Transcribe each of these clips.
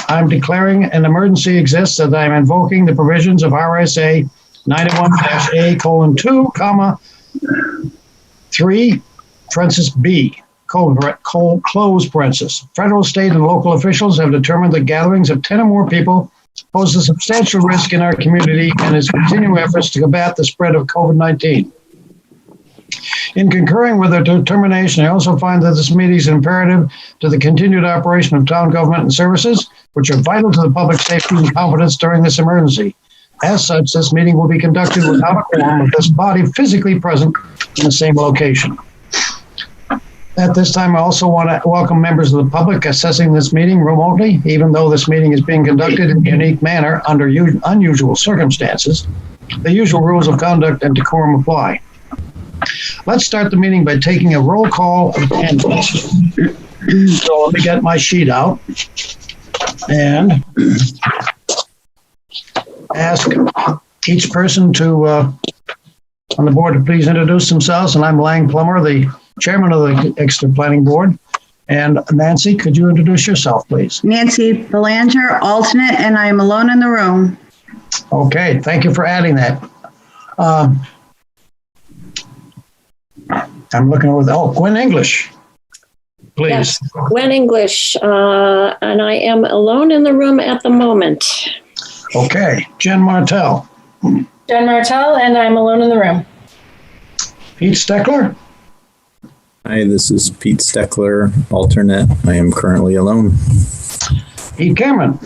I'm declaring an emergency exists and I'm invoking the provisions of RSA 91-A:2, 3, parenthesis B, close parenthesis. Federal, state, and local officials have determined that gatherings of 10 or more people pose a substantial risk in our community and its continuing efforts to combat the spread of COVID-19. In concurring with their determination, I also find that this meeting is imperative to the continued operation of town government and services, which are vital to the public safety and confidence during this emergency. As such, this meeting will be conducted without a quorum of this body physically present in the same location. At this time, I also want to welcome members of the public accessing this meeting remotely, even though this meeting is being conducted in a unique manner under unusual circumstances. The usual rules of conduct and decorum apply. Let's start the meeting by taking a roll call of candidates. So let me get my sheet out and ask each person on the board to please introduce themselves. And I'm Lang Plummer, the chairman of the Exeter Planning Board. And Nancy, could you introduce yourself, please? Nancy Belanger, alternate, and I am alone in the room. Okay, thank you for adding that. I'm looking over Gwen English, please. Yes, Gwen English, and I am alone in the room at the moment. Okay, Jen Martell. Jen Martell, and I'm alone in the room. Pete Steckler. Hi, this is Pete Steckler, alternate. I am currently alone. Pete Cameron.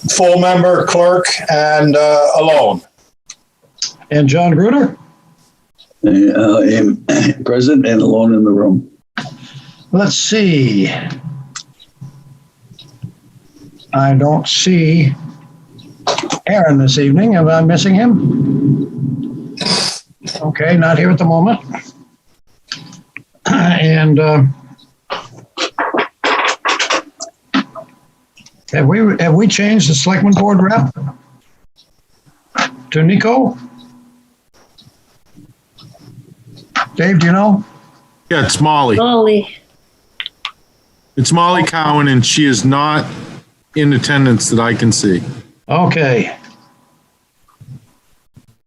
Full member, clerk, and alone. And John Gruder. I am present and alone in the room. Let's see. I don't see Aaron this evening. Am I missing him? Okay, not here at the moment. And have we changed the Selectmen Board rep to Nico? Dave, do you know? Yeah, it's Molly. Molly. It's Molly Cowan, and she is not in attendance that I can see. Okay.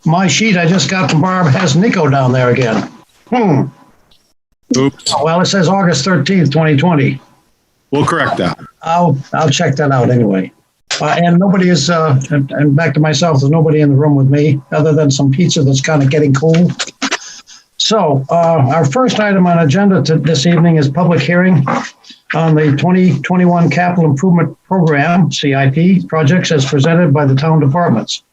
My sheet I just got from Barb has Nico down there again. Oops. Well, it says August 13th, 2020. We'll correct that. I'll check that out anyway. And nobody is, and back to myself, there's nobody in the room with me other than some pizza that's kind of getting cool. So our first item on agenda this evening is public hearing on the 2021 Capital Improvement Program, CIP, projects as presented by the town departments.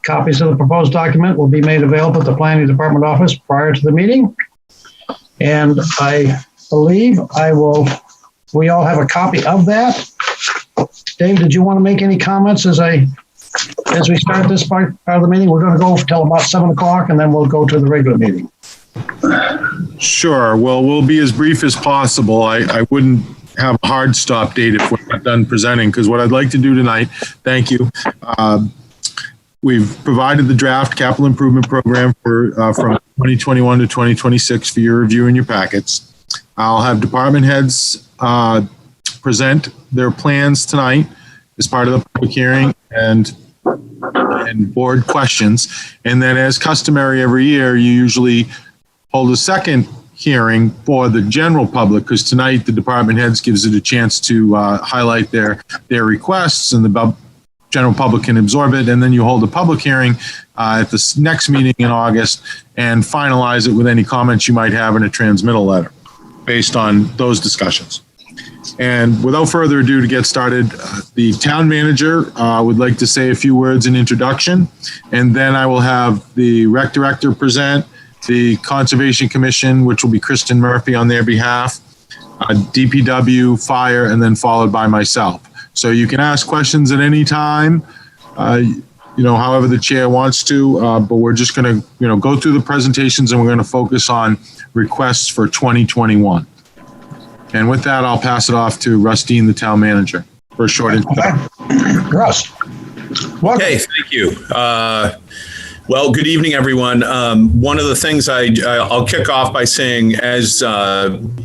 Copies of the proposed document will be made available at the Planning Department office prior to the meeting. And I believe we all have a copy of that. Dave, did you want to make any comments as we start this part of the meeting? We're going to go till about 7 o'clock and then we'll go to the regular meeting. Sure. Well, we'll be as brief as possible. I wouldn't have a hard stop date if we're not done presenting, because what I'd like to do tonight, thank you. We've provided the draft capital improvement program for from 2021 to 2026 for your review in your packets. I'll have department heads present their plans tonight as part of the public hearing and board questions. And then, as customary every year, you usually hold a second hearing for the general public, because tonight the department heads gives it a chance to highlight their requests, and the general public can absorb it. And then you hold a public hearing at the next meeting in August and finalize it with any comments you might have in a transmittal letter based on those discussions. And without further ado, to get started, the town manager would like to say a few words in introduction, and then I will have the rec director present, the Conservation Commission, which will be Kristen Murphy on their behalf, DPW, fire, and then followed by myself. So you can ask questions at any time, however the chair wants to, but we're just going to, go through the presentations, and we're going to focus on requests for 2021. And with that, I'll pass it off to Russ Dean, the town manager, for a short introduction. Russ. Welcome. Okay, thank you. Well, good evening, everyone. One of the things I'll kick off by saying, as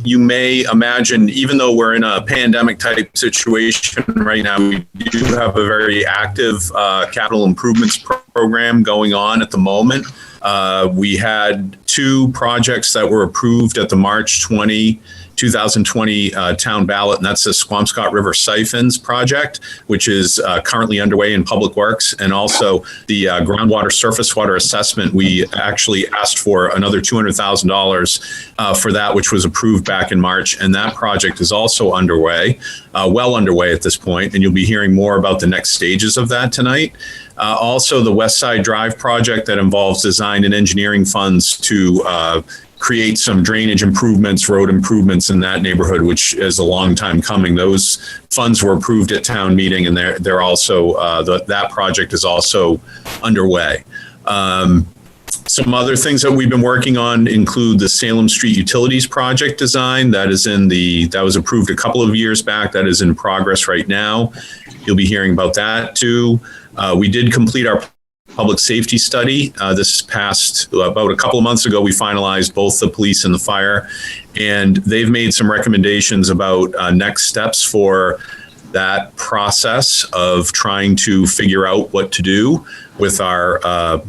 you may imagine, even though we're in a pandemic type situation right now, we do have a very active capital improvements program going on at the moment. We had 2 projects that were approved at the March 2020 town ballot, and that's the Squamscott River Siphons project, which is currently underway in Public Works, and also the groundwater surface water assessment. We actually asked for another $200,000 for that, which was approved back in March, and that project is also underway, well underway at this point, and you'll be hearing more about the next stages of that tonight. Also, the West Side Drive project that involves design and engineering funds to create some drainage improvements, road improvements in that neighborhood, which is a long time coming. Those funds were approved at town meeting, and they're also that project is also underway. Some other things that we've been working on include the Salem Street Utilities project design that was approved a couple of years back. That is in progress right now. You'll be hearing about that too. We did complete our public safety study. This past, about a couple of months ago, we finalized both the police and the fire, and they've made some recommendations about next steps for that process of trying to figure out what to do with our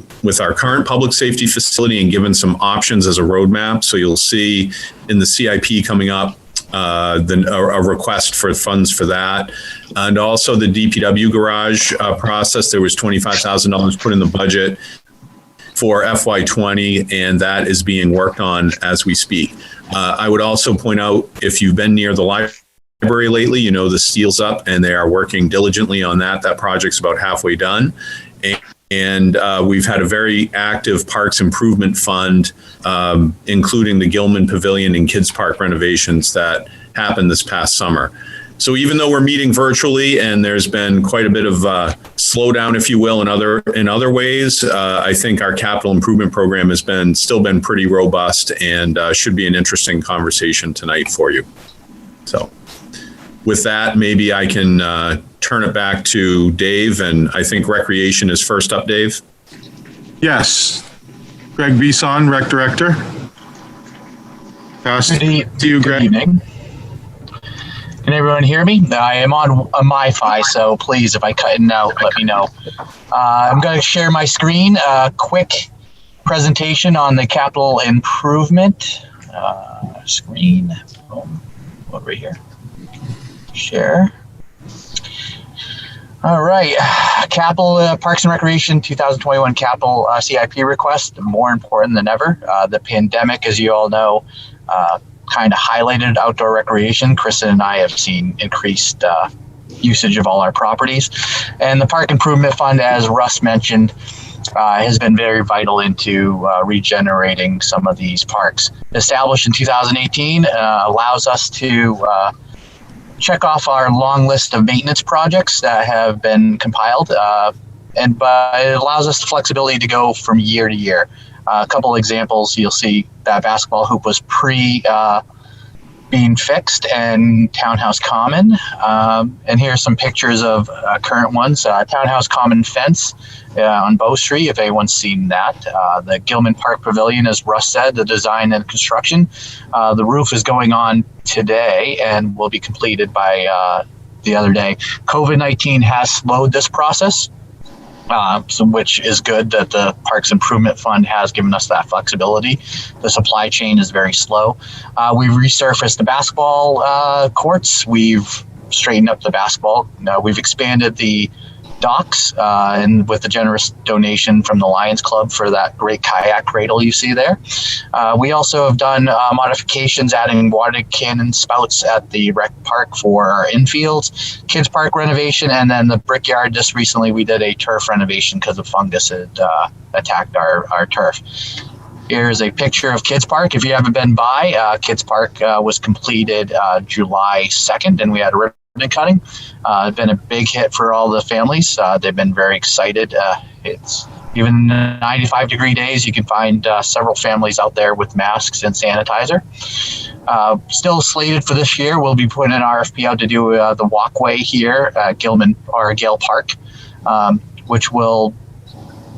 current public safety facility, and given some options as a roadmap. So you'll see in the CIP coming up a request for funds for that. And also the DPW garage process, there was $25,000 put in the budget for FY20, and that is being worked on as we speak. I would also point out, if you've been near the library lately, you know the steel's up and they are working diligently on that. That project's about halfway done. And we've had a very active parks improvement fund, including the Gilman Pavilion and Kids Park renovations that happened this past summer. So even though we're meeting virtually and there's been quite a bit of slowdown, if you will, in other ways, I think our capital improvement program has still been pretty robust, and should be an interesting conversation tonight for you. So with that, maybe I can turn it back to Dave, and I think Recreation is first up, Dave. Yes. Greg Bisson, Rec Director. Pass to you, Greg. Good evening. Can everyone hear me? I am on a MiFi, so please, if I cut in and out, let me know. I'm going to share my screen. A quick presentation on the capital improvement screen. Boom. Over here. Share. All right. Capital Parks and Recreation 2021 capital CIP request, more important than ever. The pandemic, as you all know, kind of highlighted outdoor recreation. Kristen and I have seen increased usage of all our properties. And the Park Improvement Fund, as Russ mentioned, has been very vital into regenerating some of these parks. Established in 2018, allows us to check off our long list of maintenance projects that have been compiled, but it allows us the flexibility to go from year to year. A couple examples, you'll see that basketball hoop was being fixed and Townhouse Common. And here's some pictures of current ones. Townhouse Common fence on Bow Street, if anyone's seen that. The Gilman Park Pavilion, as Russ said, the design and construction. The roof is going on today and will be completed by the other day. COVID-19 has slowed this process. Which is good that the Parks Improvement Fund has given us that flexibility. The supply chain is very slow. We've resurfaced the basketball courts. We've straightened up the basketball. We've expanded the docks, and with the generous donation from the Lions Club for that great kayak cradle you see there. We also have done modifications, adding water cannon spouts at the rec park for our infields, kids park renovation, and then the brickyard. Just recently we did a turf renovation because of fungus had attacked our turf. Here's a picture of Kids Park. If you haven't been by, Kids Park was completed July 2nd, and we had a ribbon cutting. It's been a big hit for all the families. They've been very excited. It's even 95-degree days, you can find several families out there with masks and sanitizer. Still slated for this year, we'll be putting an RFP out to do the walkway here at Gale Park, which will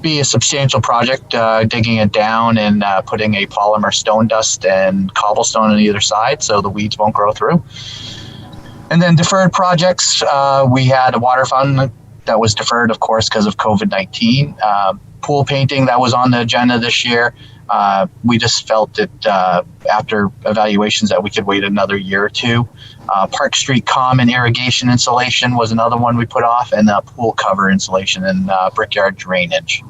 be a substantial project, digging it down and putting a polymer stone dust and cobblestone on either side so the weeds won't grow through. And then deferred projects, we had a water fountain that was deferred, of course, because of COVID-19. Pool painting that was on the agenda this year. We just felt that after evaluations that we could wait another year or two. Park Street common irrigation installation was another one we put off, and pool cover installation and brickyard drainage.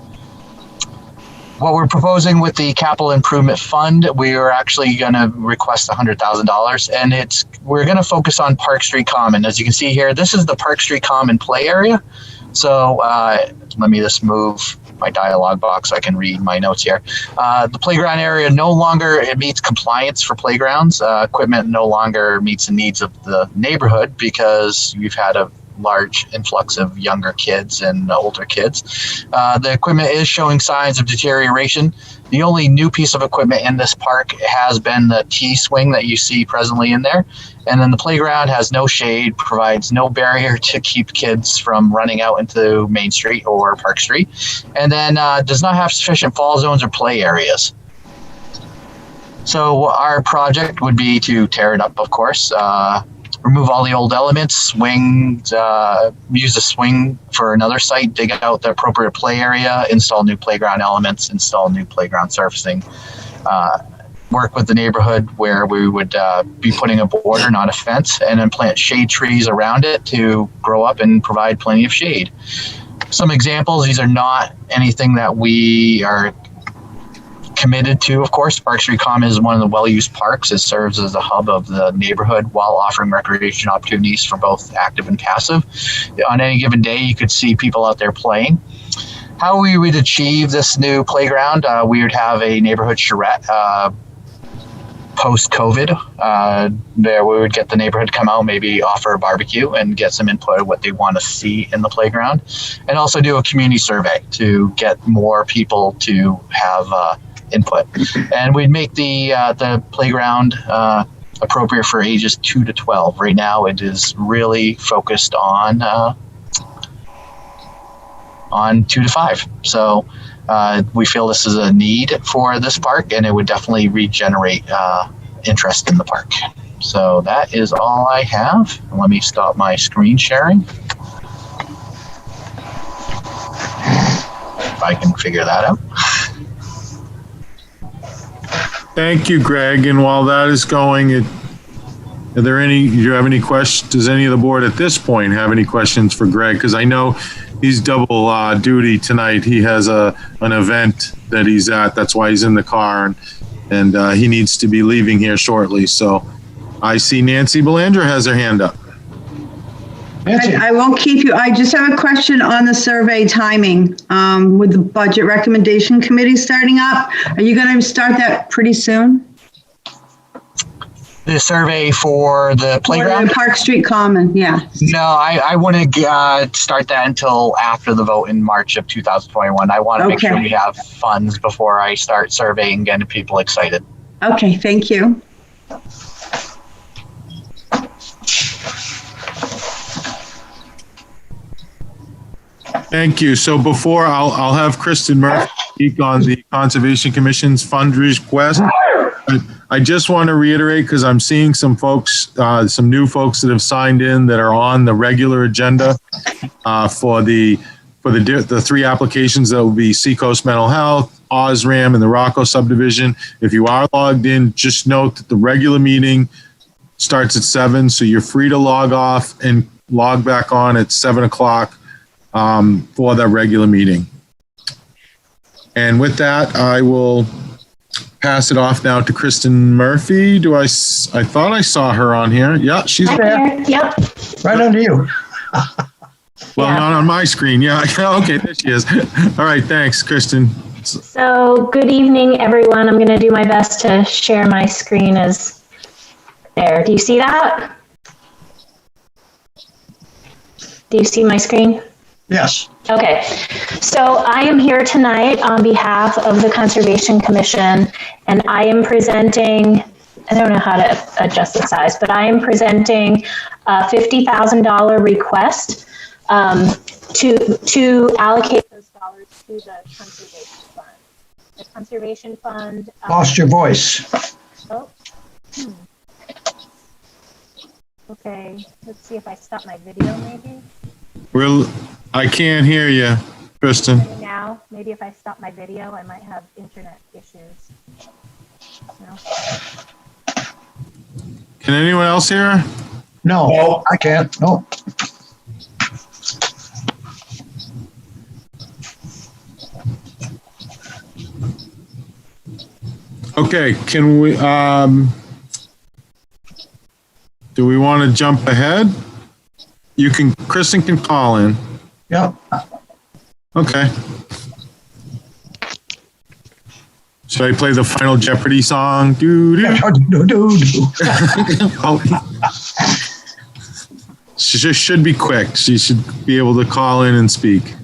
What we're proposing with the capital improvement fund, we are actually going to request $100,000, and we're going to focus on Park Street Common. As you can see here, this is the Park Street Common play area. So let me just move my dialog box so I can read my notes here. The playground area no longer meets compliance for playgrounds. Equipment no longer meets the needs of the neighborhood because we've had a large influx of younger kids and older kids. The equipment is showing signs of deterioration. The only new piece of equipment in this park has been the T-swing that you see presently in there. And then the playground has no shade, provides no barrier to keep kids from running out into Main Street or Park Street, and then does not have sufficient fall zones or play areas. So our project would be to tear it up, of course, remove all the old elements, swings, use the swing for another site, dig out the appropriate play area, install new playground elements, install new playground surfacing, work with the neighborhood where we would be putting a border, not a fence, and then plant shade trees around it to grow up and provide plenty of shade. Some examples, these are not anything that we are committed to, of course. Park Street Common is one of the well-used parks. It serves as a hub of the neighborhood while offering recreation opportunities for both active and passive. On any given day, you could see people out there playing. How we would achieve this new playground, we would have a neighborhood charrette post-COVID. There we would get the neighborhood to come out, maybe offer a barbecue and get some input of what they want to see in the playground, and also do a community survey to get more people to have input. And we'd make the playground appropriate for ages 2 to 12. Right now it is really focused on 2 to 5. So we feel this is a need for this park, and it would definitely regenerate interest in the park. So that is all I have. Let me stop my screen sharing. If I can figure that out. Thank you, Greg. And while that is going, do you have any questions? Does any of the board at this point have any questions for Greg? Because I know he's double duty tonight. He has an event that he's at. That's why he's in the car, and he needs to be leaving here shortly. So I see Nancy Belanger has her hand up. I won't keep you. I just have a question on the survey timing with the budget recommendation committee starting up. Are you going to start that pretty soon? The survey for the playground? For Park Street Common, yeah. No, I want to start that until after the vote in March of 2021. I want to make sure we have funds before I start surveying, getting people excited. Okay, thank you. Thank you. So before I'll have Kristen Murphy speak on the Conservation Commission's fund request. I just want to reiterate, because I'm seeing some folks, some new folks that have signed in that are on the regular agenda for the 3 applications that will be Seacoast Mental Health, Osram, and the Rocco subdivision. If you are logged in, just note that the regular meeting starts at 7, so you're free to log off and log back on at 7 o'clock for that regular meeting. And with that, I will pass it off now to Kristen Murphy. I thought I saw her on here. Yeah, she's there. Yep. Right under you. Well, not on my screen. Yeah. Okay, there she is. All right. Thanks, Kristen. So good evening, everyone. I'm going to do my best to share my screen as there. Do you see that? Do you see my screen? Yes. Okay, so I am here tonight on behalf of the Conservation Commission, and I am presenting, I don't know how to adjust the size, but I am presenting a $50,000 request to allocate those dollars to the conservation fund. The conservation fund. Lost your voice. Oh. Okay, let's see if I stop my video maybe. I can't hear you, Kristen. Now, maybe if I stop my video, I might have internet issues. No? Can anyone else hear her? No, I can't. No. Okay, can we, do we want to jump ahead? Kristen can call in. Yep. Okay. Should I play the Final Jeopardy song? She just should be quick. She should be able to call in and speak.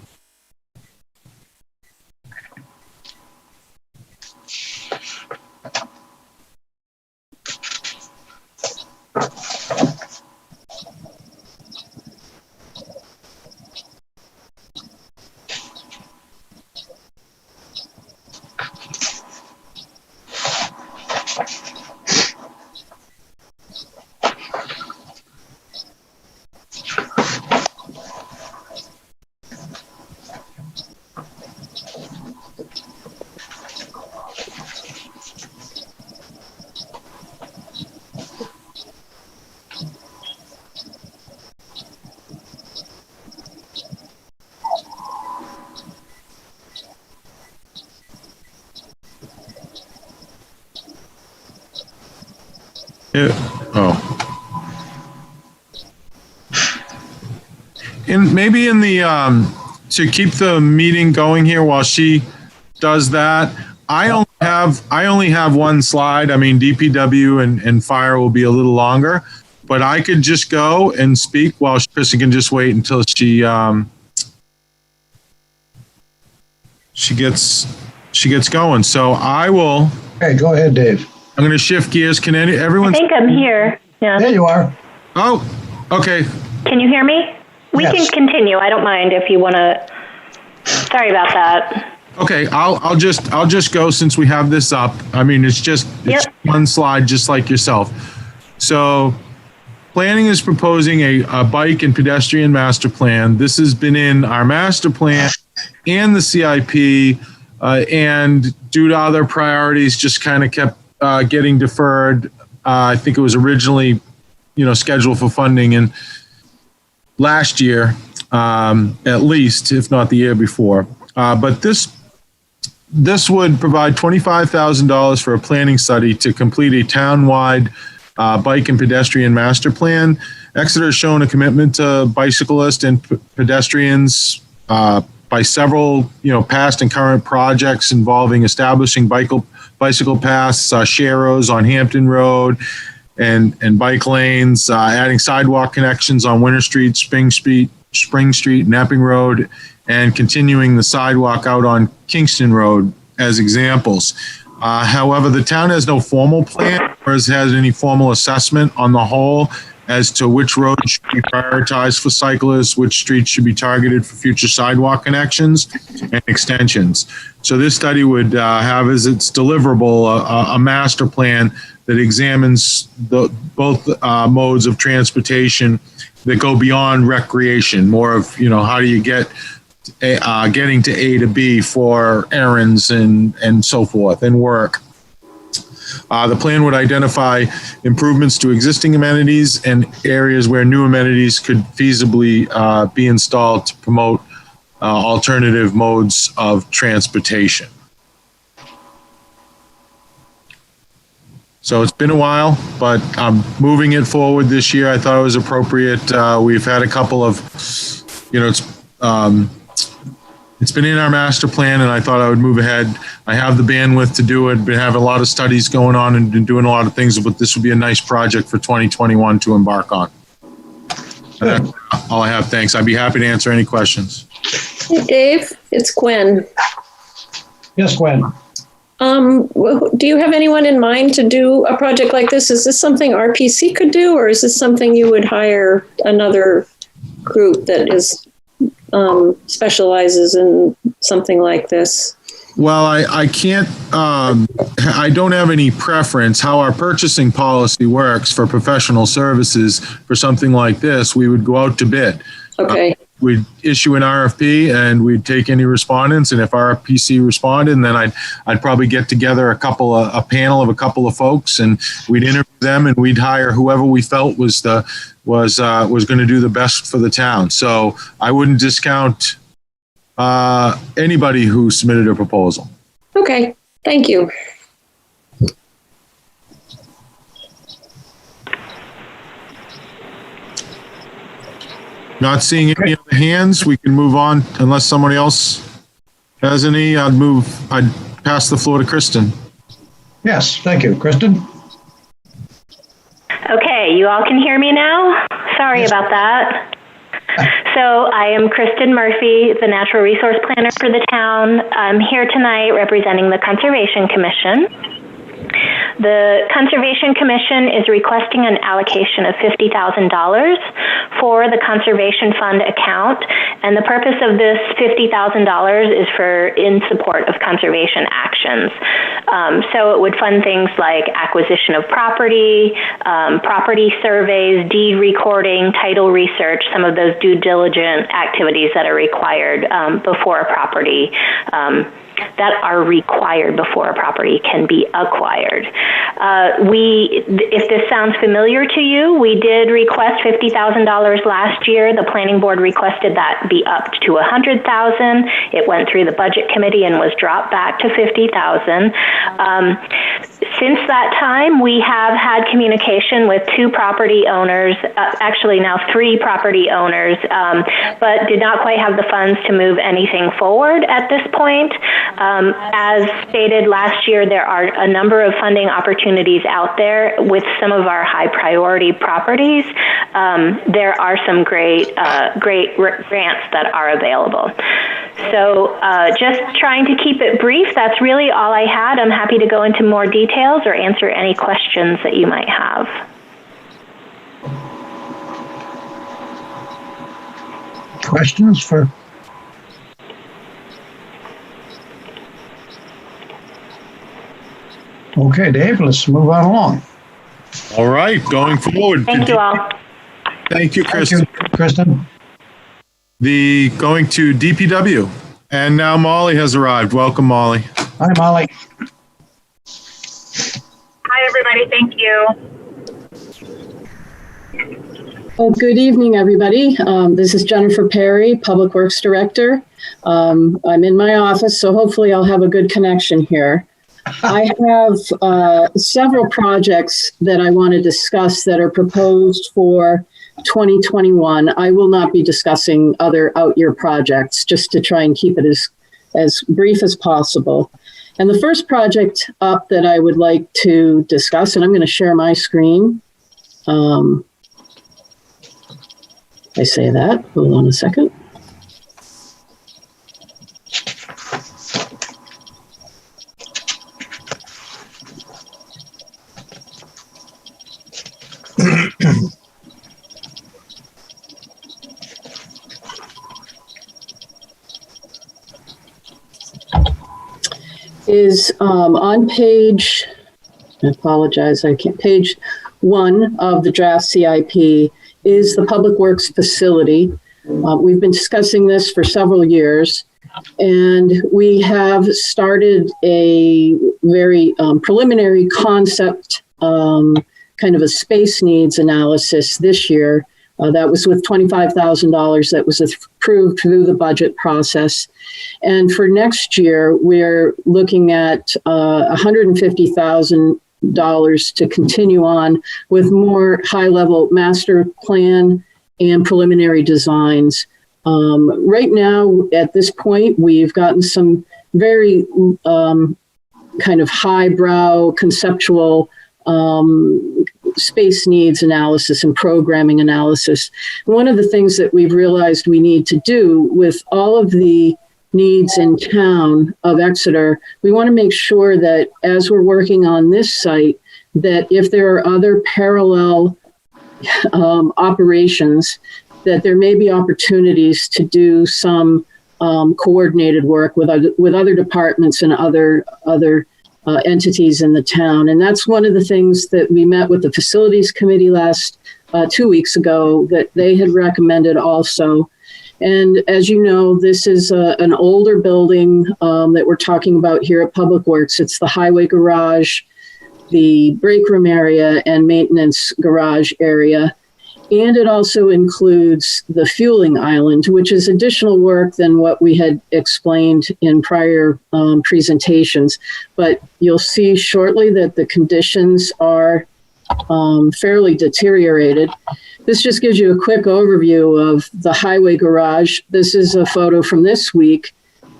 And maybe in the to keep the meeting going here while she does that, I only have one slide. I mean, DPW and fire will be a little longer, but I could just go and speak while Kristen can just wait until she gets going. So I will. Okay, go ahead, Dave. I'm going to shift gears. Can everyone? I think I'm here. Yeah. There you are. Oh, okay. Can you hear me? We can continue. I don't mind if you want to. Sorry about that. Okay, I'll just go since we have this up. I mean, it's one slide, just like yourself. So, planning is proposing a bike and pedestrian master plan. This has been in our master plan and the CIP, and due to other priorities, just kind of kept getting deferred. I think it was originally, scheduled for funding and last year, at least, if not the year before. But this would provide $25,000 for a planning study to complete a town-wide bike and pedestrian master plan. Exeter has shown a commitment to bicyclists and pedestrians by several, past and current projects involving establishing bicycle paths, sharrows on Hampton Road, and bike lanes, adding sidewalk connections on Winter Street, Spring Street, Napping Road, and continuing the sidewalk out on Kingston Road as examples. However, the town has no formal plan or has any formal assessment on the whole as to which roads should be prioritized for cyclists, which streets should be targeted for future sidewalk connections and extensions. So this study would have as its deliverable a master plan that examines both modes of transportation that go beyond recreation, more of, how do you get getting to A to B for errands and so forth and work. The plan would identify improvements to existing amenities and areas where new amenities could feasibly be installed to promote alternative modes of transportation. So it's been a while, but I'm moving it forward this year. I thought it was appropriate. We've had a couple of, it's been in our master plan, and I thought I would move ahead. I have the bandwidth to do it, been having a lot of studies going on and been doing a lot of things, but this would be a nice project for 2021 to embark on. That's all I have. Thanks. I'd be happy to answer any questions. Hey, Dave, it's Gwen. Yes, Gwen. Do you have anyone in mind to do a project like this? Is this something RPC could do, or is this something you would hire another group that is specializes in something like this? Well, I can't, I don't have any preference. How our purchasing policy works for professional services for something like this, we would go out to bid. Okay. We'd issue an RFP and we'd take any respondents. And if RFPC responded, then I'd probably get together a panel of a couple of folks, and we'd interview them, and we'd hire whoever we felt was going to do the best for the town. So I wouldn't discount anybody who submitted a proposal. Okay, thank you. Not seeing any other hands, we can move on unless somebody else has any. I'd pass the floor to Kristen. Yes, thank you. Kristen? Okay, you all can hear me now? Sorry about that. So I am Kristen Murphy, the Natural Resource Planner for the town. I'm here tonight representing the Conservation Commission. The Conservation Commission is requesting an allocation of $50,000 for the Conservation Fund account, and the purpose of this $50,000 is in support of conservation actions. So it would fund things like acquisition of property, property surveys, deed recording, title research, some of those due diligence activities that are required before a property can be acquired. If this sounds familiar to you, we did request $50,000 last year. The planning board requested that be up to $100,000. It went through the budget committee and was dropped back to $50,000. Since that time, we have had communication with two property owners, actually now three property owners, but did not quite have the funds to move anything forward at this point. As stated last year, there are a number of funding opportunities out there with some of our high priority properties. There are some great grants that are available. So just trying to keep it brief, that's really all I had. I'm happy to go into more details or answer any questions that you might have. Questions for? Okay, Dave, let's move on along. All right, going forward. Thank you all. Thank you, Kristen. Thank you, Kristen. Going to DPW. And now Molly has arrived. Welcome, Molly. Hi, Molly. Hi, everybody. Thank you. Well, good evening, everybody. This is Jennifer Perry, Public Works Director. I'm in my office, so hopefully I'll have a good connection here. I have several projects that I want to discuss that are proposed for 2021. I will not be discussing other out-year projects, just to try and keep it as brief as possible. And the first project up that I would like to discuss, and I'm going to share my screen. I say that, hold on a second. Is on page, I apologize, page 1 of the draft CIP is the Public Works facility. We've been discussing this for several years, and we have started a very preliminary concept, kind of a space needs analysis this year. That was with $25,000 that was approved through the budget process. And for next year, we're looking at $150,000 to continue on with more high-level master plan and preliminary designs. Right now, at this point, we've gotten some very kind of highbrow conceptual space needs analysis and programming analysis. One of the things that we've realized we need to do with all of the needs in town of Exeter, we want to make sure that as we're working on this site, that if there are other parallel operations, that there may be opportunities to do some coordinated work with other departments and other entities in the town. And that's one of the things that we met with the facilities committee last 2 weeks ago that they had recommended also. And as you know, this is an older building that we're talking about here at Public Works. It's the highway garage, the break room area, and maintenance garage area. And it also includes the fueling island, which is additional work than what we had explained in prior presentations. But you'll see shortly that the conditions are fairly deteriorated. This just gives you a quick overview of the highway garage. This is a photo from this week.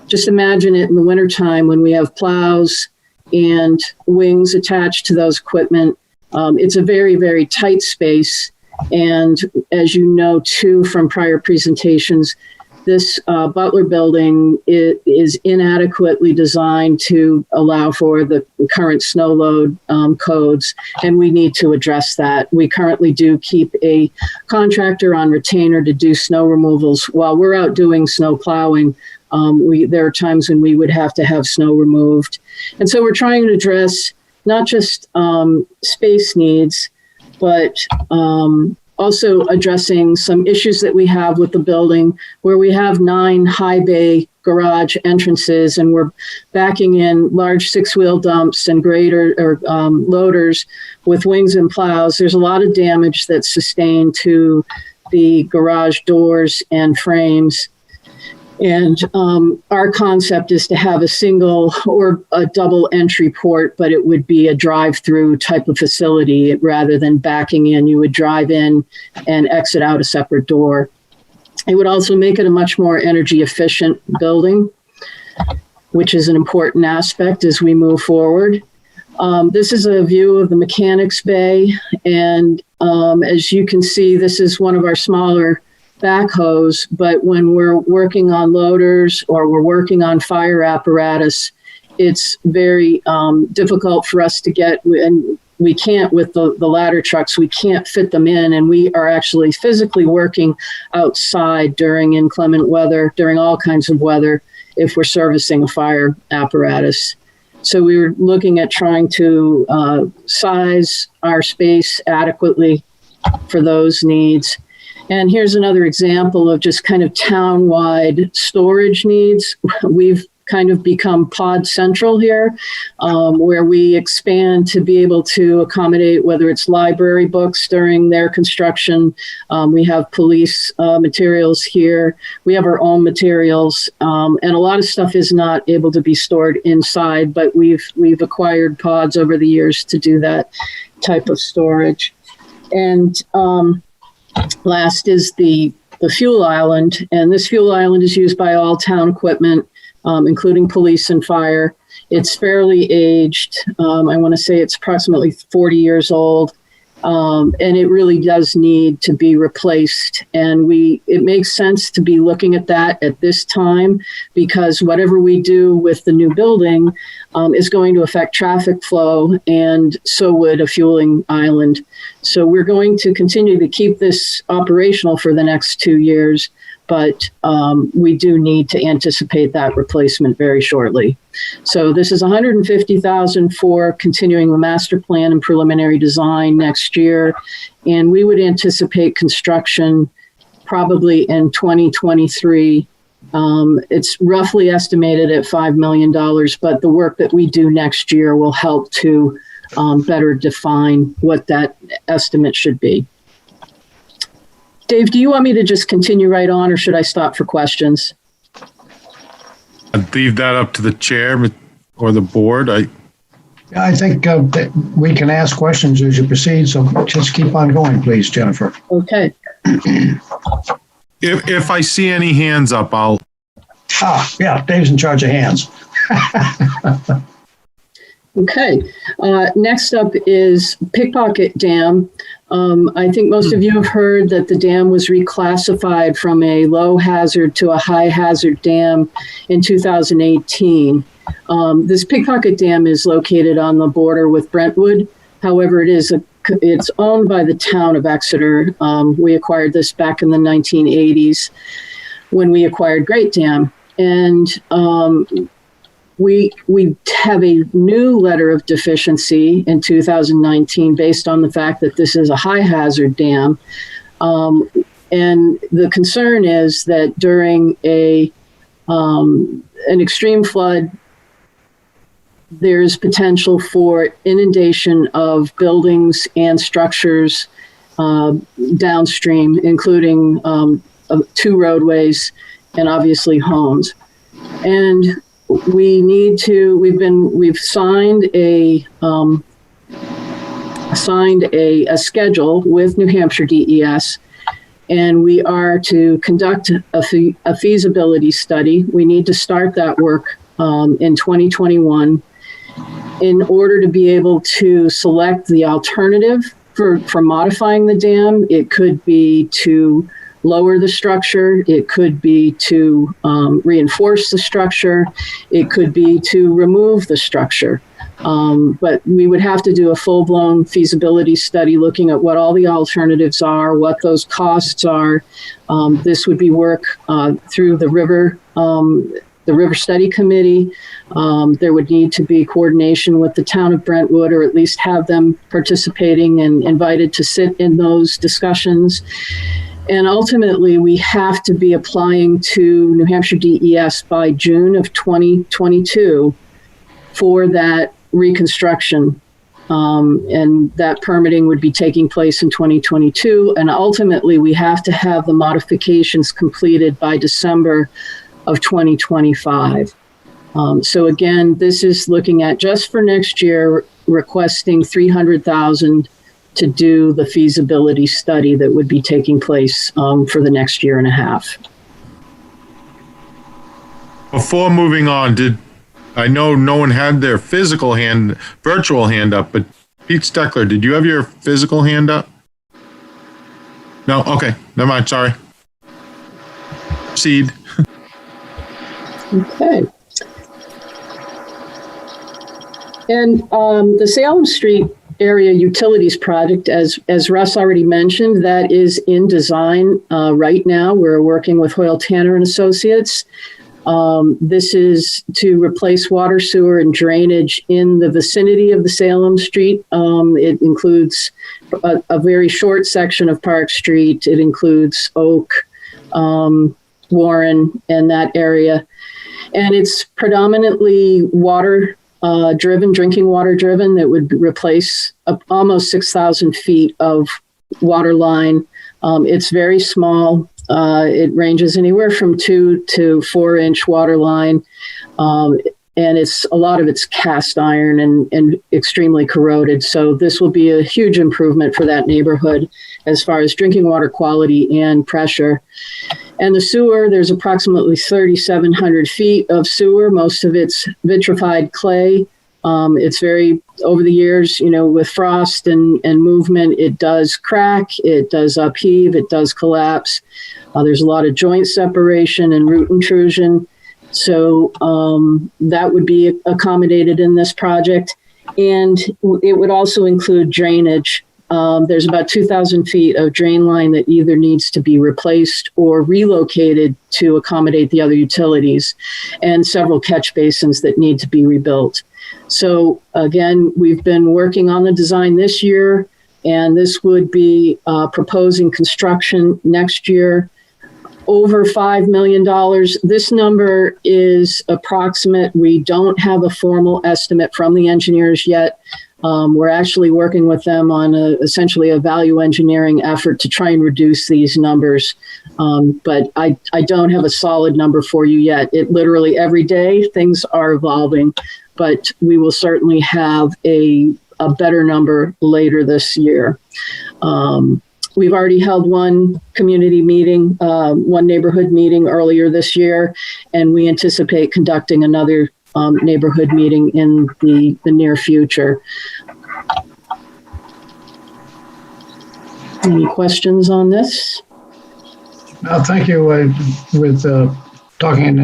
Just imagine it in the wintertime when we have plows and wings attached to those equipment. It's a very, very tight space. And as you know, too, from prior presentations, this Butler building is inadequately designed to allow for the current snow load codes, and we need to address that. We currently do keep a contractor on retainer to do snow removals while we're out doing snow plowing. There are times when we would have to have snow removed. And so we're trying to address not just space needs, but also addressing some issues that we have with the building where we have 9 high bay garage entrances and we're backing in large 6-wheel dumps and grader or loaders with wings and plows. There's a lot of damage that's sustained to the garage doors and frames. And our concept is to have a single or a double entry port, but it would be a drive-through type of facility rather than backing in. You would drive in and exit out a separate door. It would also make it a much more energy efficient building, which is an important aspect as we move forward. This is a view of the mechanics bay. And as you can see, this is one of our smaller backhoes, but when we're working on loaders or we're working on fire apparatus, it's very difficult for us to get, and we can't with the ladder trucks, we can't fit them in, and we are actually physically working outside during inclement weather, during all kinds of weather, if we're servicing a fire apparatus. So we were looking at trying to size our space adequately for those needs. And here's another example of just kind of town-wide storage needs. We've kind of become pod central here, where we expand to be able to accommodate whether it's library books during their construction. We have police materials here. We have our own materials, and a lot of stuff is not able to be stored inside, but we've acquired pods over the years to do that type of storage. And last is the fuel island, and this fuel island is used by all town equipment, including police and fire. It's fairly aged. I want to say it's approximately 40 years old, and it really does need to be replaced. And it makes sense to be looking at that at this time, because whatever we do with the new building is going to affect traffic flow, and so would a fueling island. So we're going to continue to keep this operational for the next 2 years, but we do need to anticipate that replacement very shortly. So this is $150,000 for continuing the master plan and preliminary design next year, and we would anticipate construction probably in 2023. It's roughly estimated at $5 million, but the work that we do next year will help to better define what that estimate should be. Dave, do you want me to just continue right on, or should I stop for questions? I'd leave that up to the chair or the board. I think that we can ask questions as you proceed, so just keep on going, please, Jennifer. Okay. If I see any hands up, I'll... Yeah, Dave's in charge of hands. Okay. Next up is Pickpocket Dam. I think most of you have heard that the dam was reclassified from a low hazard to a high hazard dam in 2018. This Pickpocket Dam is located on the border with Brentwood. However, it is a it's owned by the town of Exeter. We acquired this back in the 1980s when we acquired Great Dam. And we have a new letter of deficiency in 2019 based on the fact that this is a high hazard dam. And the concern is that during an extreme flood, there's potential for inundation of buildings and structures downstream, including 2 roadways and obviously homes. And we've signed a schedule with New Hampshire DES, and we are to conduct a feasibility study. We need to start that work in 2021 in order to be able to select the alternative for modifying the dam. It could be to lower the structure. It could be to reinforce the structure. It could be to remove the structure. But we would have to do a full-blown feasibility study looking at what all the alternatives are, what those costs are. This would be work through the River Study Committee. There would need to be coordination with the town of Brentwood, or at least have them participating and invited to sit in those discussions. And ultimately, we have to be applying to New Hampshire DES by June of 2022 for that reconstruction. And that permitting would be taking place in 2022. And ultimately, we have to have the modifications completed by December of 2025. So again, this is looking at just for next year, requesting $300,000 to do the feasibility study that would be taking place for the next year and a half. Before moving on, I know no one had their virtual hand up, but Pete Steckler, did you have your physical hand up? No? Okay, never mind, sorry. Proceed. Okay. And the Salem Street Area Utilities Project, as Russ already mentioned, that is in design right now. We're working with Hoyle Tanner and Associates. This is to replace water, sewer, and drainage in the vicinity of the Salem Street. It includes a very short section of Park Street. It includes Oak, Warren, and that area. And it's predominantly drinking water driven, that would replace almost 6,000 feet of water line. It's very small. It ranges anywhere from 2 to 4 inch water line. And a lot of it's cast iron and extremely corroded. So this will be a huge improvement for that neighborhood as far as drinking water quality and pressure. And the sewer, there's approximately 3,700 feet of sewer. Most of it's vitrified clay. It's over the years, with frost and movement, it does crack, it does upheave, it does collapse. There's a lot of joint separation and root intrusion. So that would be accommodated in this project. And it would also include drainage. There's about 2,000 feet of drain line that either needs to be replaced or relocated to accommodate the other utilities, and several catch basins that need to be rebuilt. So again, we've been working on the design this year, and this would be proposing construction next year. Over $5 million. This number is approximate. We don't have a formal estimate from the engineers yet. We're actually working with them on essentially a value engineering effort to try and reduce these numbers. But I don't have a solid number for you yet. It literally every day things are evolving, but we will certainly have a better number later this year. We've already held one community meeting, one neighborhood meeting earlier this year, and we anticipate conducting another neighborhood meeting in the near future. Any questions on this? Thank you with talking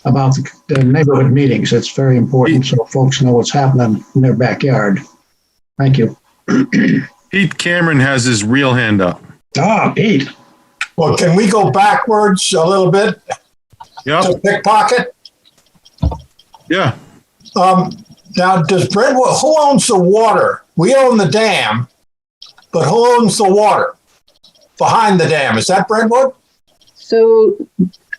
about the neighborhood meetings. It's very important so folks know what's happening in their backyard. Thank you. Pete Cameron has his real hand up. Ah, Pete. Well, can we go backwards a little bit Yep. to pickpocket? Yeah. Now, does Brentwood, who owns the water? We own the dam, but who owns the water behind the dam? Is that Brentwood? So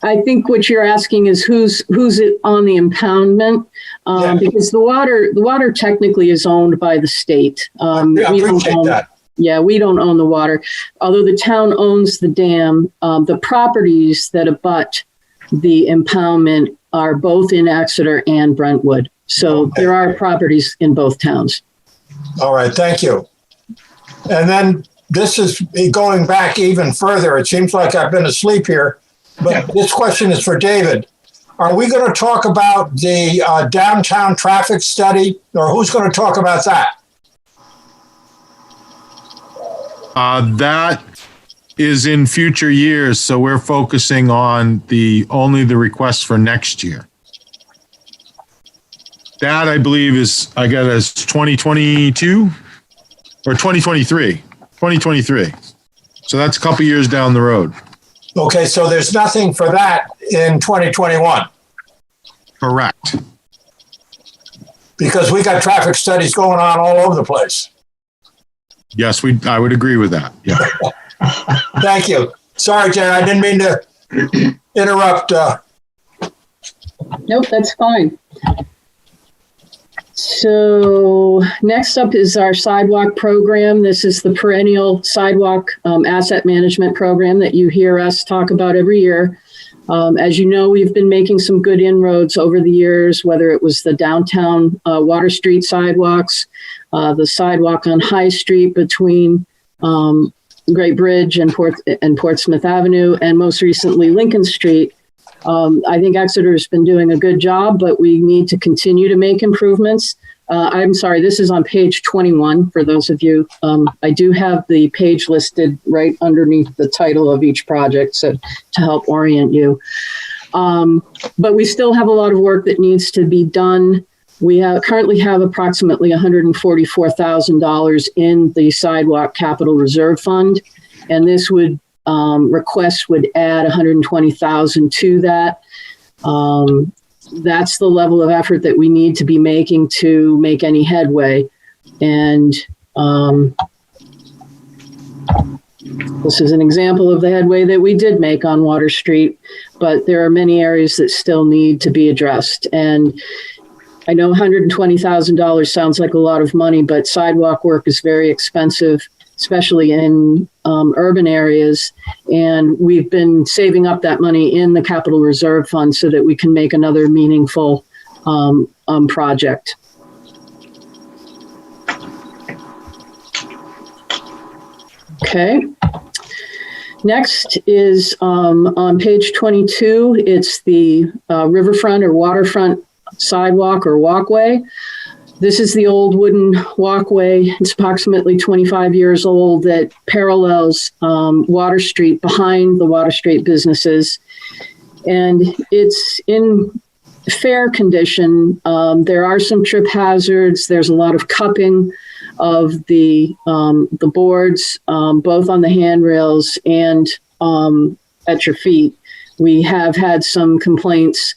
I think what you're asking is who's it on the impoundment? Because the water technically is owned by the state. I appreciate that. Yeah, we don't own the water. Although the town owns the dam, the properties that abut the impoundment are both in Exeter and Brentwood. So there are properties in both towns. All right, thank you. And then this is going back even further. It seems like I've been asleep here, but this question is for David. Are we going to talk about the downtown traffic study, or who's going to talk about that? That is in future years, so we're focusing on only the request for next year. That, I believe, is, I got as 2022 or 2023. 2023. So that's a couple years down the road. Okay, so there's nothing for that in 2021? Correct. Because we got traffic studies going on all over the place. Yes, I would agree with that. Yeah. Thank you. Sorry, Jen, I didn't mean to interrupt. Nope, that's fine. So next up is our Sidewalk Program. This is the perennial sidewalk asset management program that you hear us talk about every year. As you know, we've been making some good inroads over the years, whether it was the downtown Water Street sidewalks, the sidewalk on High Street between Great Bridge and Portsmouth Avenue, and most recently Lincoln Street. I think Exeter has been doing a good job, but we need to continue to make improvements. I'm sorry, this is on page 21 for those of you. I do have the page listed right underneath the title of each project, so to help orient you. But we still have a lot of work that needs to be done. We currently have approximately $144,000 in the Sidewalk Capital Reserve Fund, and this request would add $120,000 to that. That's the level of effort that we need to be making to make any headway. And this is an example of the headway that we did make on Water Street, but there are many areas that still need to be addressed. And I know $120,000 sounds like a lot of money, but sidewalk work is very expensive, especially in urban areas. And we've been saving up that money in the Capital Reserve Fund so that we can make another meaningful project. Okay. Next is on page 22, it's the riverfront or waterfront sidewalk or walkway. This is the old wooden walkway. It's approximately 25 years old that parallels Water Street behind the Water Street businesses. And it's in fair condition. There are some trip hazards. There's a lot of cupping of the boards, both on the handrails and at your feet. We have had some complaints.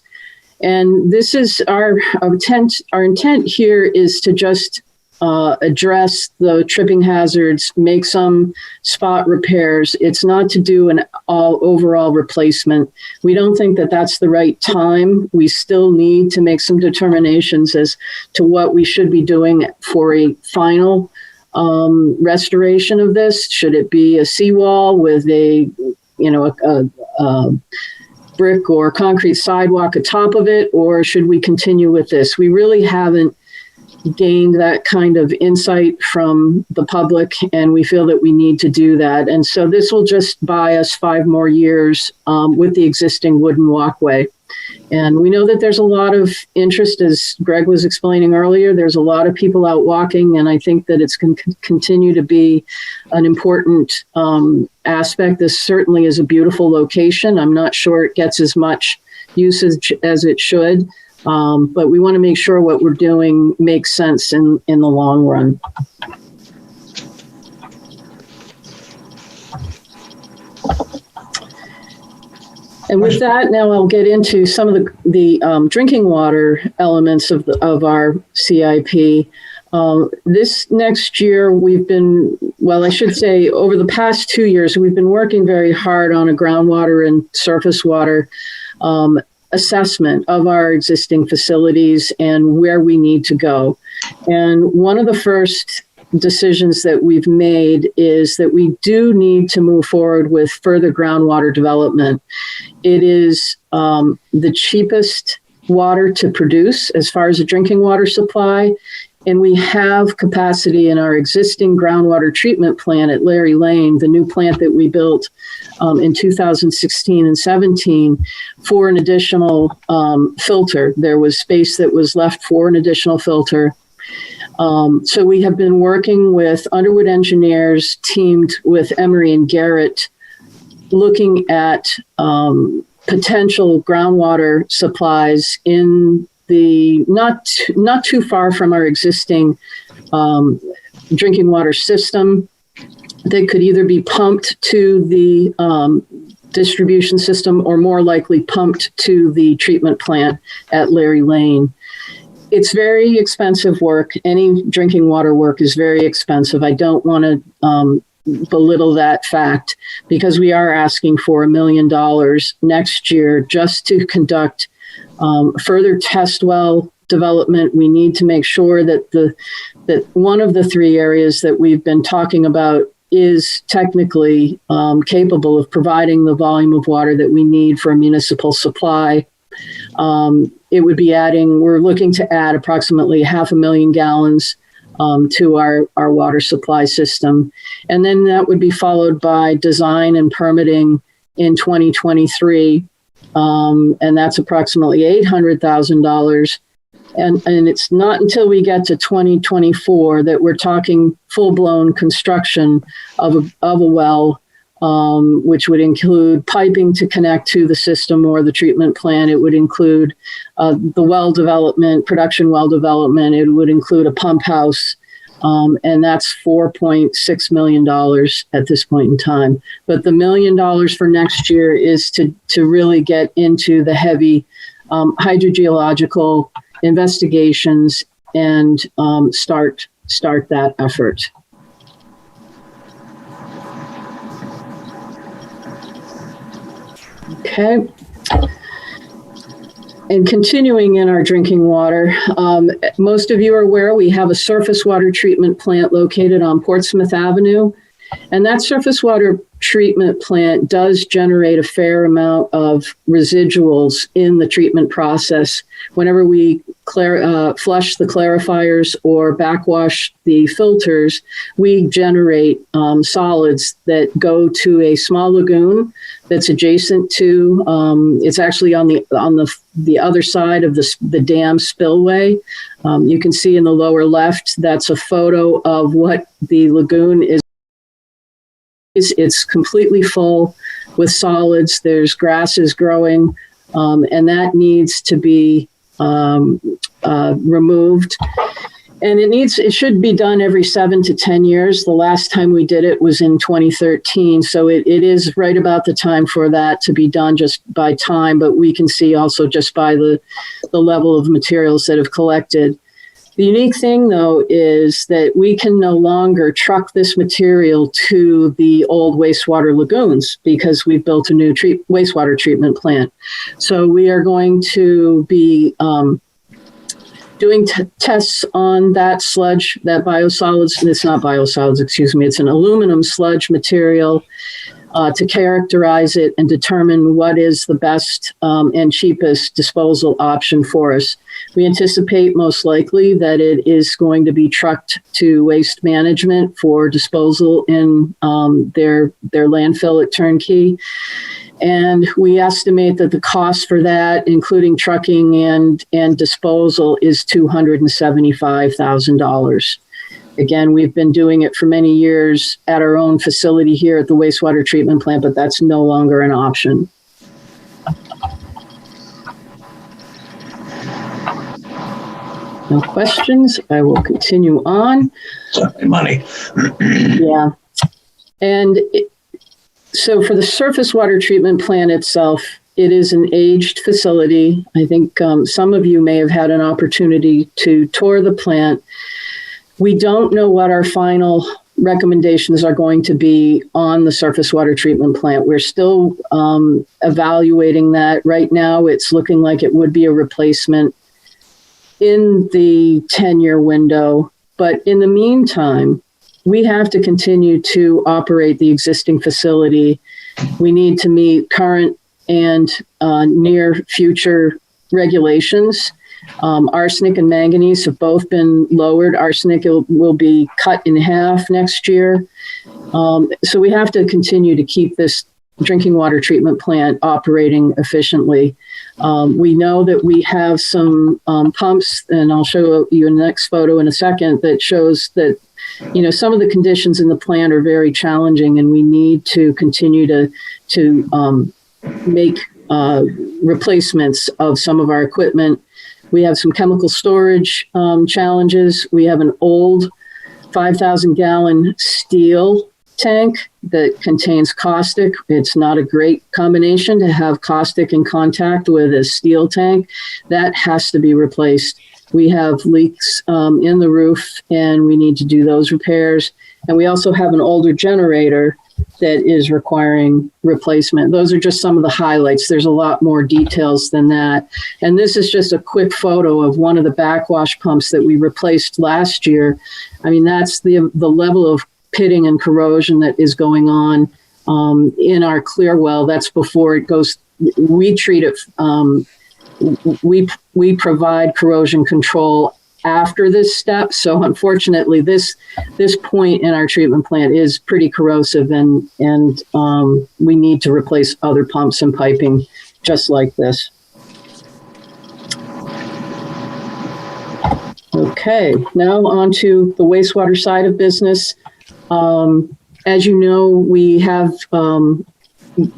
And this is our intent. Our intent here is to just address the tripping hazards, make some spot repairs. It's not to do an overall replacement. We don't think that that's the right time. We still need to make some determinations as to what we should be doing for a final restoration of this. Should it be a seawall with a brick or concrete sidewalk atop of it, or should we continue with this? We really haven't gained that kind of insight from the public, and we feel that we need to do that. And so this will just buy us 5 more years with the existing wooden walkway. And we know that there's a lot of interest, as Greg was explaining earlier. There's a lot of people out walking, and I think that it's going to continue to be an important aspect. This certainly is a beautiful location. I'm not sure it gets as much usage as it should, but we want to make sure what we're doing makes sense in the long run. And with that, now I'll get into some of the drinking water elements of our CIP. This next year, I should say over the past 2 years, we've been working very hard on a groundwater and surface water assessment of our existing facilities and where we need to go. And one of the first decisions that we've made is that we do need to move forward with further groundwater development. It is the cheapest water to produce as far as a drinking water supply. And we have capacity in our existing groundwater treatment plant at Larry Lane, the new plant that we built in 2016 and 17 for an additional filter. There was space that was left for an additional filter. So we have been working with Underwood engineers teamed with Emery and Garrett, looking at potential groundwater supplies in the not too far from our existing drinking water system. They could either be pumped to the distribution system or more likely pumped to the treatment plant at Larry Lane. It's very expensive work. Any drinking water work is very expensive. I don't want to belittle that fact because we are asking for $1 million next year just to conduct further test well development. We need to make sure that that one of the three areas that we've been talking about is technically capable of providing the volume of water that we need for a municipal supply. It would be we're looking to add approximately 500,000 gallons to our water supply system. And then that would be followed by design and permitting in 2023. And that's approximately $800,000. And it's not until we get to 2024 that we're talking full-blown construction of a well, which would include piping to connect to the system or the treatment plant. It would include the well development, production well development. It would include a pump house. And that's $4.6 million at this point in time. But the $1 million for next year is to really get into the heavy hydrogeological investigations and start that effort. Okay. And continuing in our drinking water, most of you are aware we have a surface water treatment plant located on Portsmouth Avenue. And that surface water treatment plant does generate a fair amount of residuals in the treatment process. Whenever we flush the clarifiers or backwash the filters, we generate solids that go to a small lagoon that's adjacent to, it's actually on the other side of the dam spillway. You can see in the lower left, that's a photo of what the lagoon is. It's completely full with solids. There's grasses growing, and that needs to be removed. And it should be done every 7 to 10 years. The last time we did it was in 2013. So it is right about the time for that to be done just by time, but we can see also just by the level of materials that have collected. The unique thing, though, is that we can no longer truck this material to the old wastewater lagoons because we've built a new wastewater treatment plant. So we are going to be doing tests on that sludge, that biosolids. It's not biosolids, excuse me. It's an aluminum sludge material to characterize it and determine what is the best and cheapest disposal option for us. We anticipate most likely that it is going to be trucked to waste management for disposal in their landfill at Turnkey. And we estimate that the cost for that, including trucking and disposal, is $275,000. Again, we've been doing it for many years at our own facility here at the wastewater treatment plant, but that's no longer an option. No questions. I will continue on. Sorry, money. Yeah. And so for the surface water treatment plant itself, It is an aged facility. I think some of you may have had an opportunity to tour the plant. We don't know what our final recommendations are going to be on the surface water treatment plant. We're still evaluating that. Right now, it's looking like it would be a replacement in the 10-year window. But in the meantime, we have to continue to operate the existing facility. We need to meet current and near future regulations. Arsenic and manganese have both been lowered. Arsenic will be cut in half next year. So we have to continue to keep this drinking water treatment plant operating efficiently. We know that we have some pumps, and I'll show you a next photo in a second, that shows that, you know, some of the conditions in the plant are very challenging, and we need to continue to make replacements of some of our equipment. We have some chemical storage challenges. We have an old 5,000-gallon steel tank that contains caustic. It's not a great combination to have caustic in contact with a steel tank. That has to be replaced. We have leaks in the roof, and we need to do those repairs. And we also have an older generator that is requiring replacement. Those are just some of the highlights. There's a lot more details than that. And this is just a quick photo of one of the backwash pumps that we replaced last year. I mean, that's the level of pitting and corrosion that is going on in our clear well. That's before it goes, we treat it, we provide corrosion control after this step. So unfortunately, this point in our treatment plant is pretty corrosive, and we need to replace other pumps and piping just like this. Okay, now on to the wastewater side of business. As you know, we have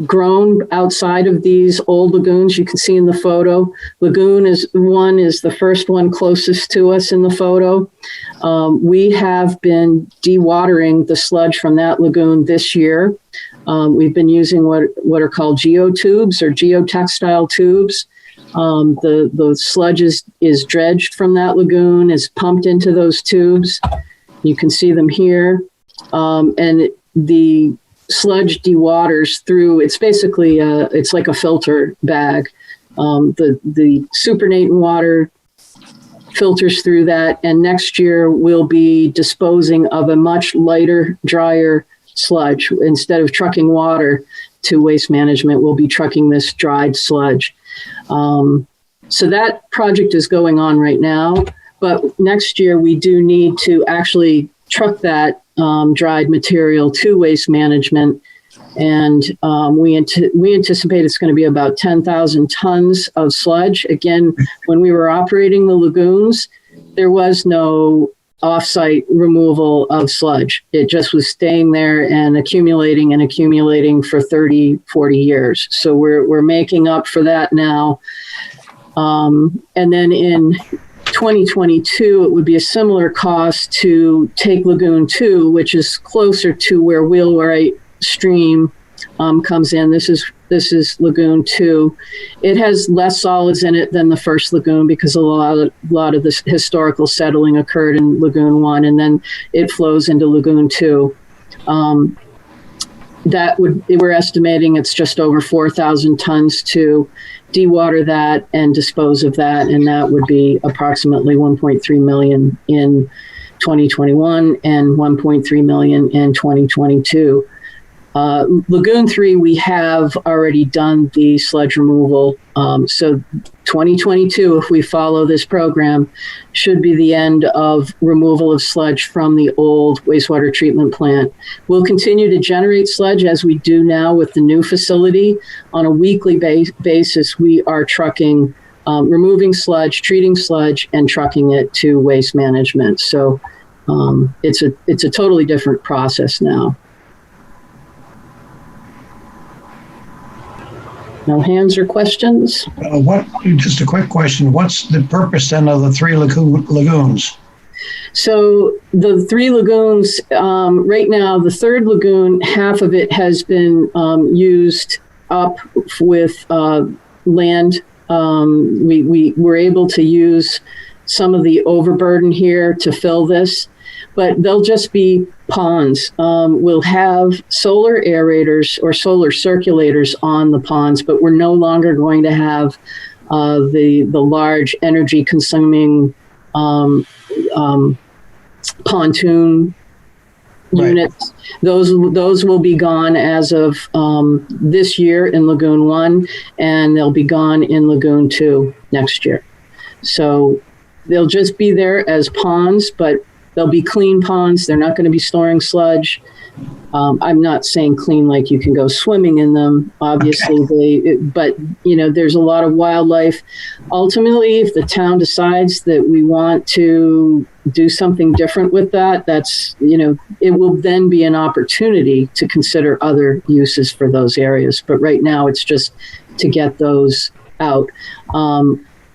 grown outside of these old lagoons. You can see in the photo, Lagoon is the first one closest to us in the photo. We have been dewatering the sludge from that lagoon this year. We've been using what are called geotubes or geotextile tubes. The sludge is dredged from that lagoon, is pumped into those tubes. You can see them here. And the sludge dewaters through, it's basically it's like a filter bag. The supernatant water filters through that, and next year we'll be disposing of a much lighter, drier sludge. Instead of trucking water to waste management, we'll be trucking this dried sludge. So that project is going on right now, but next year we do need to actually truck that dried material to waste management, and we anticipate it's going to be about 10,000 tons of sludge. Again, when we were operating the lagoons, there was no off-site removal of sludge. It just was staying there and accumulating for 30, 40 years. So we're making up for that now. And then in 2022, it would be a similar cost to take Lagoon 2, which is closer to where Wheelwright Stream comes in. This is Lagoon 2. It has less solids in it than the first lagoon because a lot of this historical settling occurred in Lagoon 1, and then it flows into Lagoon 2. We're estimating it's just over 4,000 tons to dewater that and dispose of that, and that would be approximately $1.3 million in 2021 and $1.3 million in 2022. Lagoon 3, we have already done the sludge removal. So 2022, if we follow this program, should be the end of removal of sludge from the old wastewater treatment plant. We'll continue to generate sludge as we do now with the new facility. On a weekly basis, we are trucking, removing sludge, treating sludge, and trucking it to waste management. So it's a totally different process now. No hands or questions? Just a quick question. What's the purpose then of the 3 lagoons? So the 3 lagoons, right now, the 3rd lagoon, half of it has been used up with land. We were able to use some of the overburden here to fill this, but they'll just be ponds. We'll have solar aerators or solar circulators on the ponds, but we're no longer going to have the large energy consuming pontoon units. Those will be gone as of this year in Lagoon 1, and they'll be gone in Lagoon 2 next year. So they'll just be there as ponds, but they'll be clean ponds. They're not going to be storing sludge. I'm not saying clean like you can go swimming in them, obviously, but there's a lot of wildlife. Ultimately, if the town decides that we want to do something different with that, it will then be an opportunity to consider other uses for those areas. But right now, it's just to get those out.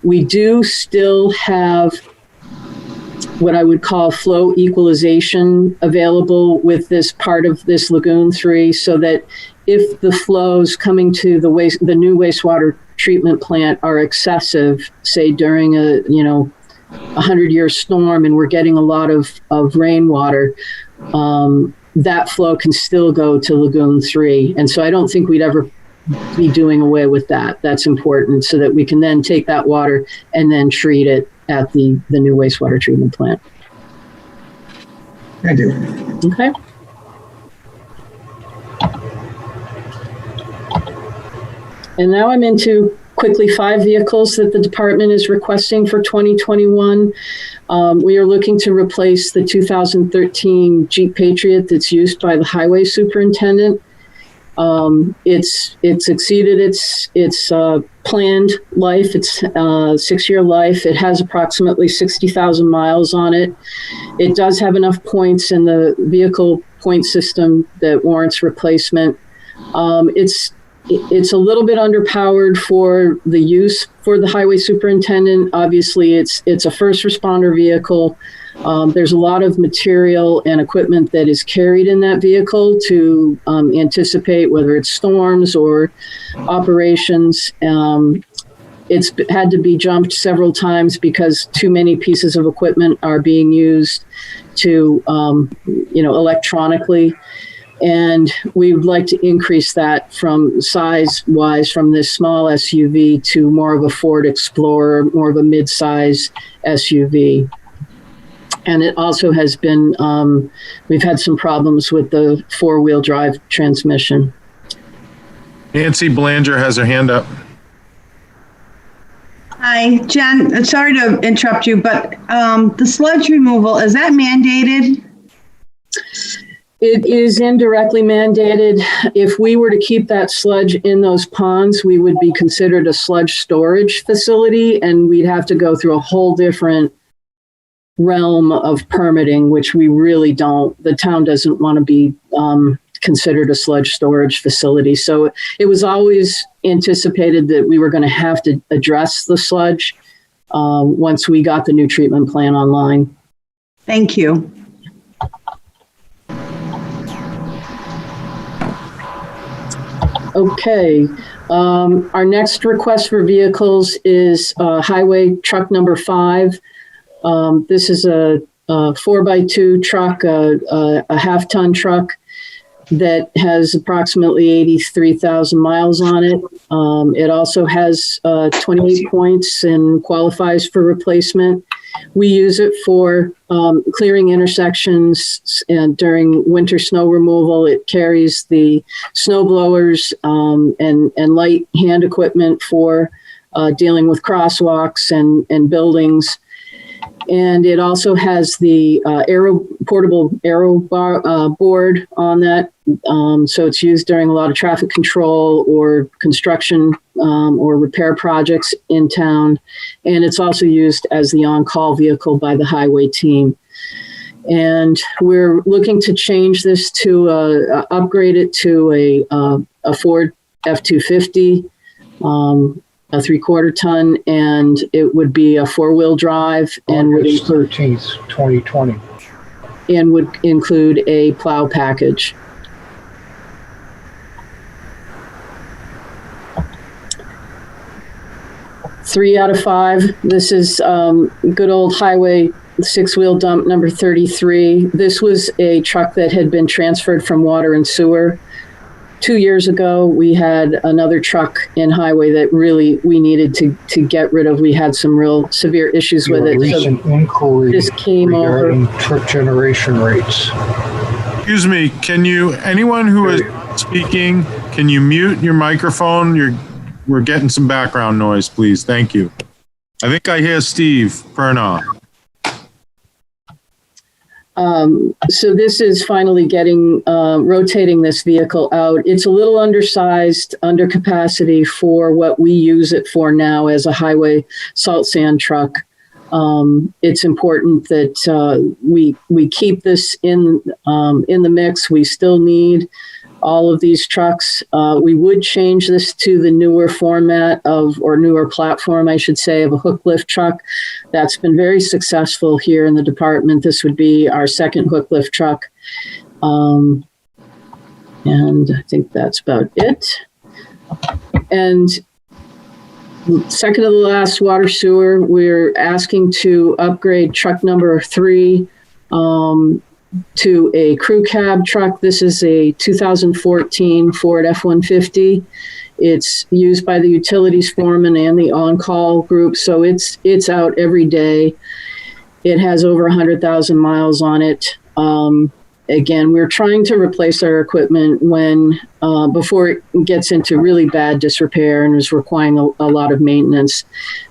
We do still have what I would call flow equalization available with this part of this Lagoon 3, so that if the flows coming to the new wastewater treatment plant are excessive, say during a 100-year storm and we're getting a lot of rainwater, that flow can still go to Lagoon 3. And so I don't think we'd ever be doing away with that. That's important, so that we can then take that water and then treat it at the new wastewater treatment plant. Thank you. Okay. And now I'm into quickly 5 vehicles that the department is requesting for 2021. We are looking to replace the 2013 Jeep Patriot that's used by the highway superintendent. It's exceeded its planned life. It's 6-year life. It has approximately 60,000 miles on it. It does have enough points in the vehicle point system that warrants replacement. It's a little bit underpowered for the use for the highway superintendent. Obviously, it's a first responder vehicle. There's a lot of material and equipment that is carried in that vehicle to anticipate whether it's storms or operations. It's had to be jumped several times because too many pieces of equipment are being used to, electronically. And we would like to increase that from size-wise from this small SUV to more of a Ford Explorer, more of a mid-size SUV. And it also has been, we've had some problems with the 4-wheel drive transmission. Nancy Belanger has her hand up. Hi, Jen. Sorry to interrupt you, but the sludge removal, is that mandated? It is indirectly mandated. If we were to keep that sludge in those ponds, we would be considered a sludge storage facility, and we'd have to go through a whole different realm of permitting, which we really don't. The town doesn't want to be considered a sludge storage facility. So it was always anticipated that we were going to have to address the sludge once we got the new treatment plan online. Thank you. Okay. Our next request for vehicles is highway truck number 5. This is a 4x2 truck, a half-ton truck that has approximately 83,000 miles on it. It also has 28 points and qualifies for replacement. We use it for clearing intersections and during winter snow removal. It carries the snow blowers and light hand equipment for dealing with crosswalks and buildings. And it also has the portable aero board on that. So it's used during a lot of traffic control or construction or repair projects in town. And it's also used as the on-call vehicle by the highway team. And we're looking to change this to upgrade it to a Ford F-250. A 3/4 ton, and it would be a 4-wheel drive, and would include 13th, 2020, and would include a plow package. 3 out of 5. This is good old highway 6-wheel dump number 33. This was a truck that had been transferred from water and sewer. 2 years ago, we had another truck in highway that really we needed to get rid of. We had some real severe issues with it. Recent inquiry this came regarding over. truck generation rates. Excuse me, anyone who is speaking, can you mute your microphone? We're getting some background noise, please. Thank you. I think I hear Steve Pernoff. So this is finally rotating this vehicle out. It's a little undersized, under capacity for what we use it for now as a highway salt sand truck. It's important that we keep this in the mix. We still need all of these trucks. We would change this to the newer newer platform, I should say, of a hook lift truck. That's been very successful here in the department. This would be our second hook lift truck. And I think that's about it. And second to the last, water sewer, we're asking to upgrade truck number 3 to a crew cab truck. This is a 2014 Ford F-150. It's used by the utilities foreman and the on-call group, so it's out every day. It has over 100,000 miles on it. Again, we're trying to replace our equipment before it gets into really bad disrepair and is requiring a lot of maintenance.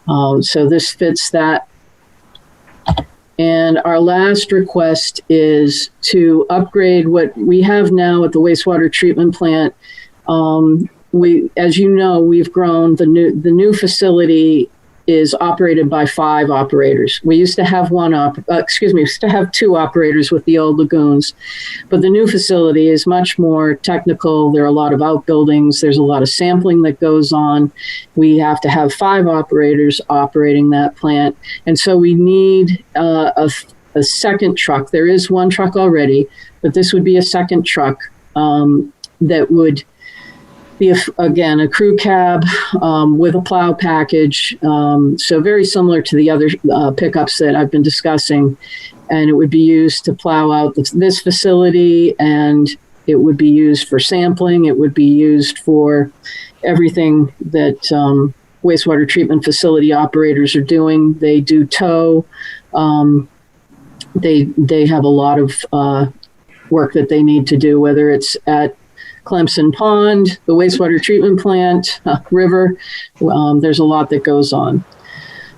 So this fits that. And our last request is to upgrade what we have now at the wastewater treatment plant. As you know, we've grown. The new facility is operated by 5 operators. We used to have 2 operators with the old lagoons, but the new facility is much more technical. There are a lot of outbuildings. There's a lot of sampling that goes on. We have to have 5 operators operating that plant. And so we need a second truck. There is one truck already, but this would be a second truck that would be, again, a crew cab with a plow package. So very similar to the other pickups that I've been discussing. And it would be used to plow out this facility, and it would be used for sampling. It would be used for everything that wastewater treatment facility operators are doing. They do tow. They have a lot of work that they need to do, whether it's at Clemson Pond, the wastewater treatment plant, river. There's a lot that goes on.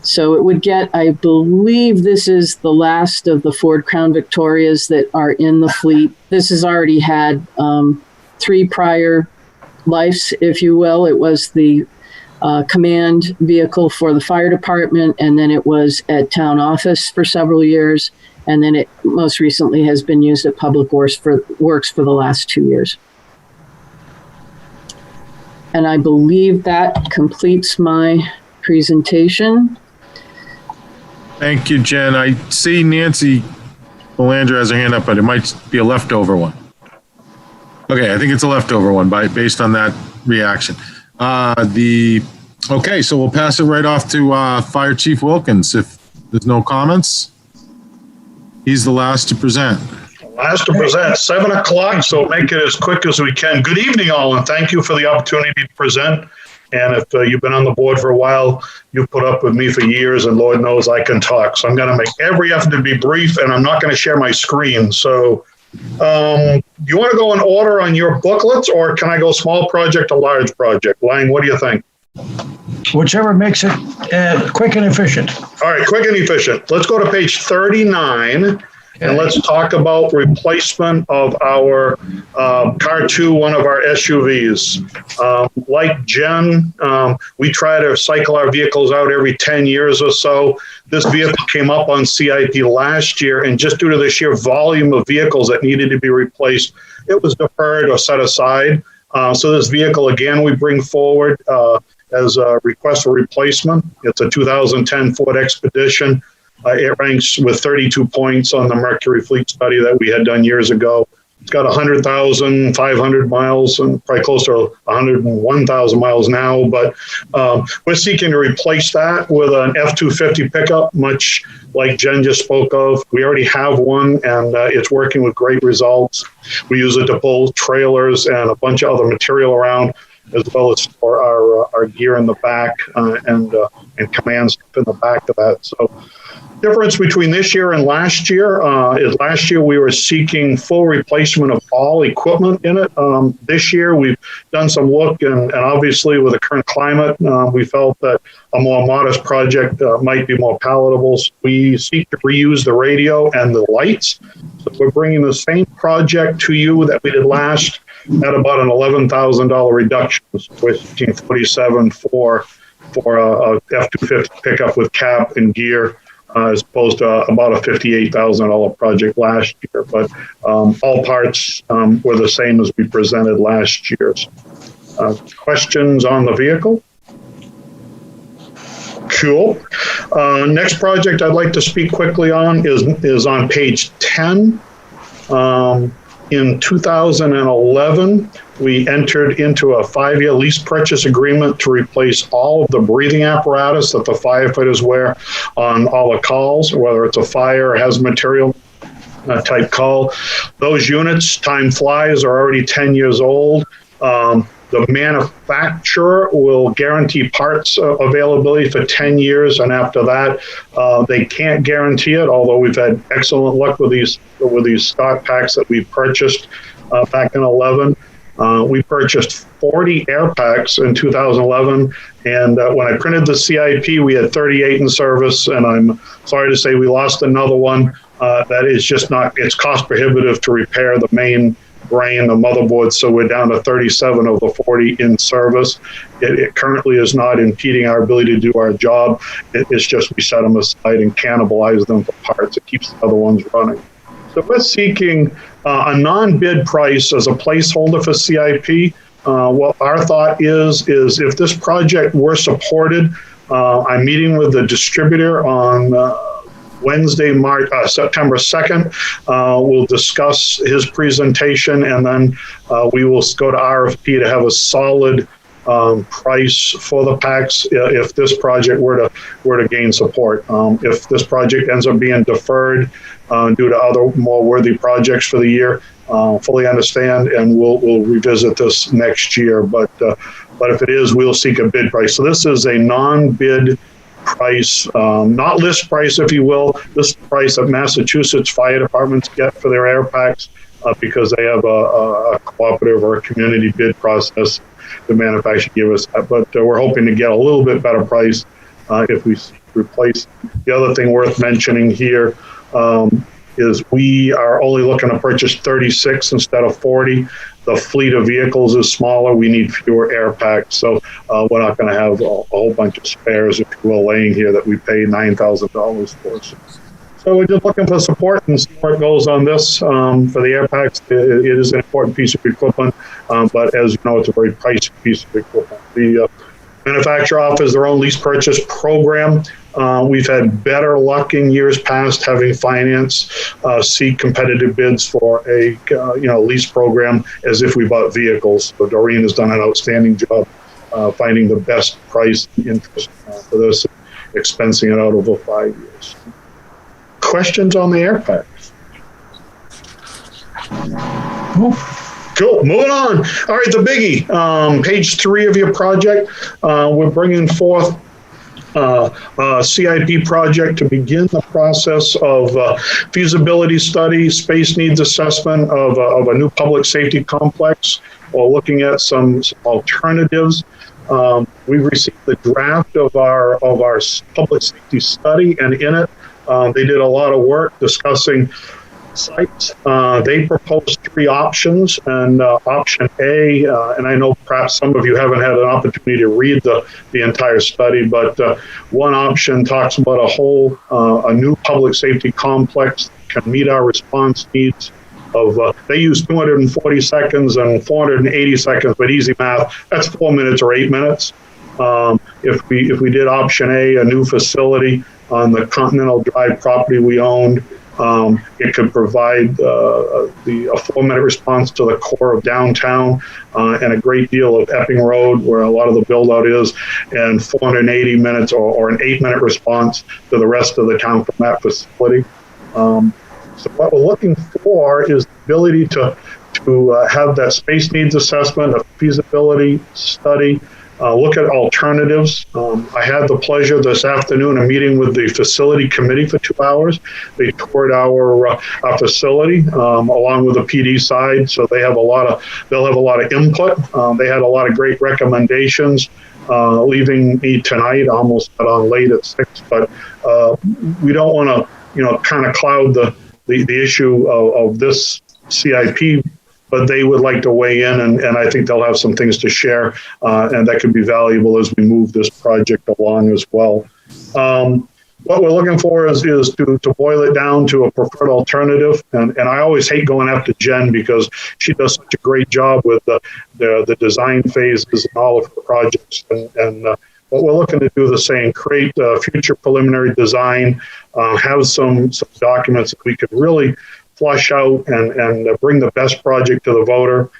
So it would get, I believe this is the last of the Ford Crown Victorias that are in the fleet. This has already had 3 prior lives, if you will. It was the command vehicle for the fire department, and then it was at town office for several years. And then it most recently has been used at Public Works for the last 2 years. And I believe that completes my presentation. Thank you, Jen. I see Nancy Belanger has her hand up, but it might be a leftover one. Okay, I think it's a leftover one based on that reaction. Okay, so we'll pass it right off to Fire Chief Wilkins. If there's no comments, he's the last to present. Last to present, 7 o'clock, so make it as quick as we can. Good evening, all, and thank you for the opportunity to present. And if you've been on the board for a while, you've put up with me for years, and Lord knows I can talk. So I'm going to make every effort to be brief, and I'm not going to share my screen. So do you want to go in order on your booklets, or can I go small project to large project? Lang, what do you think? Whichever makes it quick and efficient. All right, quick and efficient. Let's go to page 39. And let's talk about replacement of our Car 2, one of our SUVs. Like Jen, we try to cycle our vehicles out every 10 years or so. This vehicle came up on CIP last year, and just due to the sheer volume of vehicles that needed to be replaced, it was deferred or set aside. So this vehicle, again, we bring forward as a request for replacement. It's a 2010 Ford Expedition. It ranks with 32 points on the Mercury Fleet study that we had done years ago. It's got 100,500 miles and probably close to 101,000 miles now. But we're seeking to replace that with an F-250 pickup, much like Jen just spoke of. We already have one, and it's working with great results. We use it to pull trailers and a bunch of other material around, as well as for our gear in the back and command stuff in the back of that. So difference between this year and last year is last year we were seeking full replacement of all equipment in it. This year we've done some look, and obviously with the current climate, we felt that a more modest project might be more palatable. So we seek to reuse the radio and the lights. So we're bringing the same project to you that we did last at about an $11,000 reduction. So we're seeking $47,000 for a F-250 pickup with cap and gear, as opposed to about a $58,000 project last year. But all parts were the same as we presented last year. Questions on the vehicle? Cool. Next project I'd like to speak quickly on is on page 10. In 2011, we entered into a 5-year lease purchase agreement to replace all of the breathing apparatus that the firefighters wear on all the calls, whether it's a fire or hazard material type call. Those units, time flies, are already 10 years old. The manufacturer will guarantee parts availability for 10 years, and after that, they can't guarantee it, although we've had excellent luck with these stock packs that we purchased back in 11. We purchased 40 air packs in 2011, and when I printed the CIP, we had 38 in service, and I'm sorry to say we lost another one. That is just not, it's cost prohibitive to repair the main brain, the motherboard, so we're down to 37 of the 40 in service. It currently is not impeding our ability to do our job. It's just we set them aside and cannibalize them for parts. It keeps the other ones running. So we're seeking a non-bid price as a placeholder for CIP. What our thought is if this project were supported, I'm meeting with the distributor on Wednesday, September 2nd. We'll discuss his presentation, and then we will go to RFP to have a solid price for the packs if this project were to gain support. If this project ends up being deferred due to other more worthy projects for the year, fully understand, and we'll revisit this next year. But if it is, we'll seek a bid price. So this is a non-bid price, not list price, if you will. This is the price that Massachusetts fire departments get for their air packs because they have a cooperative or a community bid process. The manufacturer give us that, but we're hoping to get a little bit better price if we replace. The other thing worth mentioning here is we are only looking to purchase 36 instead of 40. The fleet of vehicles is smaller. We need fewer air packs. So we're not going to have a whole bunch of spares, if you will, laying here that we pay $9,000 for. So we're just looking for support and see where it goes on this. For the air packs, it is an important piece of equipment, but as you know, it's a very pricey piece of equipment. The manufacturer offers their own lease purchase program. We've had better luck in years past having finance seek competitive bids for a lease program as if we bought vehicles. So Doreen has done an outstanding job finding the best price and interest for this, expensing it out over 5 years. Questions on the air packs? Cool. Moving on. All right, the biggie. Page 3 of your project. We're bringing forth a CIP project to begin the process of feasibility study, space needs assessment of a new public safety complex. We're looking at some alternatives. We've received the draft of our public safety study, and in it, they did a lot of work discussing sites. They proposed 3 options, and option A, and I know perhaps some of you haven't had an opportunity to read the entire study, but one option talks about a new public safety complex that can meet our response needs of, they use 240 seconds and 480 seconds, but easy math, that's 4 minutes or 8 minutes. If we did option A, a new facility on the Continental Drive property we owned, It could provide a 4-minute response to the core of downtown and a great deal of Epping Road, where a lot of the build-out is, and 480 minutes or an 8-minute response to the rest of the town from that facility. So what we're looking for is the ability to have that space needs assessment, a feasibility study, look at alternatives. I had the pleasure this afternoon of meeting with the facility committee for 2 hours. They toured our facility along with the PD side, so they'll have a lot of input. They had a lot of great recommendations. Leaving me tonight, almost got on late at 6, but we don't want to, kind of cloud the issue of this CIP. But they would like to weigh in, and I think they'll have some things to share, and that could be valuable as we move this project along as well. What we're looking for is to boil it down to a preferred alternative, and I always hate going after Jen because she does such a great job with the design phases and all of her projects, and what we're looking to do the same, create a future preliminary design, have some documents that we could really flush out and bring the best project to the voter,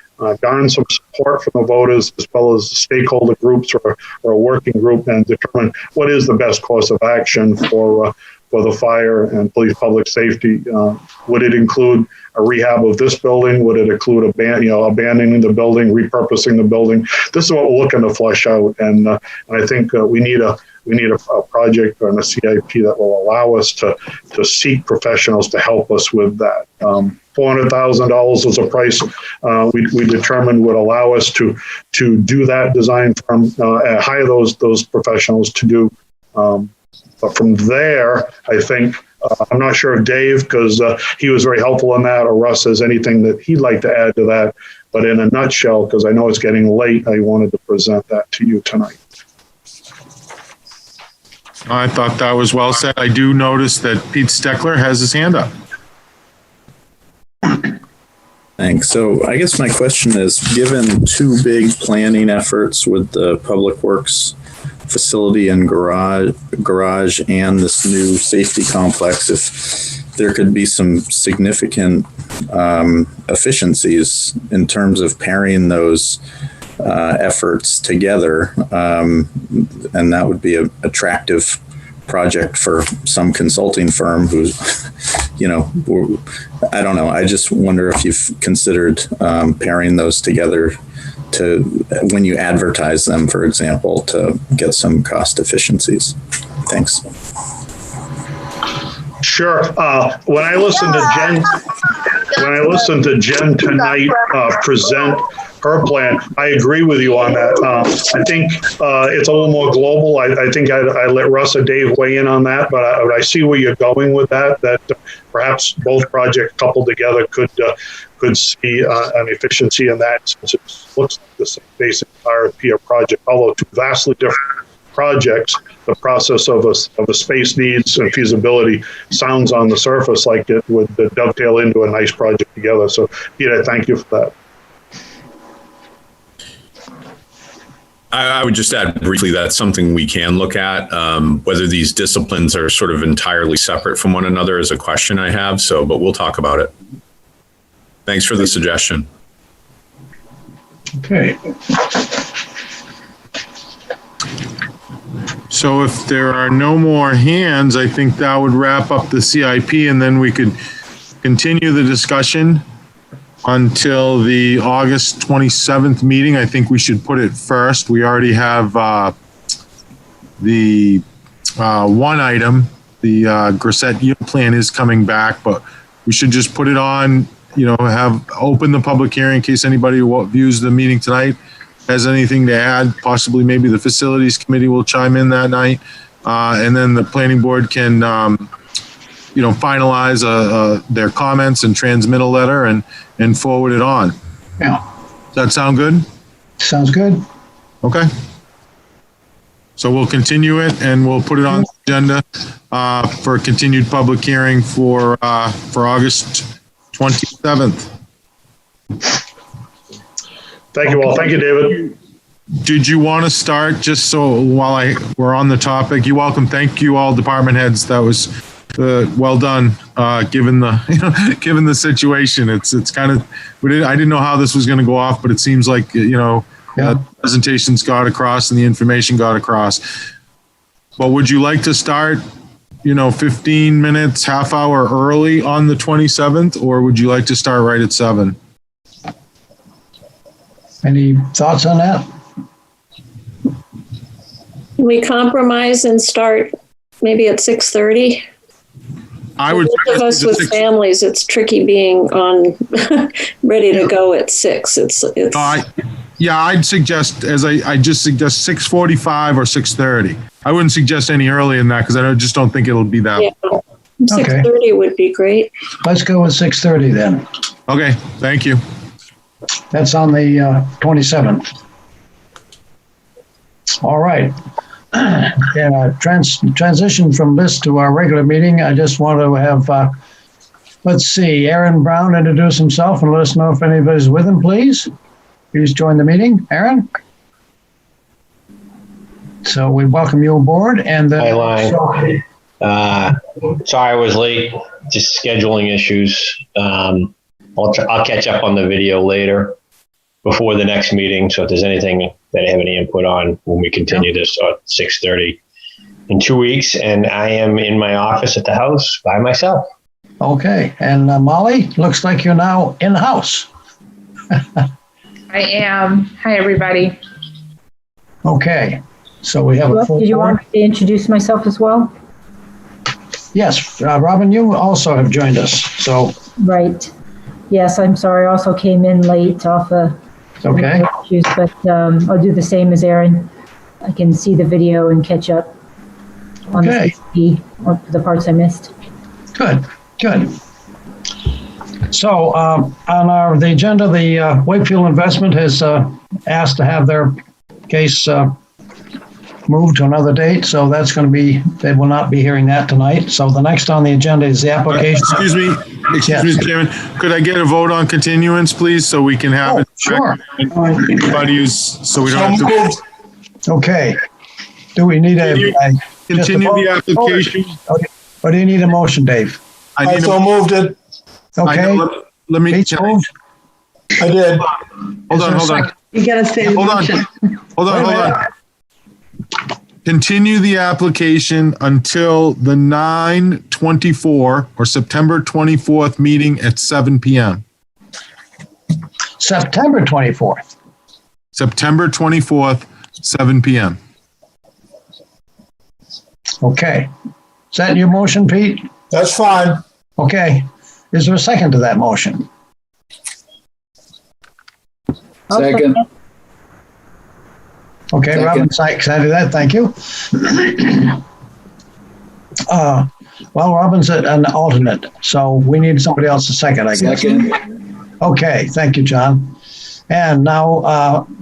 garner some support from the voters as well as the stakeholder groups or a working group, and determine what is the best course of action for the fire and police public safety. Would it include a rehab of this building? Would it include abandoning the building, repurposing the building? This is what we're looking to flush out, and I think we need a project and a CIP that will allow us to seek professionals to help us with that. $400,000 was a price we determined would allow us to do that design from hire those professionals to do. But from there, I think I'm not sure if Dave, because he was very helpful in that, or Russ has anything that he'd like to add to that. But in a nutshell, because I know it's getting late, I wanted to present that to you tonight. I thought that was well said. I do notice that Pete Steckler has his hand up. Thanks. So I guess my question is, given 2 big planning efforts with the Public Works facility and garage and this new safety complex, if there could be some significant efficiencies in terms of pairing those efforts together, and that would be an attractive project for some consulting firm who's, I don't know. I just wonder if you've considered pairing those together to, when you advertise them, for example, to get some cost efficiencies. Thanks. Sure. When I listened to Jen tonight present her plan, I agree with you on that. I think it's a little more global. I think I let Russ or Dave weigh in on that, but I see where you're going with that perhaps both projects coupled together could see an efficiency in that, since it looks like the same basic RFP or project, although 2 vastly different projects. The process of a space needs and feasibility sounds on the surface like it would dovetail into a nice project together. So, Peter, thank you for that. I would just add briefly that's something we can look at. Whether these disciplines are sort of entirely separate from one another is a question I have. But we'll talk about it. Thanks for the suggestion. Okay. So if there are no more hands, I think that would wrap up the CIP, and then we could continue the discussion until the August 27th meeting. I think we should put it first. We already have the one item, the Grissett yield plan is coming back, but we should just put it on, have open the public hearing in case anybody who views the meeting tonight has anything to add. Possibly maybe the facilities committee will chime in that night. And then the planning board can, finalize their comments and transmit a letter and forward it on. Yeah. Does that sound good? Sounds good. Okay. So we'll continue it and we'll put it on the agenda for a continued public hearing for August 27th. Thank you all. Thank you, David. Did you want to start, just so while we're on the topic? You're welcome. Thank you all department heads. That was well done. Given the given the situation, it's kind of I didn't know how this was going to go off, but it seems like the presentations got across and the information got across. But would you like to start 15 minutes, half hour early on the 27th, or would you like to start right at 7? Any thoughts on that? We compromise and start maybe at 6:30. I would. For those of us with families, it's tricky being on ready to go at 6. I'd suggest I just suggest 6:45 or 6:30. I wouldn't suggest any earlier than that because I just don't think it'll be that. Yeah, 6:30 would be great. Let's go with 6:30 then. Okay, thank you. That's on the 27th. All right. And transition from this to our regular meeting, I just want to have, let's see, Aaron Brown introduce himself and let us know if anybody's with him, please. Please join the meeting. Aaron? So we welcome you aboard. And Hi, Line. Sorry I was late, just scheduling issues. I'll catch up on the video later before the next meeting. So if there's anything that I have any input on when we continue this at 6:30 in 2 weeks, and I am in my office at the house by myself. Okay. And Molly, looks like you're now in-house. I am. Hi, everybody. Okay. So we have a full Did you board. want me to introduce myself as well? Yes. Robin, you also have joined us. So. Right. Yes, I'm sorry. I also came in late off okay. Issues, but I'll do the same as Aaron. I can see the video and catch up on the parts I missed. Good. So on the agenda, the Wakefield Investment has asked to have their case moved to another date. So that's going to be, they will not be hearing that tonight. So the next on the agenda is the application. Excuse me, Mr. Chairman. Could I get a vote on continuance, please, so we can have it? Sure. Everybody so we don't have to. Okay. Do we need continue the application? Or do you need a motion, Dave? I so moved it. Okay. Let me. I did. Hold on. You got to say the motion. Hold on. Continue the application until the 9/24 or September 24th meeting at 7 p.m. September 24th. September 24th, 7 p.m. Okay. Is that your motion, Pete? That's fine. Okay. Is there a second to that motion? Second. Okay, Second. Robin seconded that. Thank you. Well, Robin's an alternate, so we need somebody else to second, I guess. Second. Okay, thank you, John. And now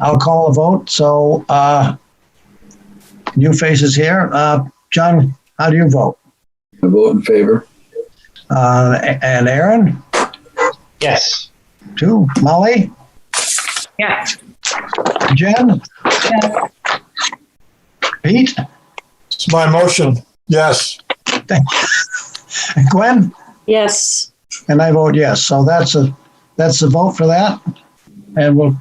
I'll call a vote. So new faces here. John, how do you vote? I vote in favor. And Aaron? Yes. 2. Molly? Yes. Jen? Yes. Pete? It's my motion. Yes. Gwen? Yes. And I vote yes. So that's the vote for that. And we'll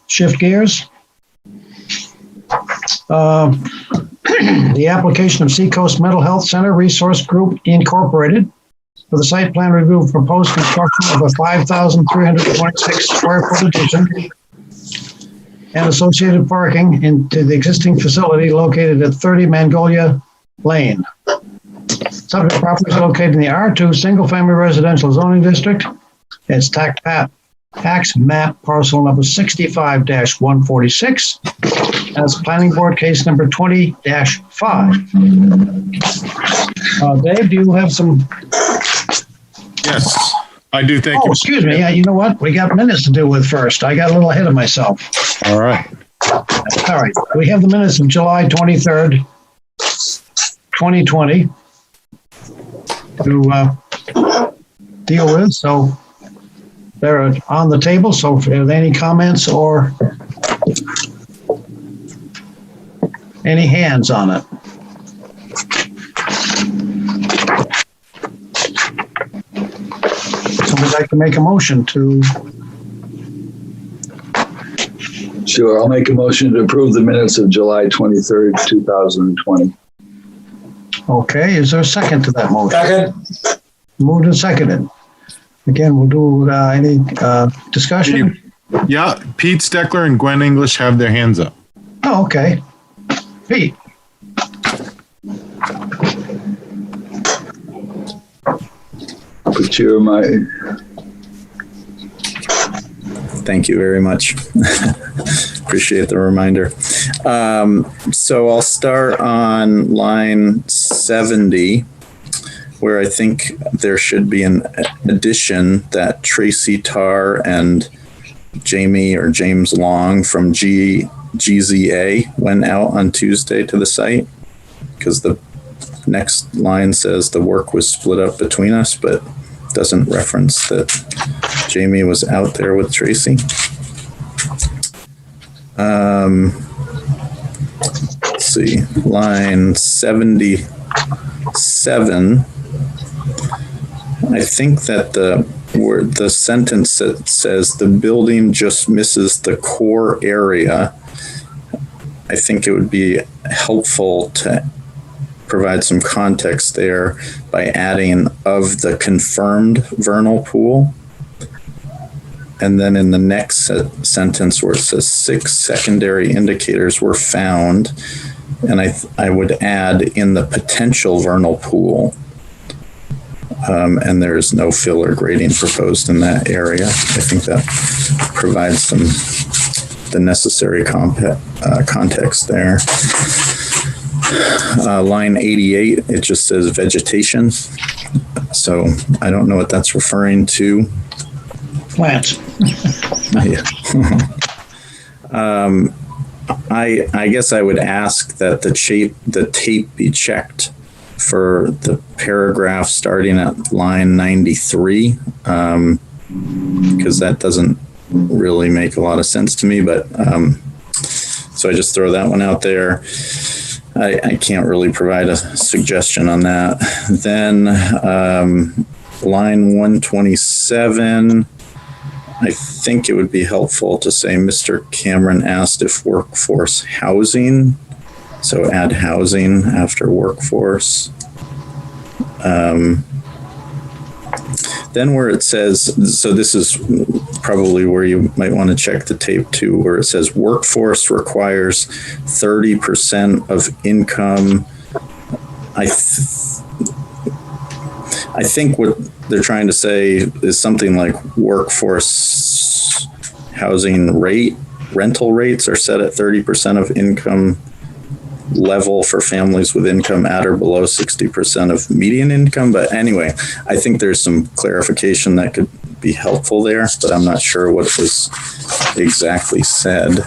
shift gears. The application of Seacoast Mental Health Center Resource Group Incorporated for the site plan review of proposed construction of a 5,326 square foot addition and associated parking into the existing facility located at 30 Magnolia Lane. Subject property is located in the R2 Single Family Residential Zoning District. It's tax map parcel number 65-146. That's planning board case number 20-5. Dave, do you have some? Yes, I do. Thank you. Excuse me. You know what? We got minutes to deal with first. I got a little ahead of myself. All right. All right. We have the minutes of July 23rd, 2020 to deal with. So they're on the table. So if there's any comments or any hands on it. like to make a motion to? Sure, I'll make a motion to approve the minutes of July 23rd, 2020. Okay, is there a second to that motion? Second. Moved and seconded. Again, we'll do any discussion? Yeah, Pete Steckler and Gwen English have their hands up. Oh, okay. Pete. Put your mic. Thank you very much. Appreciate the reminder. So I'll start on line 70, where I think there should be an addition that Tracy Tarr and Jamie or James Long from GZA went out on Tuesday to the site, because the next line says the work was split up between us, but doesn't reference that Jamie was out there with Tracy. Let's see, line 77. I think that the sentence that says the building just misses the core area, I think it would be helpful to provide some context there by adding of the confirmed vernal pool. And then in the next sentence where it says 6 secondary indicators were found, and I would add in the potential vernal pool, and there's no fill or grading proposed in that area. I think that provides the necessary context there. Line 88, it just says vegetation. So I don't know what that's referring to. Plants. Yeah. I guess I would ask that the tape be checked for the paragraph starting at line 93, because that doesn't really make a lot of sense to me, but so I just throw that one out there. I can't really provide a suggestion on that. Then line 127, I think it would be helpful to say Mr. Cameron asked if workforce housing, so add housing after workforce. Then where it says, so this is probably where you might want to check the tape too, where it says workforce requires 30% of income. I think what they're trying to say is something like workforce housing rental rates are set at 30% of income level for families with income at or below 60% of median income. But anyway, I think there's some clarification that could be helpful there, but I'm not sure what was exactly said.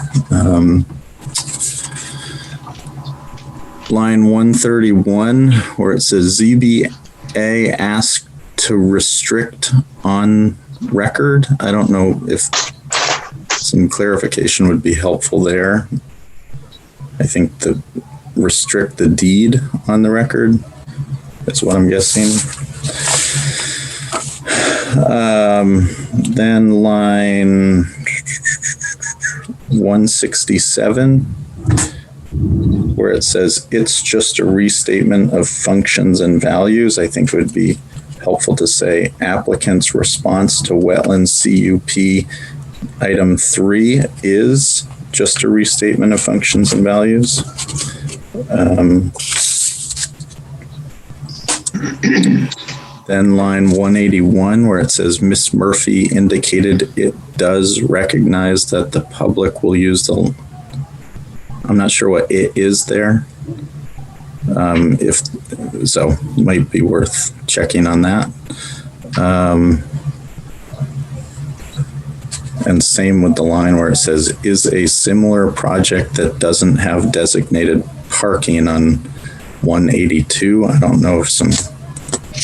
Line 131, where it says ZBA asked to restrict on record. I don't know if some clarification would be helpful there. I think the restrict the deed on the record. That's what I'm guessing. Then line 167, where it says it's just a restatement of functions and values. I think it would be helpful to say applicant's response to wetlands CUP item 3 is just a restatement of functions and values. Then line 181, where it says Miss Murphy indicated it does recognize that the public will use the, I'm not sure what it is there. If so, might be worth checking on that. And same with the line where it says, is a similar project that doesn't have designated parking on 182. I don't know if some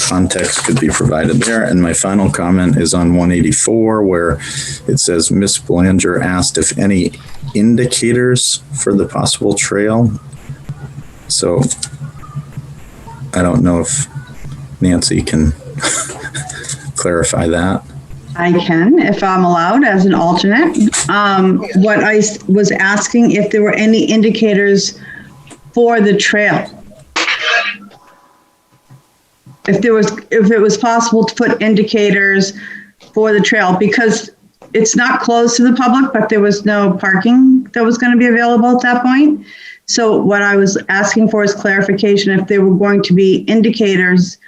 context could be provided there. And my final comment is on 184, where it says, Ms. Belanger asked if any indicators for the possible trail. So I don't know if Nancy can clarify that. I can, if I'm allowed, as an alternate. What I was asking if there were any indicators for the trail. If it was possible to put indicators for the trail, because it's not closed to the public, but there was no parking that was going to be available at that point. So what I was asking for is clarification if there were going to be indicators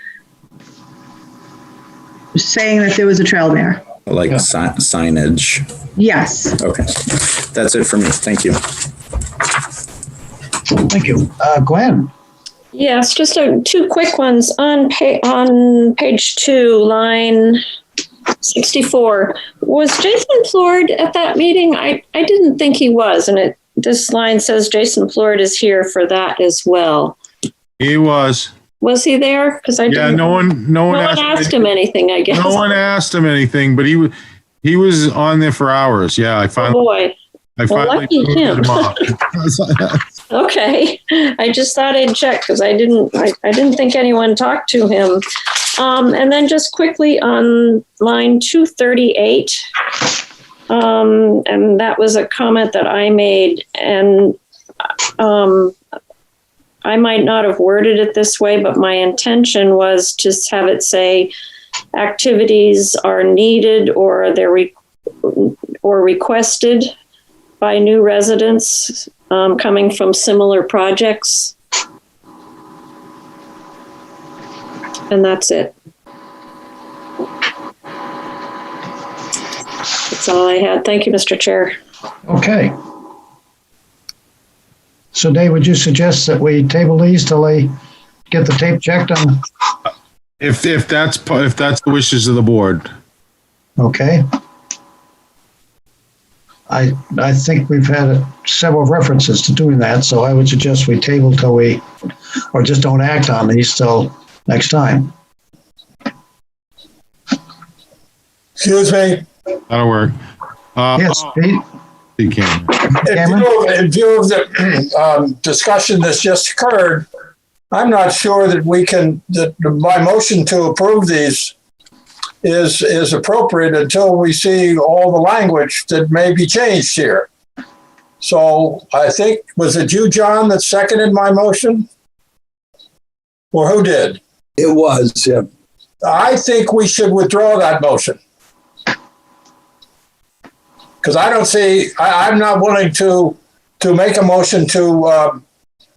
saying that there was a trail there. Like signage. Yes. Okay. That's it for me. Thank you. Thank you. Gwen? Yes, just two quick ones. On page 2, line 64, was Jason Plord at that meeting? I didn't think he was, and this line says Jason Plord is here for that as well. He was. Was he there? Because no one asked him anything, I guess. No one asked him anything, but he was on there for hours. Yeah, I finally lucky him. Okay, I just thought I'd check because I didn't think anyone talked to him. And then just quickly on line 238, and that was a comment that I made, and I might not have worded it this way, but my intention was to have it say activities are needed or or requested by new residents coming from similar projects. And that's it. That's all I had. Thank you, Mr. Chair. Okay. So Dave, would you suggest that we table these till they get the tape checked on? If that's the wishes of the board. Okay. I think we've had several references to doing that, so I would suggest we table till or just don't act on these till next time. Excuse me. That'll work. Yes, Pete? You can. In view of the discussion that's just occurred, I'm not sure that my motion to approve these is appropriate until we see all the language that may be changed here. So I think, was it you, John, that seconded my motion? Or who did? It was, yeah. I think we should withdraw that motion. Because I don't see, I'm not willing to make a motion to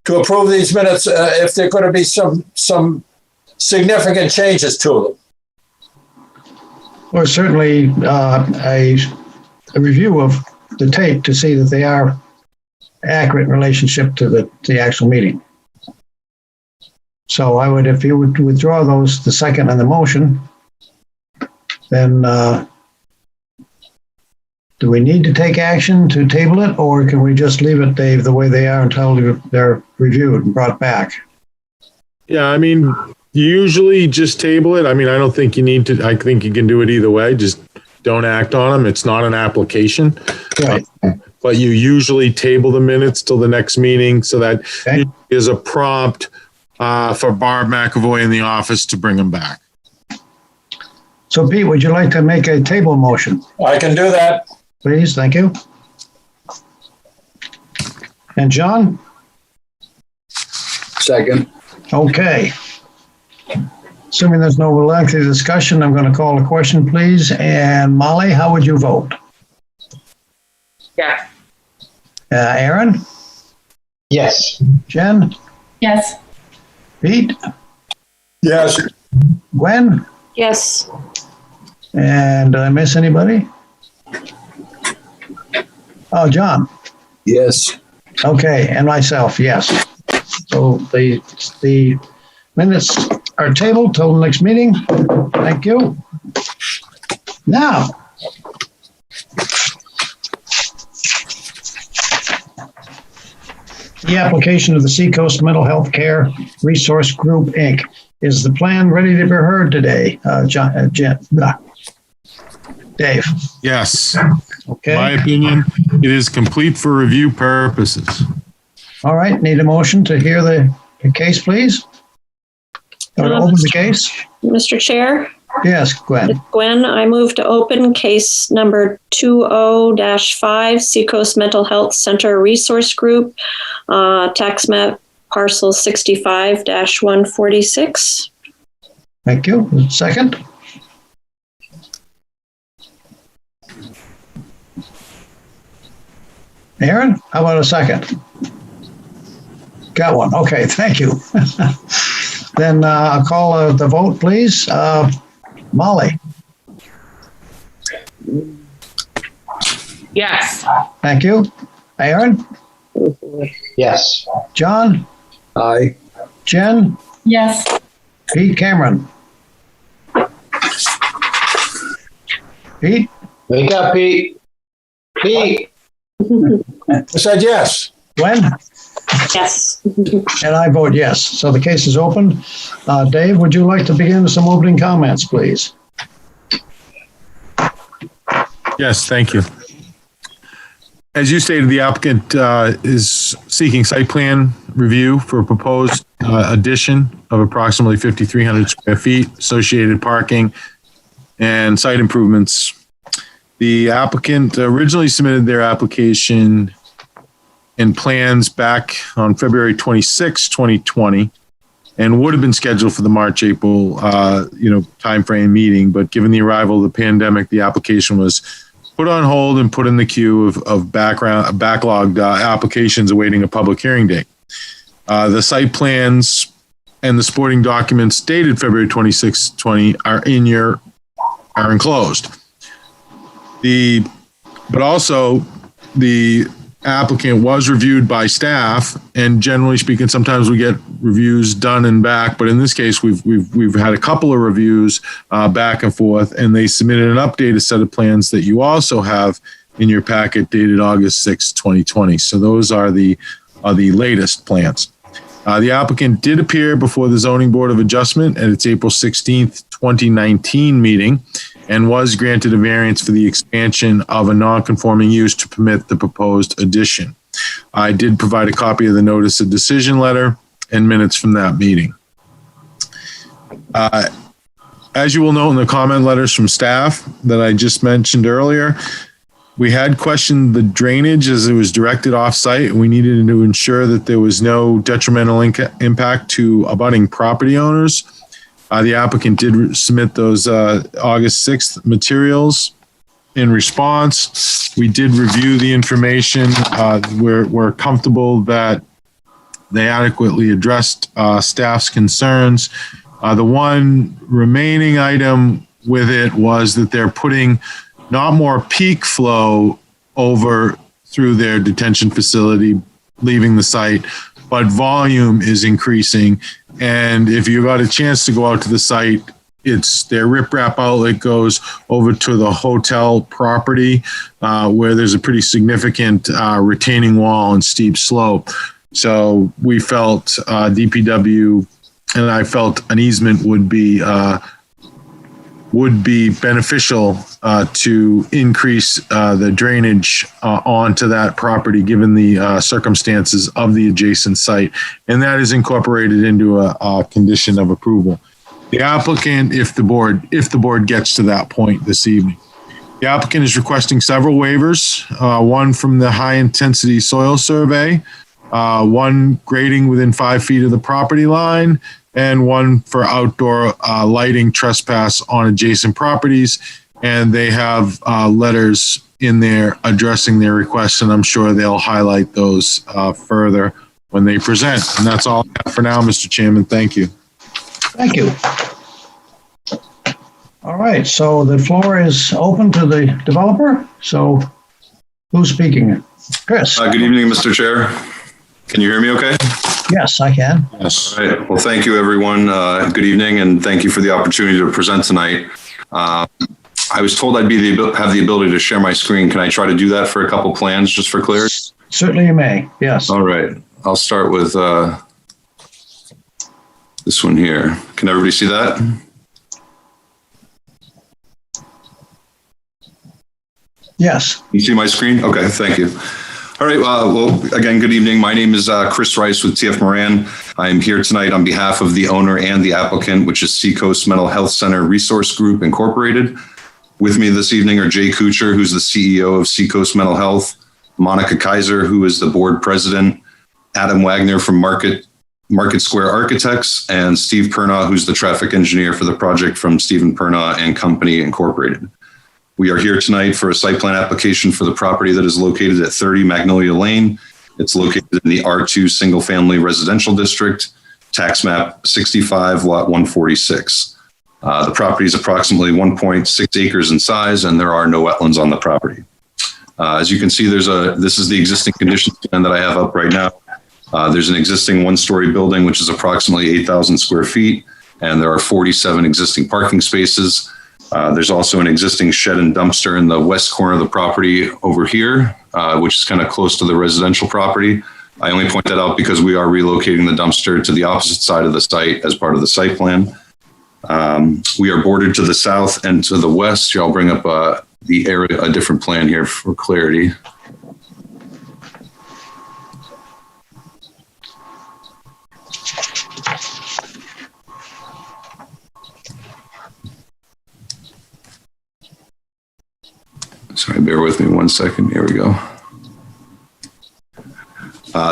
approve these minutes if there are going to be some significant changes to them. Or certainly a review of the tape to see that they are accurate in relationship to the actual meeting. So I would, if you would withdraw those, the second and the motion, then do we need to take action to table it, or can we just leave it, Dave, the way they are until they're reviewed and brought back? Yeah, I mean, you usually just table it. I mean, I don't think you need to. I think you can do it either way. Just don't act on them. It's not an application. Right. But you usually table the minutes till the next meeting so that is a prompt for Barb McAvoy in the office to bring them back. So, Pete, would you like to make a table motion? I can do that. Please, thank you. And John? Second. Okay. Assuming there's no lengthy discussion, I'm going to call a question, please. And Molly, how would you vote? Yes. Aaron? Yes. Jen? Yes. Pete? Yes. Gwen? Yes. And did I miss anybody? Oh, John? Yes. Okay, and myself, yes. So the minutes are tabled till the next meeting. Thank you. Now, the application of the Seacoast Mental Health Care Resource Group, Inc. Is the plan ready to be heard today? Dave? Yes. Okay. In my opinion, it is complete for review purposes. All right, need a motion to hear the case, please? Or to open the case? Mr. Chair? Yes, Gwen. Gwen, I move to open case number 20-5, Seacoast Mental Health Center Resource Group, tax map parcel 65-146. Thank you. Second? Aaron, how about a second? Got one. Okay, thank you. Then I'll call the vote, please. Molly? Yes. Thank you. Aaron? Yes. John? Aye. Jen? Yes. Pete Cameron? Pete? Wake up, Pete. Pete. I said yes. Gwen? Yes. And I vote yes. So the case is open. Dave, would you like to begin with some opening comments, please? Yes, thank you. As you stated, the applicant is seeking site plan review for a proposed addition of approximately 5,300 square feet, associated parking, and site improvements. The applicant originally submitted their application and plans back on February 26, 2020, and would have been scheduled for the March-April timeframe meeting. But given the arrival of the pandemic, the application was put on hold and put in the queue of backlogged applications awaiting a public hearing date. The site plans and the supporting documents dated February 26, 20 are enclosed. But also the applicant was reviewed by staff, and generally speaking, sometimes we get reviews done and back, but in this case, we've had a couple of reviews back and forth, and they submitted an updated set of plans that you also have in your packet dated August 6, 2020. So those are the latest plans. The applicant did appear before the Zoning Board of Adjustment at its April 16th, 2019 meeting, and was granted a variance for the expansion of a non-conforming use to permit the proposed addition. I did provide a copy of the notice of decision letter and minutes from that meeting. As you will note in the comment letters from staff that I just mentioned earlier, we had questioned the drainage as it was directed off-site. We needed to ensure that there was no detrimental impact to abutting property owners. The applicant did submit those August 6th materials. In response, we did review the information. We're comfortable that they adequately addressed staff's concerns. The one remaining item with it was that they're putting not more peak flow over through their detention facility, leaving the site, but volume is increasing. And if you got a chance to go out to the site, it's their riprap outlet goes over to the hotel property where there's a pretty significant retaining wall and steep slope. So we felt DPW and I felt an easement would be beneficial to increase the drainage onto that property given the circumstances of the adjacent site. And that is incorporated into a condition of approval. The applicant, if the board gets to that point this evening, the applicant is requesting several waivers, one from the high intensity soil survey, one grading within 5 feet of the property line, and one for outdoor lighting trespass on adjacent properties. And they have letters in there addressing their requests, and I'm sure they'll highlight those further when they present. And that's all I have for now, Mr. Chairman. Thank you. Thank you. All right, so the floor is open to the developer. So who's speaking? Chris. Good evening, Mr. Chair. Can you hear me okay? Yes, I can. Yes. All right. Well, thank you, everyone. Good evening, and thank you for the opportunity to present tonight. I was told I'd have the ability to share my screen. Can I try to do that for a couple plans just for clarity? Certainly you may, yes. All right. I'll start with this one here. Can everybody see that? Yes. You see my screen? Okay, thank you. All right. Well, again, good evening. My name is Chris Rice with TF Moran. I am here tonight on behalf of the owner and the applicant, which is Seacoast Mental Health Center Resource Group Incorporated. With me this evening are Jay Kuchar, who's the CEO of Seacoast Mental Health, Monica Kaiser, who is the board president, Adam Wagner from Market Square Architects, and Steve Pernaugh, who's the traffic engineer for the project from Stephen Pernaugh and Company Incorporated. We are here tonight for a site plan application for the property that is located at 30 Magnolia Lane. It's located in the R2 Single Family Residential District, tax map 65, lot 146. The property is approximately 1.6 acres in size, and there are no wetlands on the property. As you can see, this is the existing conditions plan that I have up right now. There's an existing one-story building, which is approximately 8,000 square feet, and there are 47 existing parking spaces. There's also an existing shed and dumpster in the west corner of the property over here, which is kind of close to the residential property. I only point that out because we are relocating the dumpster to the opposite side of the site as part of the site plan. We are bordered to the south and to the west. I'll bring up the area, a different plan here for clarity. Sorry, bear with me 1 second. Here we go.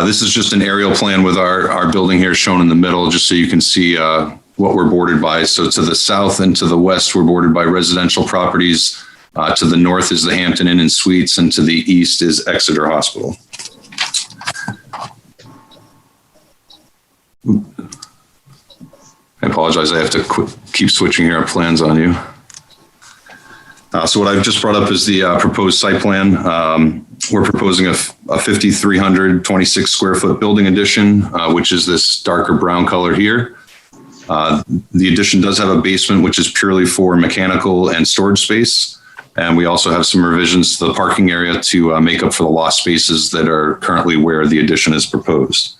This is just an aerial plan with our building here shown in the middle, just so you can see what we're bordered by. So to the south and to the west, we're bordered by residential properties. To the north is the Hampton Inn and Suites, and to the east is Exeter Hospital. I apologize. I have to keep switching here plans on you. So what I've just brought up is the proposed site plan. We're proposing a 5,326 square foot building addition, which is this darker brown color here. The addition does have a basement, which is purely for mechanical and storage space. And we also have some revisions to the parking area to make up for the lost spaces that are currently where the addition is proposed.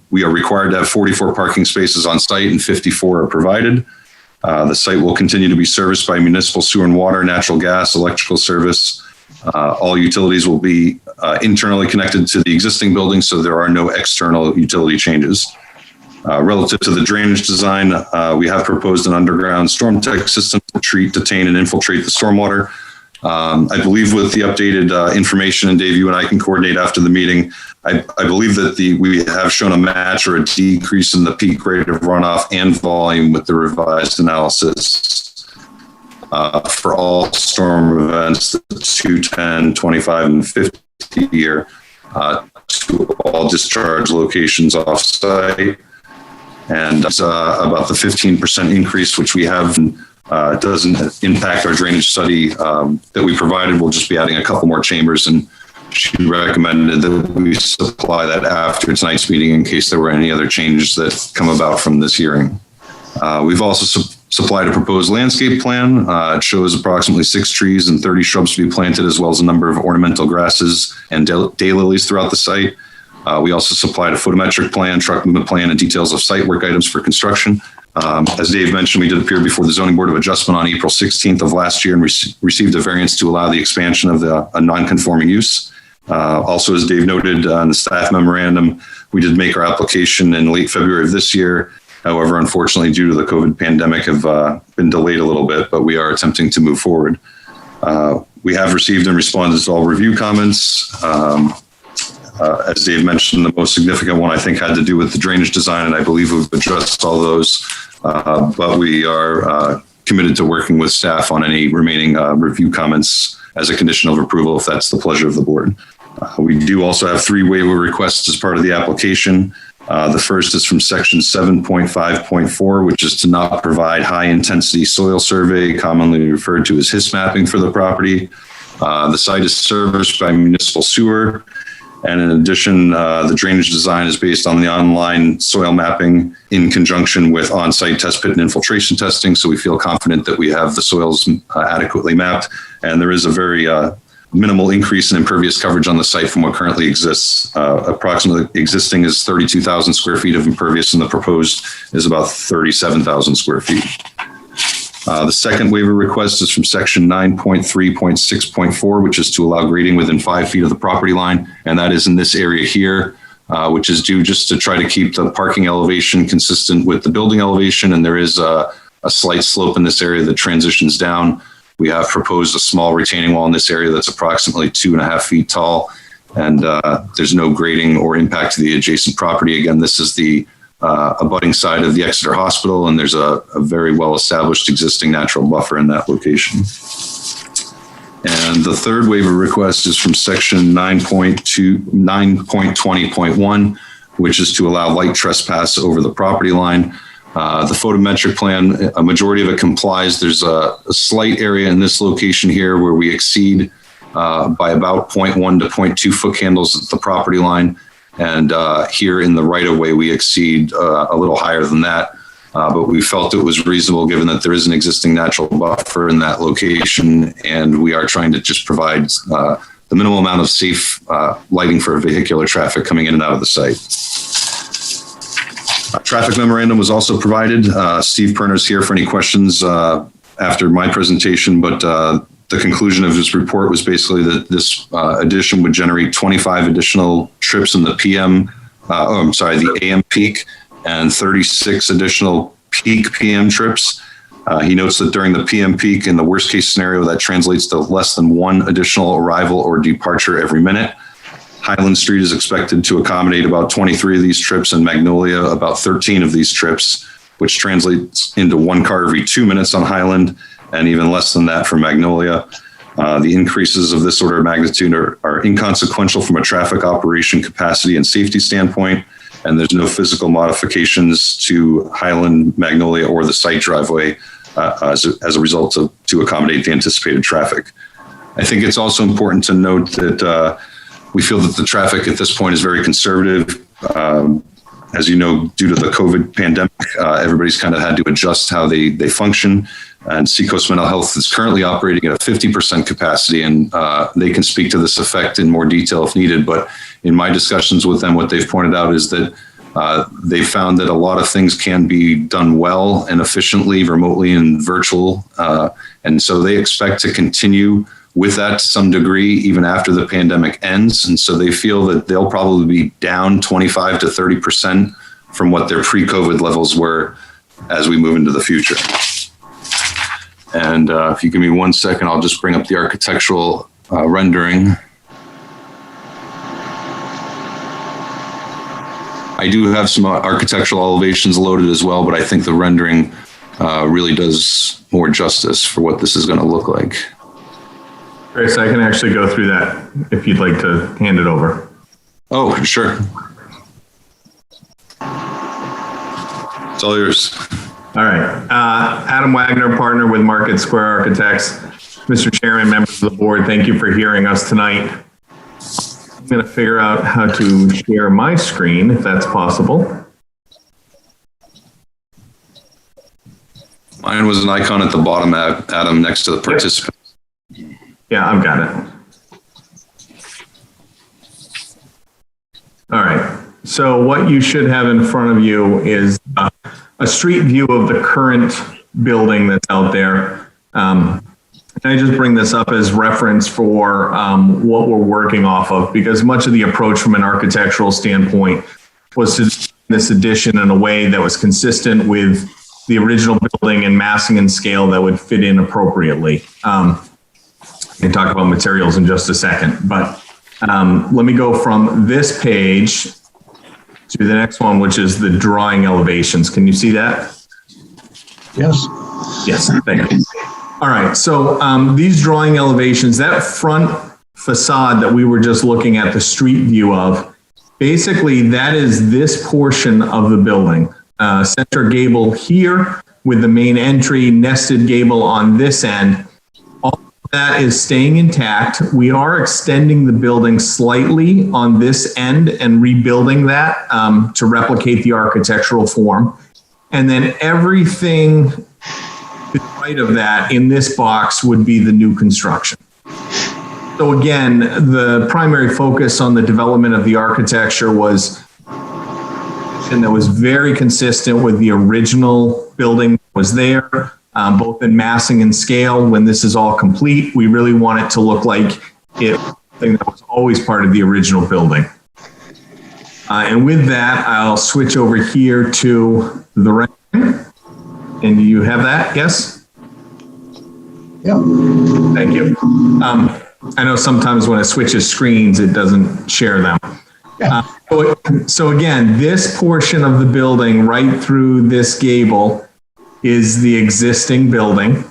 We are required to have 44 parking spaces on site, and 54 are provided. The site will continue to be serviced by municipal sewer and water, natural gas, electrical service. All utilities will be internally connected to the existing building, so there are no external utility changes. Relative to the drainage design, we have proposed an underground storm tech system to treat, detain, and infiltrate the stormwater. I believe with the updated information, and Dave, you and I can coordinate after the meeting, I believe that we have shown a match or a decrease in the peak rate of runoff and volume with the revised analysis for all storm events, the 2, 10, 25, and 50 year to all discharge locations off-site. And about the 15% increase, which we have, doesn't impact our drainage study that we provided. We'll just be adding a couple more chambers, and she recommended that we supply that after tonight's meeting in case there were any other changes that come about from this hearing. We've also supplied a proposed landscape plan. It shows approximately 6 trees and 30 shrubs to be planted, as well as a number of ornamental grasses and daylilies throughout the site. We also supplied a photometric plan, truck movement plan, and details of site work items for construction. As Dave mentioned, we did appear before the Zoning Board of Adjustment on April 16th of last year and received a variance to allow the expansion of a non-conforming use. Also, as Dave noted in the staff memorandum, we did make our application in late February of this year. However, unfortunately, due to the COVID pandemic, have been delayed a little bit, but we are attempting to move forward. We have received and responded to all review comments. As Dave mentioned, the most significant one, I think, had to do with the drainage design, and I believe we've addressed all those. But we are committed to working with staff on any remaining review comments as a condition of approval, if that's the pleasure of the board. We do also have 3 waiver requests as part of the application. The first is from section 7.5.4, which is to not provide high-intensity soil survey, commonly referred to as HIS mapping, for the property. The site is serviced by municipal sewer. And in addition, the drainage design is based on the online soil mapping in conjunction with on-site test pit and infiltration testing. So we feel confident that we have the soils adequately mapped. And there is a very minimal increase in impervious coverage on the site from what currently exists. Approximately existing is 32,000 square feet of impervious, and the proposed is about 37,000 square feet. The second waiver request is from section 9.3.6.4, which is to allow grading within 5 feet of the property line. And that is in this area here, which is due just to try to keep the parking elevation consistent with the building elevation. And there is a slight slope in this area that transitions down. We have proposed a small retaining wall in this area that's approximately 2.5 feet tall. And there's no grading or impact to the adjacent property. Again, this is the abutting side of the Exeter Hospital, and there's a very well-established existing natural buffer in that location. And the third waiver request is from section 9.20.1, which is to allow light trespass over the property line. The photometric plan, a majority of it complies. There's a slight area in this location here where we exceed by about 0.1 to 0.2 foot candles at the property line. And here in the right of way, we exceed a little higher than that. But we felt it was reasonable given that there is an existing natural buffer in that location. And we are trying to just provide the minimal amount of safe lighting for vehicular traffic coming in and out of the site. A traffic memorandum was also provided. Steve Perner's here for any questions after my presentation, but the conclusion of his report was basically that this addition would generate 25 additional trips in the the AM peak and 36 additional peak PM trips. He notes that during the PM peak, in the worst case scenario, that translates to less than 1 additional arrival or departure every minute. Highland Street is expected to accommodate about 23 of these trips, and Magnolia about 13 of these trips, which translates into 1 car every 2 minutes on Highland, and even less than that for Magnolia. The increases of this order of magnitude are inconsequential from a traffic operation capacity and safety standpoint, and there's no physical modifications to Highland, Magnolia, or the site driveway as a result to accommodate the anticipated traffic. I think it's also important to note that we feel that the traffic at this point is very conservative. As you know, due to the COVID pandemic, everybody's kind of had to adjust how they function. And Seacoast Mental Health is currently operating at a 50% capacity, and they can speak to this effect in more detail if needed. But in my discussions with them, what they've pointed out is that they've found that a lot of things can be done well and efficiently, remotely and virtual. And so they expect to continue with that to some degree, even after the pandemic ends. And so they feel that they'll probably be down 25 to 30% from what their pre-COVID levels were as we move into the future. And if you give me 1 second, I'll just bring up the architectural rendering. I do have some architectural elevations loaded as well, but I think the rendering really does more justice for what this is going to look like. Chris, I can actually go through that if you'd like to hand it over. Oh, sure. It's all yours. All right. Adam Wagner, partner with Market Square Architects. Mr. Chairman, members of the board, thank you for hearing us tonight. I'm going to figure out how to share my screen, if that's possible. Mine was an icon at the bottom, Adam, next to the participant. Yeah, I've got it. All right. So what you should have in front of you is a street view of the current building that's out there. Can I just bring this up as reference for what we're working off of? Because much of the approach from an architectural standpoint was to do this addition in a way that was consistent with the original building and massing and scale that would fit in appropriately. We can talk about materials in just a second, but let me go from this page to the next one, which is the drawing elevations. Can you see that? Yes. Yes, thank you. All right, so these drawing elevations, that front facade that we were just looking at the street view of, basically that is this portion of the building. Center gable here with the main entry, nested gable on this end. All of that is staying intact. We are extending the building slightly on this end and rebuilding that to replicate the architectural form. And then everything to the right of that in this box would be the new construction. So again, the primary focus on the development of the architecture was that was very consistent with the original building that was there. both in massing and scale. When this is all complete, we really want it to look like it thing that was always part of the original building. And with that, I'll switch over here to the rendering. And you have that, yes? Yep. Thank you. I know sometimes when it switches screens, it doesn't share them. So again, this portion of the building right through this gable is the existing building.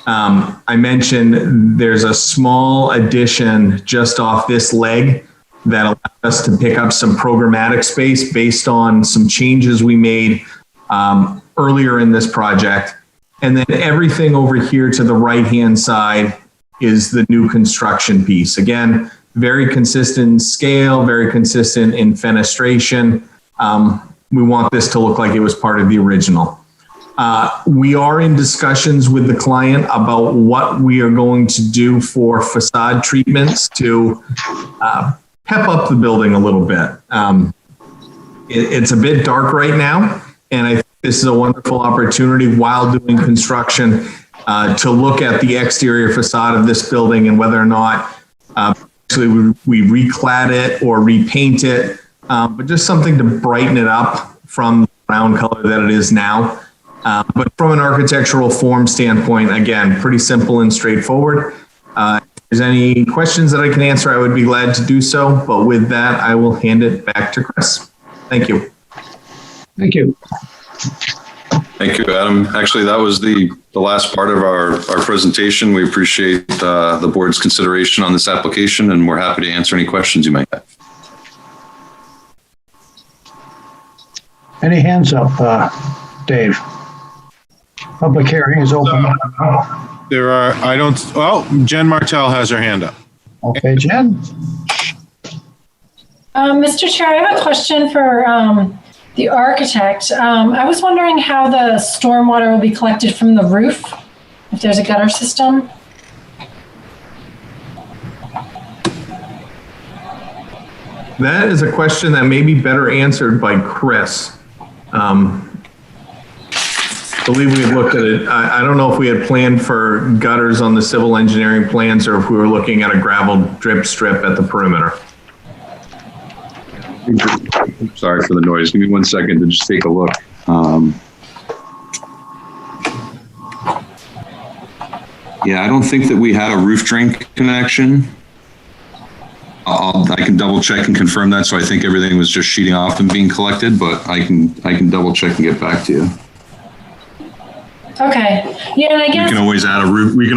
I mentioned there's a small addition just off this leg that allowed us to pick up some programmatic space based on some changes we made earlier in this project. And then everything over here to the right-hand side is the new construction piece. Again, very consistent in scale, very consistent in fenestration. We want this to look like it was part of the original. We are in discussions with the client about what we are going to do for facade treatments to pep up the building a little bit. It's a bit dark right now, and I think this is a wonderful opportunity while doing construction to look at the exterior facade of this building and whether or not actually we reclad it or repaint it, but just something to brighten it up from the brown color that it is now. But from an architectural form standpoint, again, pretty simple and straightforward. If there's any questions that I can answer, I would be glad to do so. But with that, I will hand it back to Chris. Thank you. Thank you. Thank you, Adam. Actually, that was the last part of our presentation. We appreciate the board's consideration on this application, and we're happy to answer any questions you might have. Any hands up, Dave? Public hearing is open. There are, Jen Martell has her hand up. Okay, Jen. Mr. Chair, I have a question for the architect. I was wondering how the stormwater will be collected from the roof, if there's a gutter system. That is a question that may be better answered by Chris. I believe we had looked at it. I don't know if we had planned for gutters on the civil engineering plans or if we were looking at a gravel drip strip at the perimeter. Sorry for the noise. Give me 1 second to just take a look. Yeah, I don't think that we had a roof drain connection. I can double check and confirm that. So I think everything was just sheeting off and being collected, but I can double check and get back to you. Okay. Yeah, and I guess we can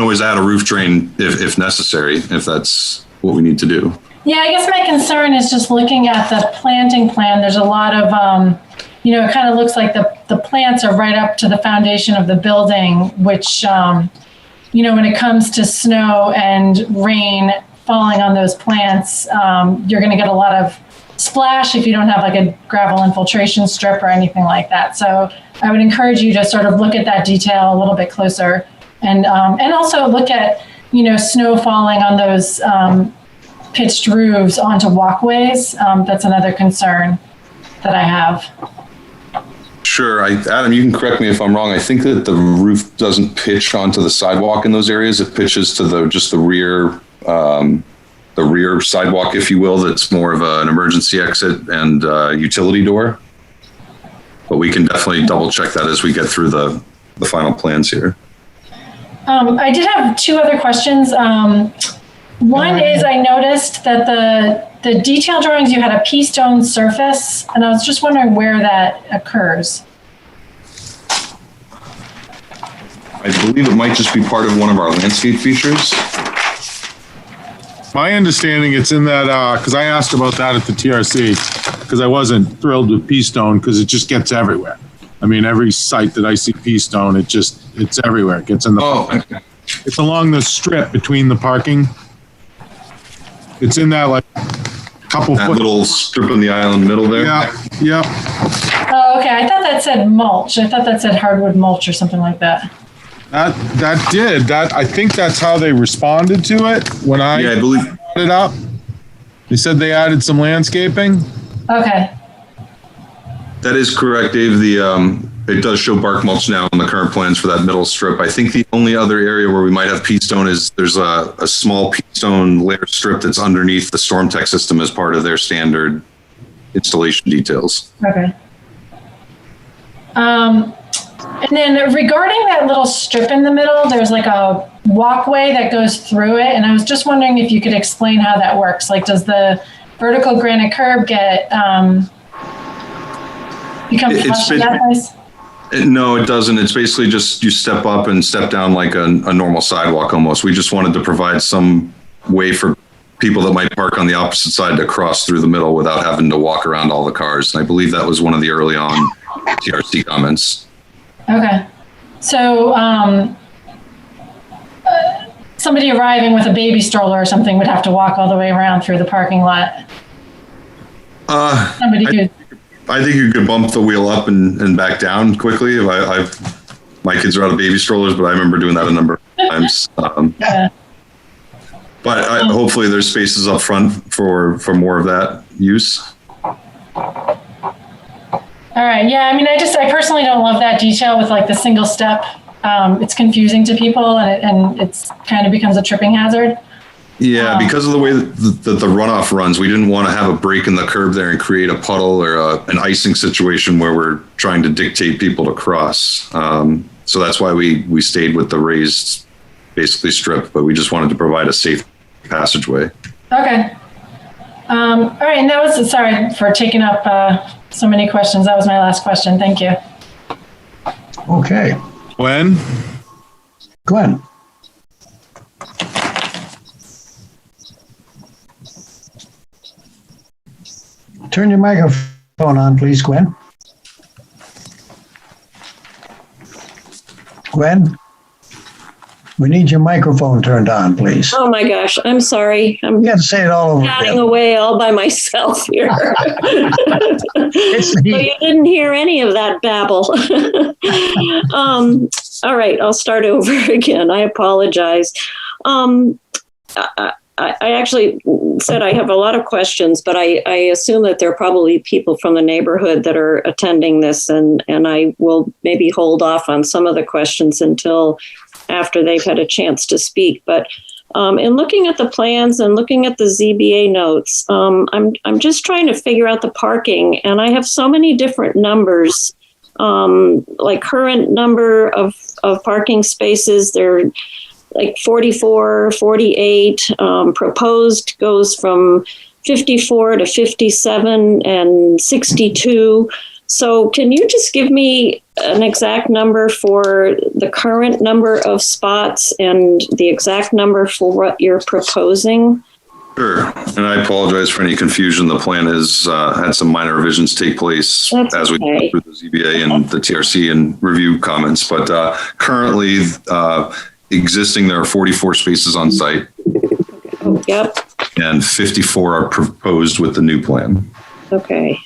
always add a roof drain if necessary, if that's what we need to do. Yeah, I guess my concern is just looking at the planting plan. There's a lot of, it kind of looks like the plants are right up to the foundation of the building, which, when it comes to snow and rain falling on those plants, you're going to get a lot of splash if you don't have like a gravel infiltration strip or anything like that. So I would encourage you to sort of look at that detail a little bit closer and also look at, snow falling on those pitched roofs onto walkways. That's another concern that I have. Sure. Adam, you can correct me if I'm wrong. I think that the roof doesn't pitch onto the sidewalk in those areas. It pitches to the rear sidewalk, if you will. That's more of an emergency exit and utility door. But we can definitely double check that as we get through the final plans here. I did have two other questions. One is I noticed that the detail drawings, you had a pea stone surface, and I was just wondering where that occurs. I believe it might just be part of one of our landscape features. My understanding, it's in that, because I asked about that at the TRC, because I wasn't thrilled with pea stone because it just gets everywhere. I mean, every site that I see pea stone, it's everywhere. It gets in the It's along the strip between the parking. It's in that like couple that little strip in the island middle there. Yeah. Oh, okay. I thought that said mulch. I thought that said hardwood mulch or something like that. I think that's how they responded to it when I believe brought it up. They said they added some landscaping. Okay. That is correct, Dave. it does show bark mulch now in the current plans for that middle strip. I think the only other area where we might have pea stone is there's a small pea stone layer strip that's underneath the storm tech system as part of their standard installation details. Okay. And then regarding that little strip in the middle, there's like a walkway that goes through it. And I was just wondering if you could explain how that works. Like, does the vertical granite curb get, become flush in that place? No, it doesn't. It's basically just you step up and step down like a normal sidewalk almost. We just wanted to provide some way for people that might park on the opposite side to cross through the middle without having to walk around all the cars. And I believe that was one of the early on TRC comments. Okay. So somebody arriving with a baby stroller or something would have to walk all the way around through the parking lot. I think you could bump the wheel up and back down quickly. My kids are out of baby strollers, but I remember doing that a number of times. But hopefully there's spaces up front for more of that use. All right. Yeah. I mean, I personally don't love that detail with like the single step. It's confusing to people and it's kind of becomes a tripping hazard. Yeah, because of the way that the runoff runs, we didn't want to have a break in the curb there and create a puddle or an icing situation where we're trying to dictate people to cross. So that's why we stayed with the raised, basically strip, but we just wanted to provide a safe passageway. Okay. All right. And that was, sorry for taking up so many questions. That was my last question. Thank you. Okay. Glenn? Turn your microphone on, please, Gwen. Gwen, we need your microphone turned on, please. Oh my gosh, I'm sorry. You got to say it all over chatting again. away all by myself here. So you didn't hear any of that babble. All right, I'll start over again. I apologize. I actually said I have a lot of questions, but I assume that there are probably people from the neighborhood that are attending this, and I will maybe hold off on some of the questions until after they've had a chance to speak. But in looking at the plans and looking at the ZBA notes, I'm just trying to figure out the parking, and I have so many different numbers, like current number of parking spaces. They're like 44, 48, proposed goes from 54 to 57 and 62. So can you just give me an exact number for the current number of spots and the exact number for what you're proposing? Sure. And I apologize for any confusion. The plan has had some minor revisions take place as we go through the ZBA and the TRC and review comments. But currently, existing, there are 44 spaces on site. Oh, yep. And 54 are proposed with the new plan. Okay.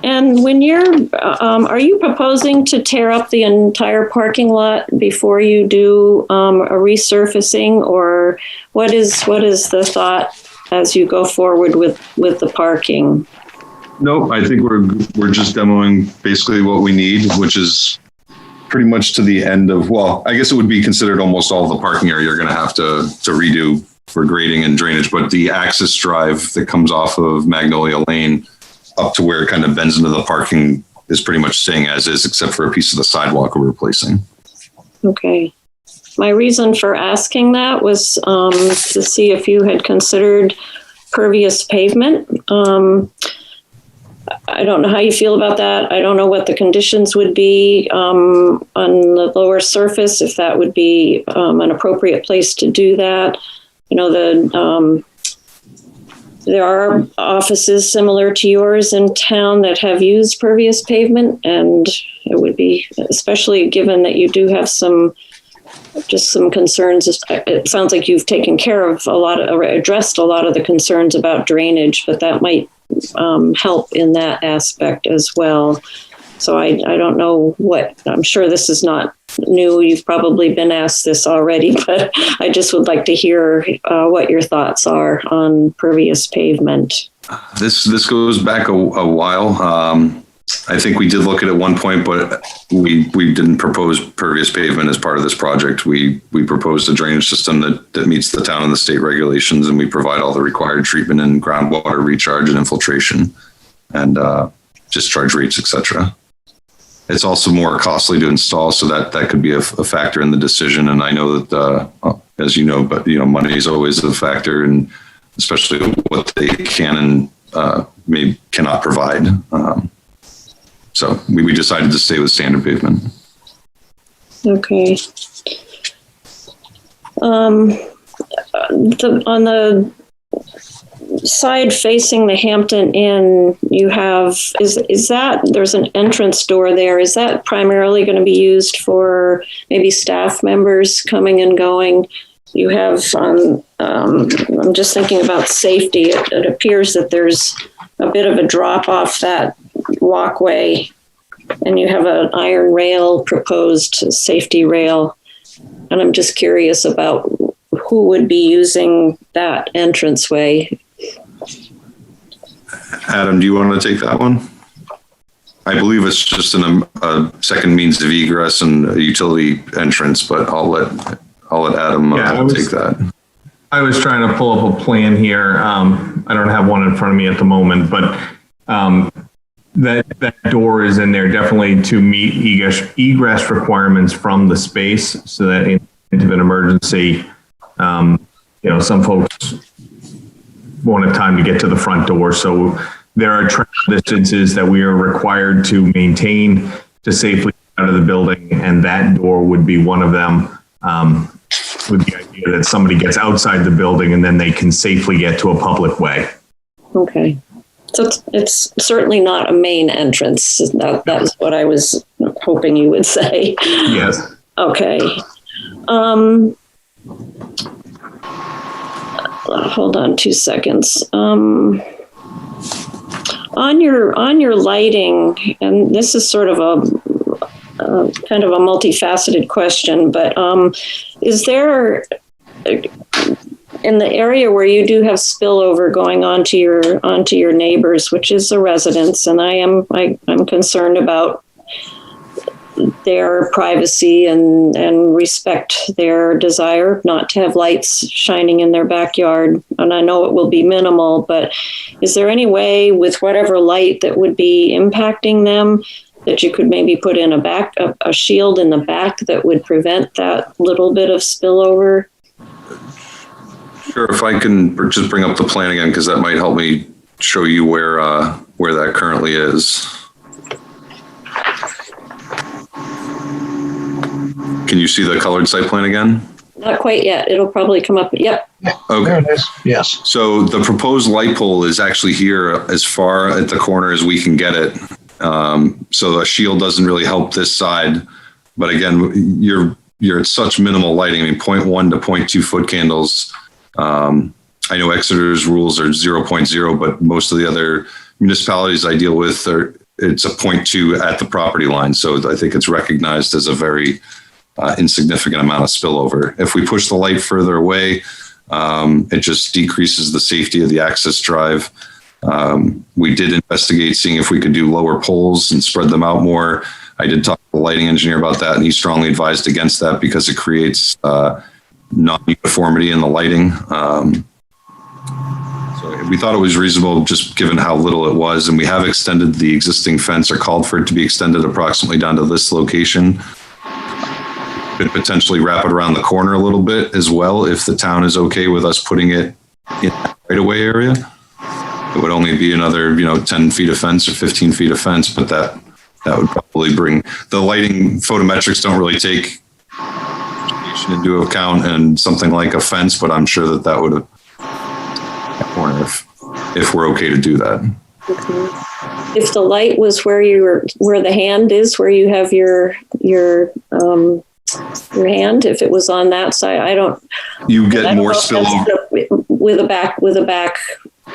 And when are you proposing to tear up the entire parking lot before you do a resurfacing, or what is the thought as you go forward with the parking? No, I think we're just demoing basically what we need, which is pretty much to the end of, well, I guess it would be considered almost all of the parking area you're going to have to redo for grading and drainage, but the access drive that comes off of Magnolia Lane up to where it kind of bends into the parking is pretty much staying as is, except for a piece of the sidewalk we're replacing. Okay. My reason for asking that was to see if you had considered pervious pavement. I don't know how you feel about that. I don't know what the conditions would be on the lower surface, if that would be an appropriate place to do that. You know, there are offices similar to yours in town that have used pervious pavement, and it would be, especially given that you do have some concerns. It sounds like you've taken care of addressed a lot of the concerns about drainage, but that might help in that aspect as well. So I don't know I'm sure this is not new. You've probably been asked this already, but I just would like to hear what your thoughts are on pervious pavement. This goes back a while. I think we did look at it one point, but we didn't propose pervious pavement as part of this project. We proposed a drainage system that meets the town and the state regulations, and we provide all the required treatment and groundwater recharge and infiltration and discharge rates, etc. It's also more costly to install, so that could be a factor in the decision. And I know that, as you know, but money is always a factor, and especially what they can and maybe cannot provide. So we decided to stay with standard pavement. Okay. On the side facing the Hampton Inn, you have, is that, there's an entrance door there. Is that primarily going to be used for maybe staff members coming and going? You have, I'm just thinking about safety. It appears that there's a bit of a drop off that walkway, and you have an iron rail, proposed safety rail. And I'm just curious about who would be using that entranceway. Adam, do you want to take that one? I believe it's just a second means of egress and a utility entrance, but I'll let Adam take that. I was trying to pull up a plan here. I don't have one in front of me at the moment, but that door is in there definitely to meet egress requirements from the space, so that in of an emergency, some folks won't have time to get to the front door. So there are travel distances that we are required to maintain to safely get out of the building, and that door would be one of them, with the idea that somebody gets outside the building and then they can safely get to a public way. Okay. So it's certainly not a main entrance. That was what I was hoping you would say. Yes. Okay. Hold on 2 seconds. On your lighting, and this is sort of a kind of a multifaceted question, but is there, in the area where you do have spillover going onto your neighbors, which is a residence, and I'm concerned about their privacy and respect their desire not to have lights shining in their backyard. And I know it will be minimal, but is there any way with whatever light that would be impacting them that you could maybe put in a shield in the back that would prevent that little bit of spillover? Sure, if I can just bring up the plan again, because that might help me show you where that currently is. Can you see the colored site plan again? Not quite yet. It'll probably come up. Yep. Okay. There it is. Yes. So the proposed light pole is actually here as far at the corner as we can get it. So a shield doesn't really help this side. But again, you're at such minimal lighting. I mean, 0.1 to 0.2 foot candles. I know Exeter's rules are 0.0, but most of the other municipalities I deal with it's a 0.2 at the property line. So I think it's recognized as a very insignificant amount of spillover. If we push the light further away, it just decreases the safety of the access drive. We did investigate seeing if we could do lower poles and spread them out more. I did talk to the lighting engineer about that, and he strongly advised against that because it creates non-uniformity in the lighting. So we thought it was reasonable just given how little it was, and we have extended the existing fence, or called for it to be extended approximately down to this location. Could potentially wrap it around the corner a little bit as well if the town is okay with us putting it in the right-of-way area. It would only be another 10 feet of fence or 15 feet of fence, but that would probably bring the lighting. Photometrics don't really take into account and something like a fence, but I'm sure that would have corner if we're okay to do that. Okay. If the light was where the hand is, where you have your hand, if it was on that side, you get more spillover with a back.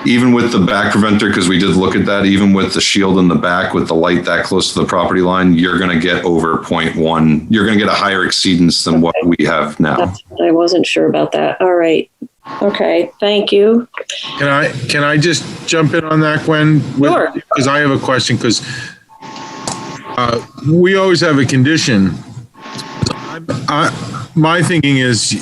Even with the back preventer, because we did look at that, even with the shield in the back, with the light that close to the property line, you're going to get over 0.1. You're going to get a higher exceedance than what we have now. I wasn't sure about that. All right. Okay. Thank you. Can I just jump in on that, Gwen? Sure. Because I have a question, because we always have a condition. My thinking is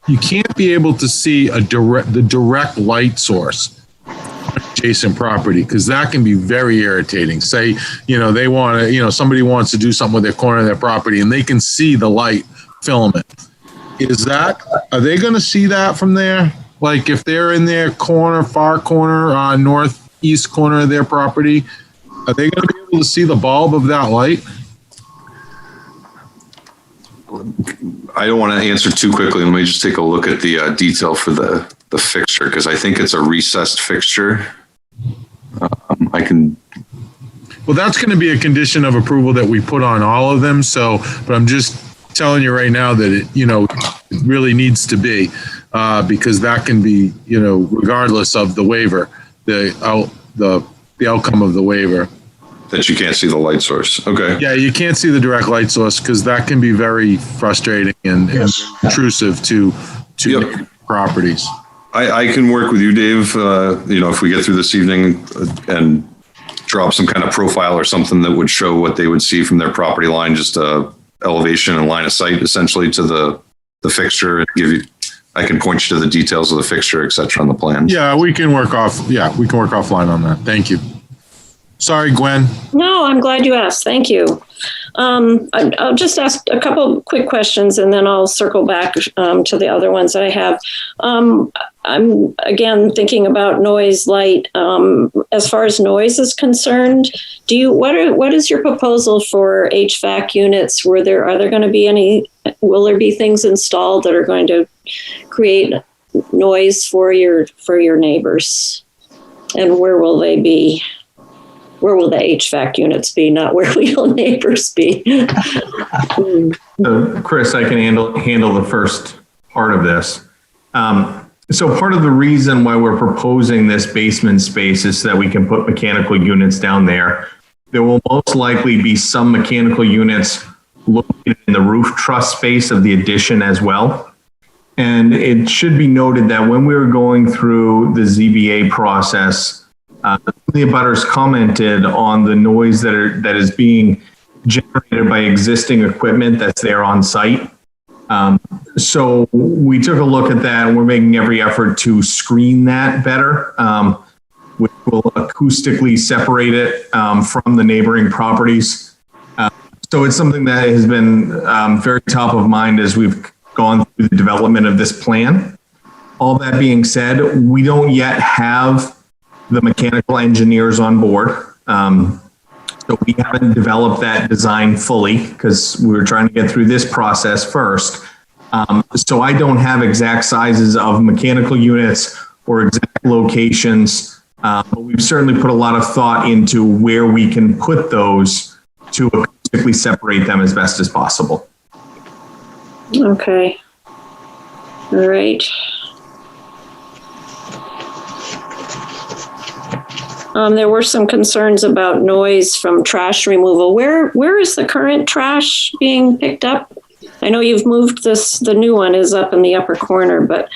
you can't be able to see the direct light source on adjacent property, because that can be very irritating. Say, they want to, somebody wants to do something with their corner of their property and they can see the light filament. Are they going to see that from there? Like if they're in their far corner, northeast corner of their property, are they going to be able to see the bulb of that light? I don't want to answer too quickly. Let me just take a look at the detail for the fixture, because I think it's a recessed fixture. Well, that's going to be a condition of approval that we put on all of them. So, but I'm just telling you right now that it really needs to be, because that can be, regardless of the waiver, the outcome of the waiver. That you can't see the light source. Okay. Yeah, you can't see the direct light source, because that can be very frustrating and intrusive to properties. I can work with you, Dave. If we get through this evening and drop some kind of profile or something that would show what they would see from their property line, just elevation and line of sight essentially to the fixture, and I can point you to the details of the fixture, et cetera, on the plan. Yeah, we can work offline on that. Thank you. Sorry, Gwen. No, I'm glad you asked. Thank you. I'll just ask a couple quick questions and then I'll circle back to the other ones I have. I'm again thinking about noise, light. As far as noise is concerned, what is your proposal for HVAC units? Are there going to be will there be things installed that are going to create noise for your neighbors? And where will they be? Where will the HVAC units be, not where will neighbors be? So, Chris, I can handle the first part of this. So part of the reason why we're proposing this basement space is so that we can put mechanical units down there. There will most likely be some mechanical units located in the roof truss space of the addition as well. And it should be noted that when we were going through the ZBA process, the abutters commented on the noise that is being generated by existing equipment that's there on site. So we took a look at that and we're making every effort to screen that better, which will acoustically separate it from the neighboring properties. So it's something that has been very top of mind as we've gone through the development of this plan. All that being said, we don't yet have the mechanical engineers on board. So we haven't developed that design fully because we were trying to get through this process first. So I don't have exact sizes of mechanical units or exact locations, but we've certainly put a lot of thought into where we can put those to acoustically separate them as best as possible. Okay. All right. There were some concerns about noise from trash removal. Where is the current trash being picked up? I know you've moved this, the new one is up in the upper corner, but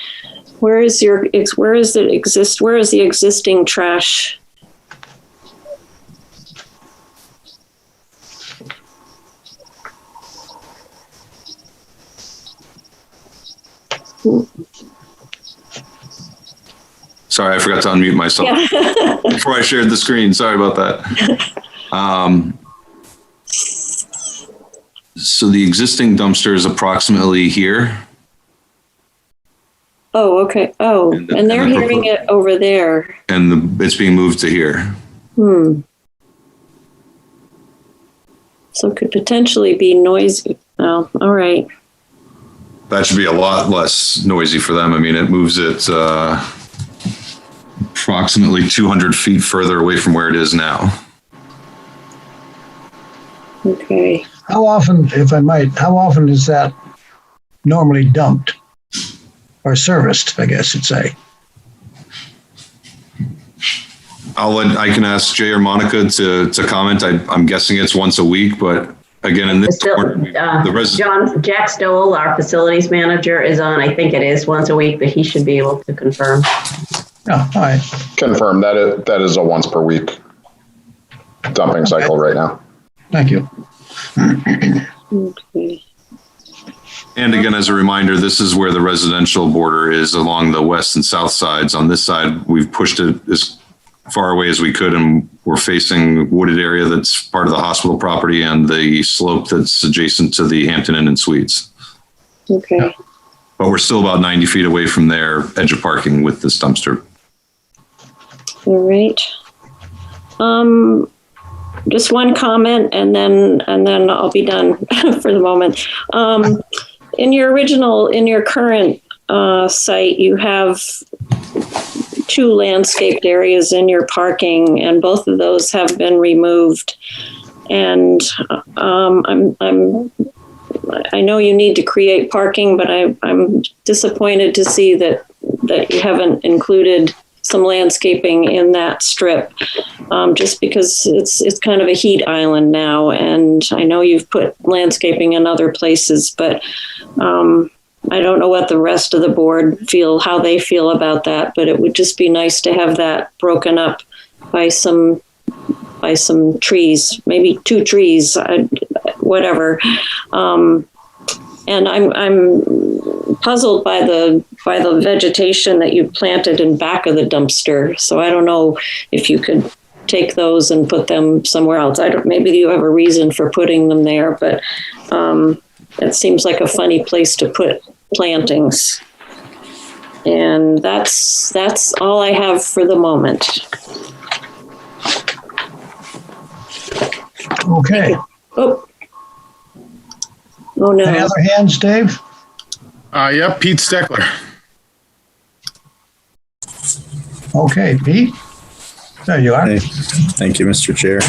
where is the existing trash? Sorry, I forgot to unmute myself before I shared the screen. Sorry about that. So the existing dumpster is approximately here. Oh, okay. Oh, and they're hearing it over there. And it's being moved to here. So it could potentially be noisy. Oh, all right. That should be a lot less noisy for them. I mean, it moves it approximately 200 feet further away from where it is now. Okay. How often, if I might, how often is that normally dumped or serviced, I guess you'd say? I can ask Jay or Monica to comment. I'm guessing it's once a week, but again, in this Jack Stoll, our facilities manager, is on. I think it is once a week, but he should be able to confirm. Oh, all right. Confirm that is a once per week. dumping cycle right now. Thank you. Okay. And again, as a reminder, this is where the residential border is along the west and south sides. On this side, we've pushed it as far away as we could, and we're facing wooded area that's part of the hospital property and the slope that's adjacent to the Hampton Inn and Suites. Okay. But we're still about 90 feet away from their edge of parking with this dumpster. All right. Just one comment, and then I'll be done for the moment. In your current site, you have 2 landscaped areas in your parking, and both of those have been removed. And I know you need to create parking, but I'm disappointed to see that you haven't included some landscaping in that strip, just because it's kind of a heat island now. And I know you've put landscaping in other places, but I don't know what the rest of the board how they feel about that, but it would just be nice to have that broken up by some trees, maybe 2 trees, whatever. And I'm puzzled by the vegetation that you planted in back of the dumpster. So I don't know if you could take those and put them somewhere else. Maybe you have a reason for putting them there, but it seems like a funny place to put plantings. And that's all I have for the moment. Okay. Oh no. Any other hands, Dave? Yep, Pete Steckler. Okay, Pete. There you are. Hey, thank you, Mr. Chair.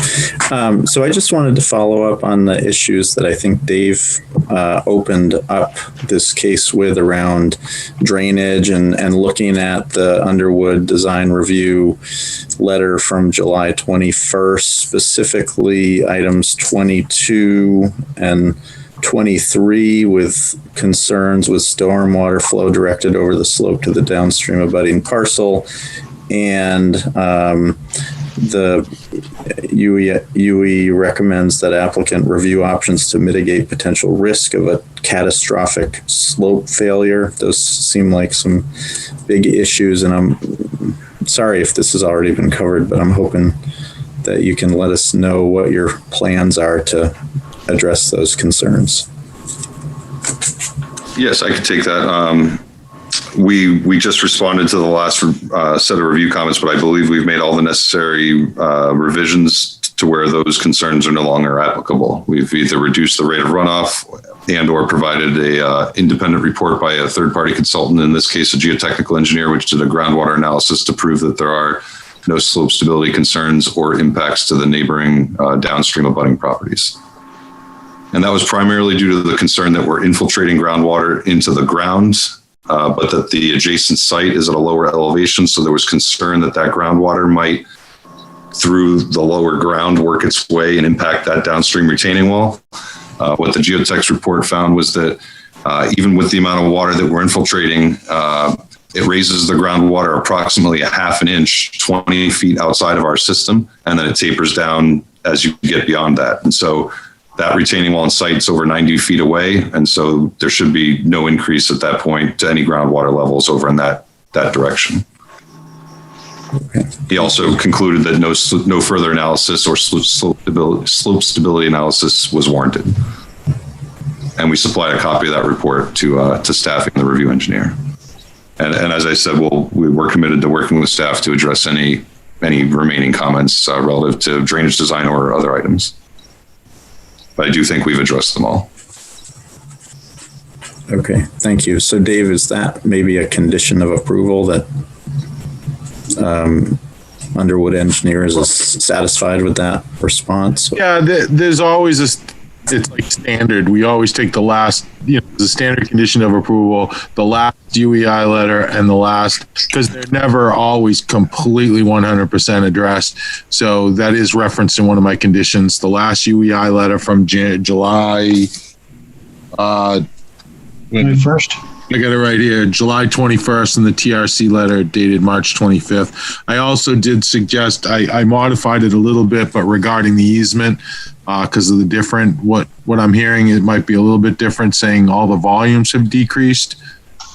So I just wanted to follow up on the issues that I think Dave opened up this case with around drainage and looking at the Underwood Design Review letter from July 21st, specifically items 22 and 23 with concerns with stormwater flow directed over the slope to the downstream abutting parcel. And the UE recommends that applicant review options to mitigate potential risk of a catastrophic slope failure. Those seem like some big issues, and I'm sorry if this has already been covered, but I'm hoping that you can let us know what your plans are to address those concerns. Yes, I could take that. We just responded to the last set of review comments, but I believe we've made all the necessary revisions to where those concerns are no longer applicable. We've either reduced the rate of runoff and or provided a independent report by a third-party consultant, in this case a geotechnical engineer, which did a groundwater analysis to prove that there are no slope stability concerns or impacts to the neighboring downstream abutting properties. And that was primarily due to the concern that we're infiltrating groundwater into the ground, but that the adjacent site is at a lower elevation. So there was concern that that groundwater might, through the lower ground, work its way and impact that downstream retaining wall. What the geotech's report found was that even with the amount of water that we're infiltrating, it raises the groundwater approximately a half an inch, 20 feet outside of our system, and then it tapers down as you get beyond that. And so that retaining wall in site's over 90 feet away, and so there should be no increase at that point to any groundwater levels over in that direction. Okay. He also concluded that no further analysis or slope stability analysis was warranted. And we supplied a copy of that report to staff and the review engineer. And as I said, we're committed to working with staff to address any remaining comments relative to drainage design or other items. But I do think we've addressed them all. Okay, thank you. So Dave, is that maybe a condition of approval that Underwood Engineers is satisfied with that response? Yeah, there's always it's like standard. We always take the last, the standard condition of approval, the last UEI letter and the last, because they're never always completely 100% addressed. So that is referenced in one of my conditions. The last UEI letter from July 21st. I got it right here, July 21st in the TRC letter dated March 25th. I also did suggest, I modified it a little bit, but regarding the easement, because of the different, what I'm hearing, it might be a little bit different, saying all the volumes have decreased.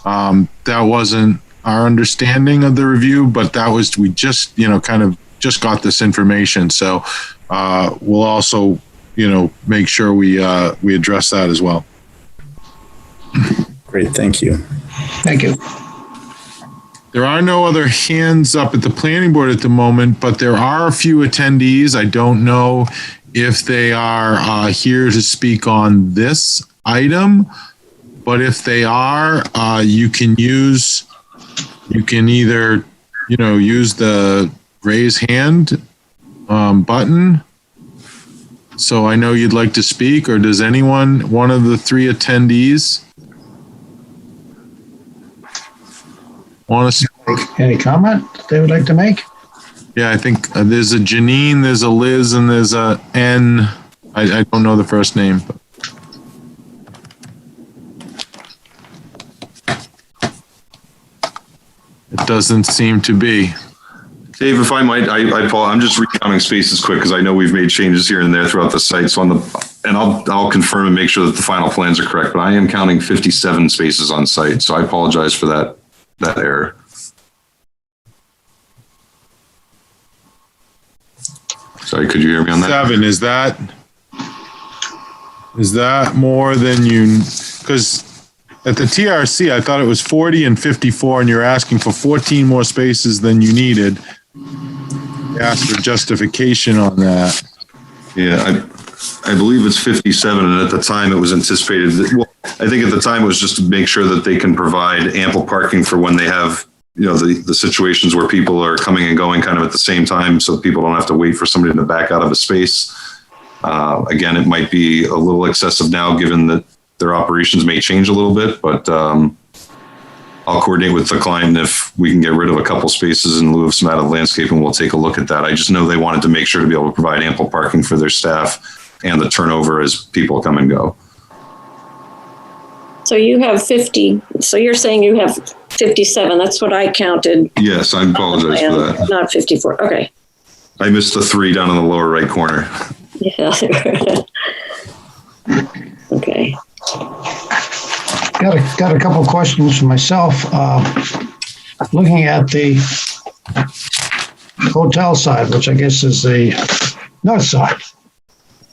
That wasn't our understanding of the review, but that was, we just, kind of just got this information. So we'll also, make sure we address that as well. Great, thank you. Thank you. There are no other hands up at the planning board at the moment, but there are a few attendees. I don't know if they are here to speak on this item, but if they are, you can either, use the raise hand button. So I know you'd like to speak, or does anyone, one of the three attendees, want to speak? Any comment they would like to make? Yeah, I think there's a Janine, there's a Liz, and there's a N. I don't know the first name. But. It doesn't seem to be. Dave, if I might, I'm just recounting spaces quick because I know we've made changes here and there throughout the site. So I'll confirm and make sure that the final plans are correct. But I am counting 57 spaces on site, so I apologize for that error. Sorry, could you hear me on that? 7, is that more than you? Because at the TRC, I thought it was 40 and 54, and you're asking for 14 more spaces than you needed. You asked for justification on that. Yeah, I believe it's 57, and at the time it was anticipated that, well, I think at the time it was just to make sure that they can provide ample parking for when they have, the situations where people are coming and going kind of at the same time, so people don't have to wait for somebody to back out of a space. Again, it might be a little excessive now given that their operations may change a little bit, but I'll coordinate with the client if we can get rid of a couple spaces in lieu of some added landscaping. We'll take a look at that. I just know they wanted to make sure to be able to provide ample parking for their staff and the turnover as people come and go. So you have 50. So you're saying you have 57. That's what I counted. Yes, I apologize for that. Not 54. Okay. I missed the 3 down in the lower right corner. Yeah. Okay. Got a couple of questions for myself. Looking at the hotel side, which I guess is the north side,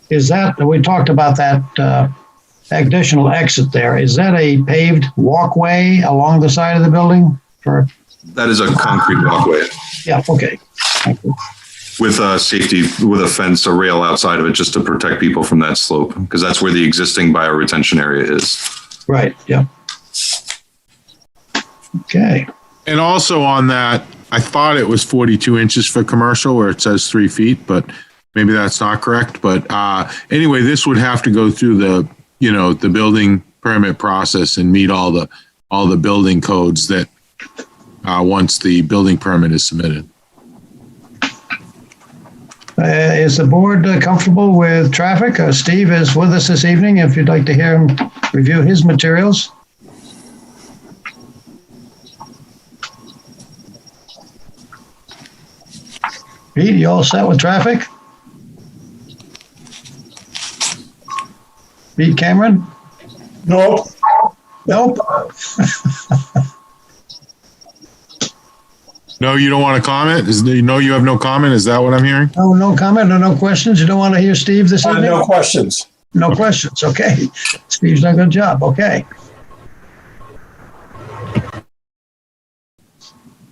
is that, we talked about that additional exit there. Is that a paved walkway along the side of the building? That is a concrete walkway. Yeah, okay. Thank you. With safety, with a fence, a rail outside of it, just to protect people from that slope, because that's where the existing bioretention area is. Right, yeah. Okay. And also on that, I thought it was 42 inches for commercial where it says 3 feet, but maybe that's not correct. But anyway, this would have to go through the, the building permit process and meet all the building codes that once the building permit is submitted. Is the board comfortable with traffic? Steve is with us this evening if you'd like to hear him review his materials. Pete, you all set with traffic? Pete Cameron? Nope. Nope. No, you don't want to comment? You have no comment? Is that what I'm hearing? No comment or no questions? You don't want to hear Steve this evening? No questions. No questions, okay. Steve's done a good job, okay.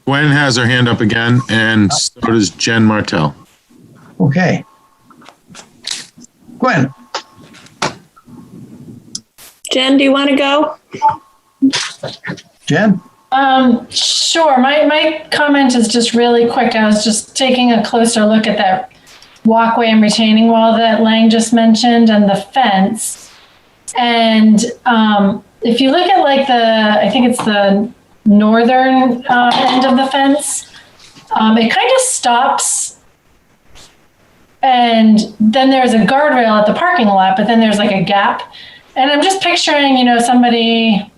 Gwen has her hand up again, and so does Jen Martell. Okay. Gwen. Jen, do you want to go? Jen? Sure. My comment is just really quick. I was just taking a closer look at that walkway and retaining wall that Lang just mentioned and the fence. And if you look at I think it's the northern end of the fence, it kind of stops. And then there's a guardrail at the parking lot, but then there's like a gap. And I'm just picturing, somebody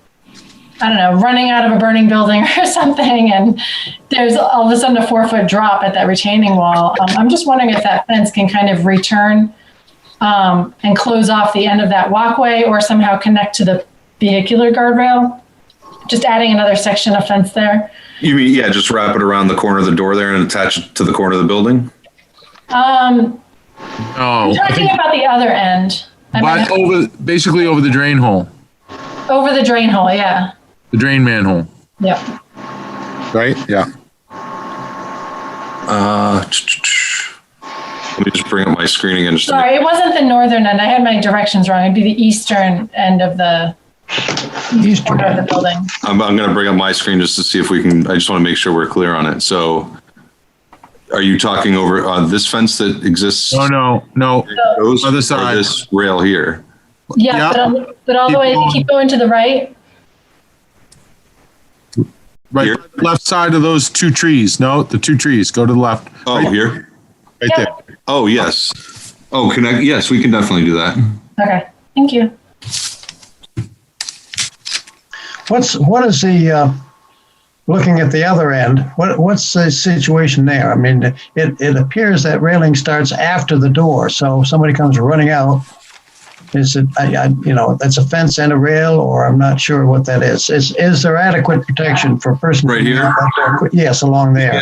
I don't know, running out of a burning building or something, and there's all of a sudden a 4-foot drop at that retaining wall. I'm just wondering if that fence can kind of return and close off the end of that walkway or somehow connect to the vehicular guardrail. Just adding another section of fence there. You mean, yeah, just wrap it around the corner of the door there and attach it to the corner of the building? I'm talking about the other end. But basically over the drain hole. Over the drain hole, yeah. The drain manhole. Yep. Right? Yeah. Let me just bring up my screen again. Sorry, it wasn't the northern end. I had my directions wrong. It'd be the eastern end of the corner of the building. I'm going to bring up my screen just to see if we can, I just want to make sure we're clear on it. So are you talking over this fence that exists? No. Goes other side. This rail here? Yeah, but all the way, keep going to the right. Right, here? Left side of those 2 trees. No, the 2 trees. Go to the left. Oh, right here? Right there. Oh, yes. Oh, yes, we can definitely do that. Okay, thank you. What is the, looking at the other end, what's the situation there? I mean, it appears that railing starts after the door, so if somebody comes running out, is it, that's a fence and a rail, or I'm not sure what that is. Is there adequate protection for a person? Right here? Yes, along there.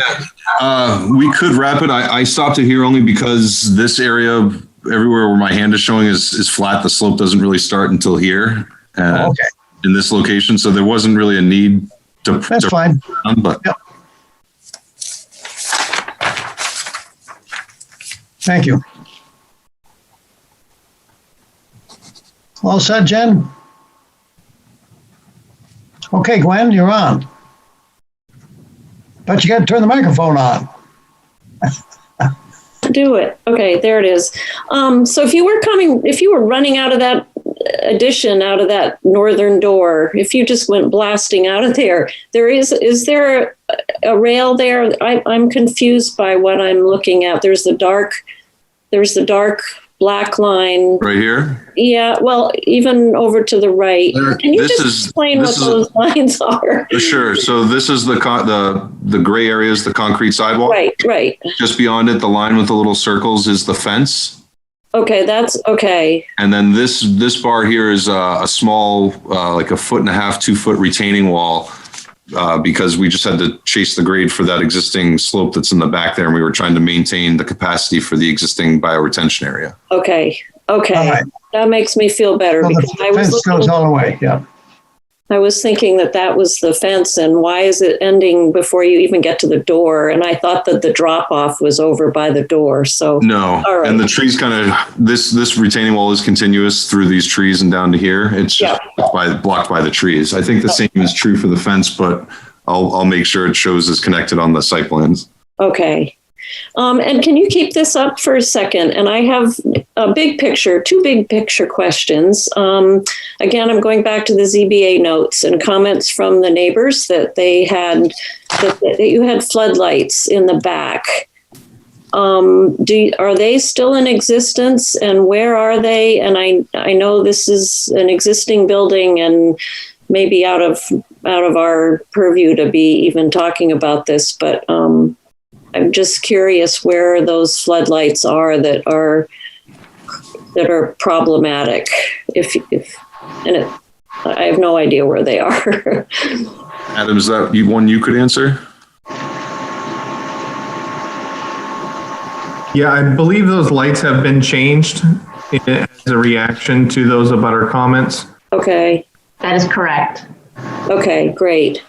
Yeah. We could wrap it. I stopped it here only because this area, everywhere where my hand is showing is flat. The slope doesn't really start until here. Okay. In this location. So there wasn't really a need to. That's fine. But yep. Thank you. All set, Jen? Okay, Gwen, you're on. But you got to turn the microphone on. Do it. Okay, there it is. So if you were running out of that addition, out of that northern door, if you just went blasting out of there, is there a rail there? I'm confused by what I'm looking at. There's the dark black line right here. Yeah, well, even over to the right. Can you just explain what those lines are? Sure. So this is the gray areas, the concrete sidewalk. Right. Just beyond it, the line with the little circles is the fence. Okay, that's okay. And then this bar here is a small, like 1.5 to 2 foot retaining wall. Because we just had to chase the grade for that existing slope that's in the back there, and we were trying to maintain the capacity for the existing bioretention area. Okay. Right. That makes me feel better, because the fence goes all the way. Yeah. I was thinking that was the fence, and why is it ending before you even get to the door? And I thought that the drop off was over by the door. So no, all right. And the trees kind of this retaining wall is continuous through these trees and down to here. It's just blocked by the trees. I think the same is true for the fence, but I'll make sure it shows as connected on the site plans. Okay. And can you keep this up for a second? And I have two big picture questions. Again, I'm going back to the ZBA notes and comments from the neighbors that that you had floodlights in the back. Are they still in existence, and where are they? And I know this is an existing building and maybe out of our purview to be even talking about this, but I'm just curious where those floodlights are that are problematic. I have no idea where they are. Adam, is that one you could answer? Yeah, I believe those lights have been changed as a reaction to those abutter comments. Okay. That is correct. Okay, great.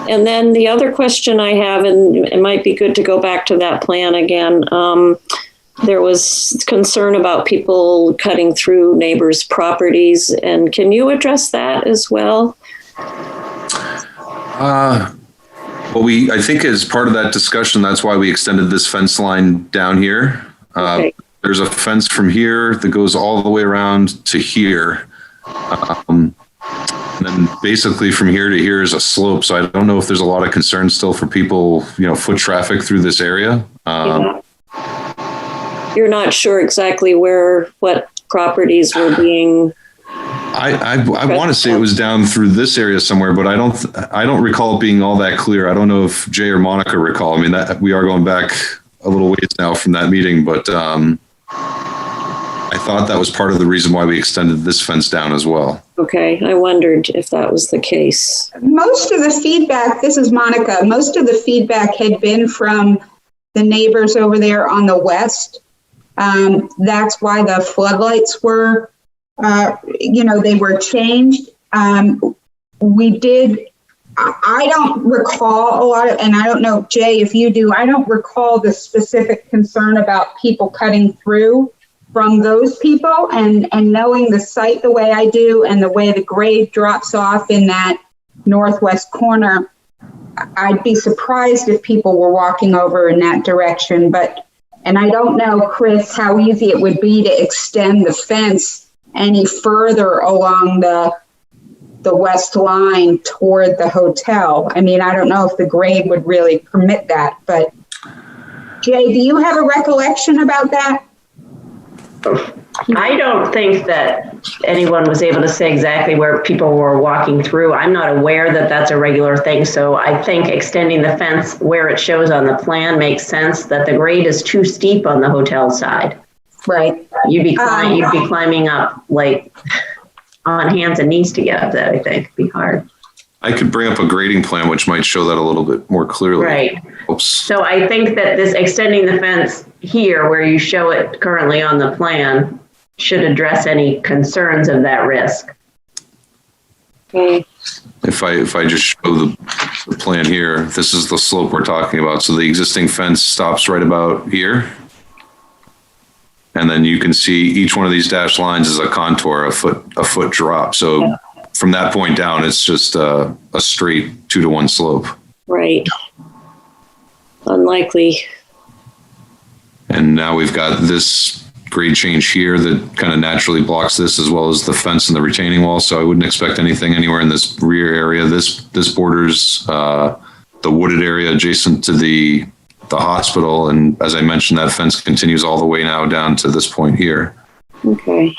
And then the other question I have, and it might be good to go back to that plan again, there was concern about people cutting through neighbors' properties, and can you address that as well? Well, I think as part of that discussion, that's why we extended this fence line down here. Okay. There's a fence from here that goes all the way around to here. And then basically from here to here is a slope. So I don't know if there's a lot of concern still for people, foot traffic through this area. You're not sure exactly what properties were being I want to say it was down through this area somewhere, but I don't recall it being all that clear. I don't know if Jay or Monica recall. I mean, that we are going back a little ways now from that meeting, but I thought that was part of the reason why we extended this fence down as well. Okay, I wondered if that was the case. Most of the feedback, this is Monica, most of the feedback had been from the neighbors over there on the west. That's why the floodlights were, they were changed. We did, I don't recall a lot of, and I don't know, Jay, if you do, I don't recall the specific concern about people cutting through from those people, and knowing the site the way I do and the way the grade drops off in that northwest corner, I'd be surprised if people were walking over in that direction. And I don't know, Chris, how easy it would be to extend the fence any further along the west line toward the hotel. I mean, I don't know if the grade would really permit that, but Jay, do you have a recollection about that? I don't think that anyone was able to say exactly where people were walking through. I'm not aware that that's a regular thing. So I think extending the fence where it shows on the plan makes sense. That the grade is too steep on the hotel side. Right. You'd be climbing up like on hands and knees to get up that, I think. It'd be hard. I could bring up a grading plan, which might show that a little bit more clearly. Right. Oops. So I think that this extending the fence here, where you show it currently on the plan, should address any concerns of that risk. Okay. If I just show the plan here, this is the slope we're talking about. So the existing fence stops right about here. And then you can see each one of these dashed lines is a contour, a foot drop. So from that point down, it's just a straight 2-to-1 slope. Right. Unlikely. And now we've got this grade change here that kind of naturally blocks this, as well as the fence and the retaining wall. So I wouldn't expect anything anywhere in this rear area. This borders the wooded area adjacent to the hospital. And as I mentioned, that fence continues all the way now down to this point here. Okay.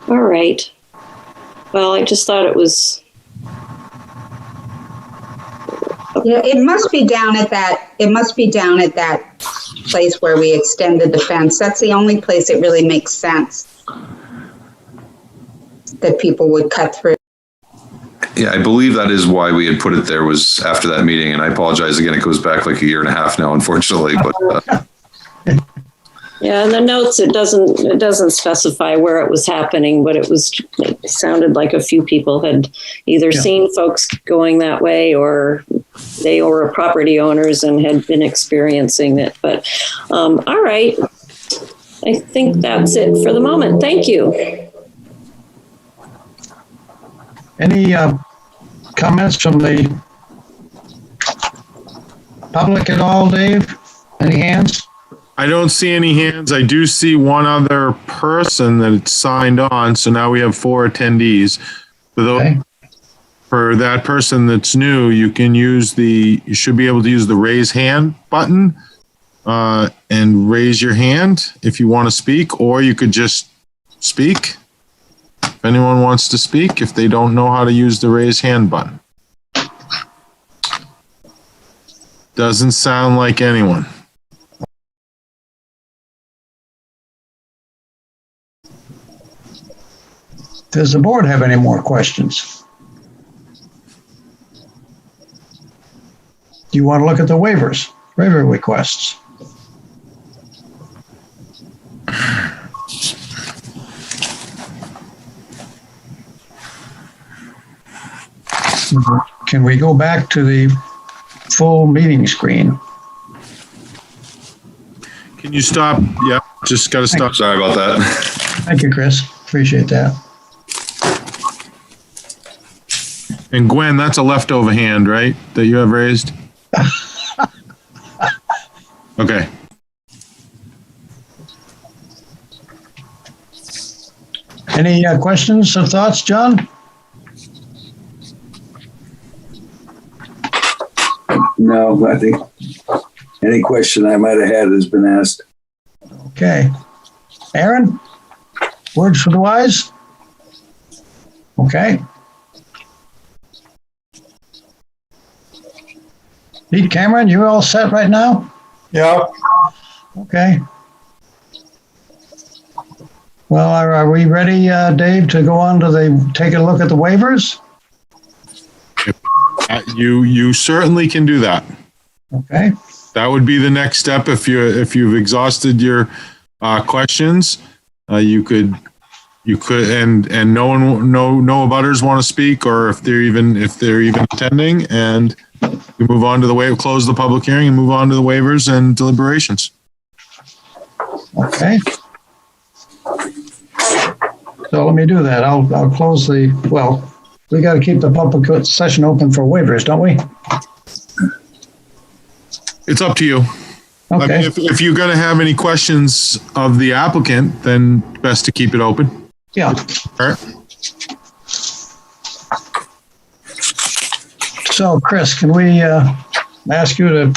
All right. Well, I just thought it was. Yeah, it must be down at that. It must be down at that place where we extended the fence. That's the only place it really makes sense that people would cut through. Yeah, I believe that is why we had put it there, was after that meeting. And I apologize again, it goes back like a year and a half now, unfortunately. But yeah, in the notes it doesn't specify where it was happening, but it sounded like a few people had either seen folks going that way, or they were property owners and had been experiencing it. But all right, I think that's it for the moment. Thank you. Any comments from the public at all, Dave? Any hands? I don't see any hands. I do see one other person that it's signed on. So now we have 4 attendees. For that person that's new, you should be able to use the raise hand button and raise your hand if you want to speak, or you could just speak. If anyone wants to speak, if they don't know how to use the raise hand button. Doesn't sound like anyone. Does the board have any more questions? Do you want to look at the waiver requests? Can we go back to the full meeting screen? Can you stop? Yeah, just got to stop. Sorry about that. Thank you, Chris. Appreciate that. And Gwen, that's a leftover hand, right? That you have raised? Okay. Any questions or thoughts, John? No, I think any question I might have had has been asked. Okay. Aaron, Words for the wise? Okay. Pete Cameron, you all set right now? Yeah. Okay. Well, are we ready, Dave, to go on to take a look at the waivers? You certainly can do that. Okay. That would be the next step. If you've exhausted your questions, you could, and no abutters want to speak, or if they're even attending, and we move on to the close the public hearing and move on to the waivers and deliberations. Okay. So let me do that. I'll close we got to keep the public session open for waivers, don't we? It's up to you. Okay. I mean, if you're going to have any questions of the applicant, then best to keep it open. Yeah. All right. So, Chris, can we ask you you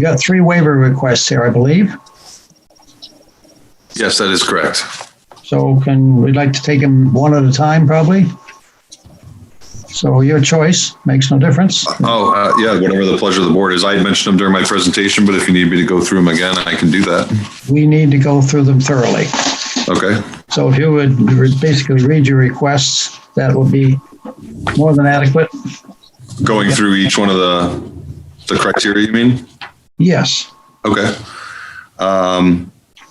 got 3 waiver requests here, I believe. Yes, that is correct. So we'd like to take them one at a time, probably? So your choice, makes no difference. Yeah, whatever the pleasure of the board is. I had mentioned them during my presentation, but if you need me to go through them again, I can do that. We need to go through them thoroughly. Okay. So if you would basically read your requests, that would be more than adequate. Going through each one of the criteria, you mean? Yes. Okay.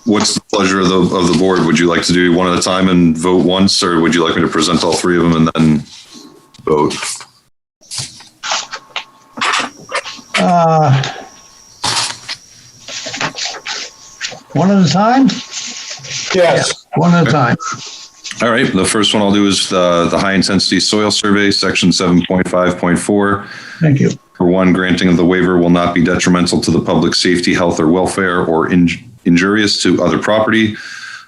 What's the pleasure of the board? Would you like to do one at a time and vote once, or would you like me to present all 3 of them and then vote? One at a time? Yes. Yeah, one at a time. All right. The first one I'll do is the high intensity soil survey, section 7.5.4. Thank you. For 1, granting of the waiver will not be detrimental to the public safety, health, or welfare, or injurious to other property.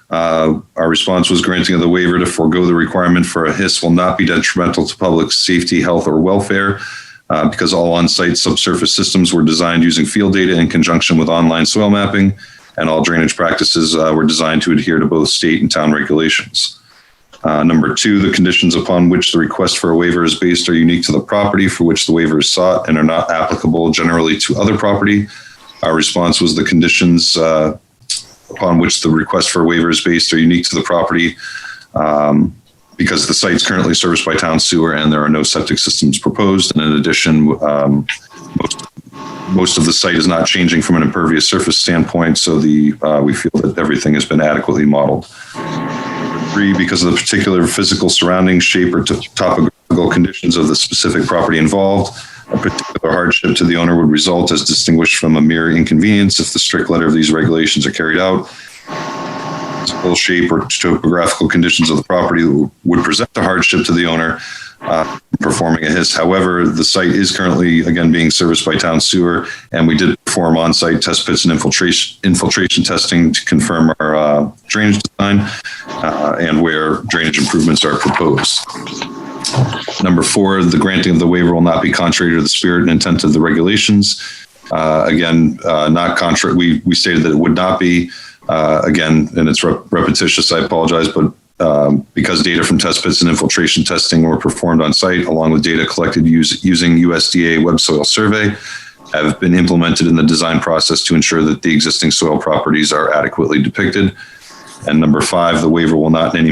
Our response was granting of the waiver to forego the requirement for a HIS will not be detrimental to public safety, health, or welfare because all on-site subsurface systems were designed using field data in conjunction with online soil mapping, and all drainage practices were designed to adhere to both state and town regulations. Number 2, the conditions upon which the request for a waiver is based are unique to the property for which the waiver is sought and are not applicable generally to other property. Our response was the conditions upon which the request for a waiver is based are unique to the property because the site is currently serviced by town sewer and there are no septic systems proposed. And in addition, most of the site is not changing from an impervious surface standpoint, so we feel that everything has been adequately modeled. 3, because of the particular physical surroundings, shape, or topographical conditions of the specific property involved, a particular hardship to the owner would result as distinguished from a mere inconvenience if the strict letter of these regulations are carried out. Physical shape or topographical conditions of the property would present a hardship to the owner performing a HIS. However, the site is currently, again, being serviced by town sewer, and we did perform on-site test pits and infiltration testing to confirm our drainage design and where drainage improvements are proposed. Number 4, the granting of the waiver will not be contrary to the spirit and intent of the regulations. Not contrary. We stated that it would not be. Again, and it's repetitious, I apologize, but because data from test pits and infiltration testing were performed on site, along with data collected using USDA web soil survey, have been implemented in the design process to ensure that the existing soil properties are adequately depicted. And number 5, the waiver will not in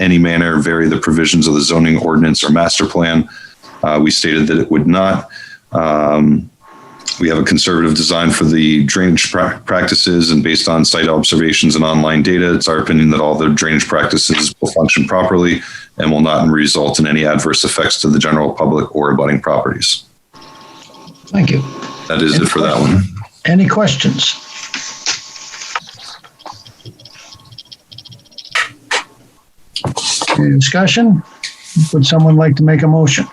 any manner vary the provisions of the zoning ordinance or master plan. We stated that it would not. We have a conservative design for the drainage practices, and based on site observations and online data, it's our opinion that all the drainage practices will function properly and will not result in any adverse effects to the general public or abutting properties. Thank you. That is it for that one. Any questions? Any discussion? Would someone like to make a motion?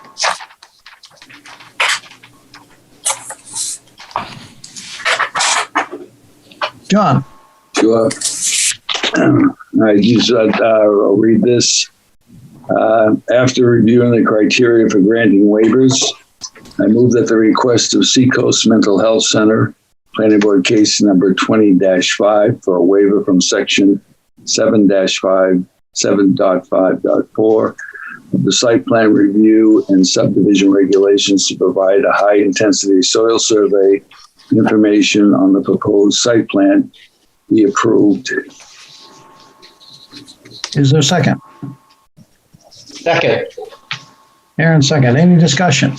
John. Sure. I just I'll read this. After reviewing the criteria for granting waivers, I move that the request of Seacoast Mental Health Center, Planning Board case number 20-5 for a waiver from section 7-5, 7.5.4 of the site plan review and subdivision regulations to provide a high-intensity soil survey information on the proposed site plan be approved. Is there a second? Second. Aaron, second. Any discussion?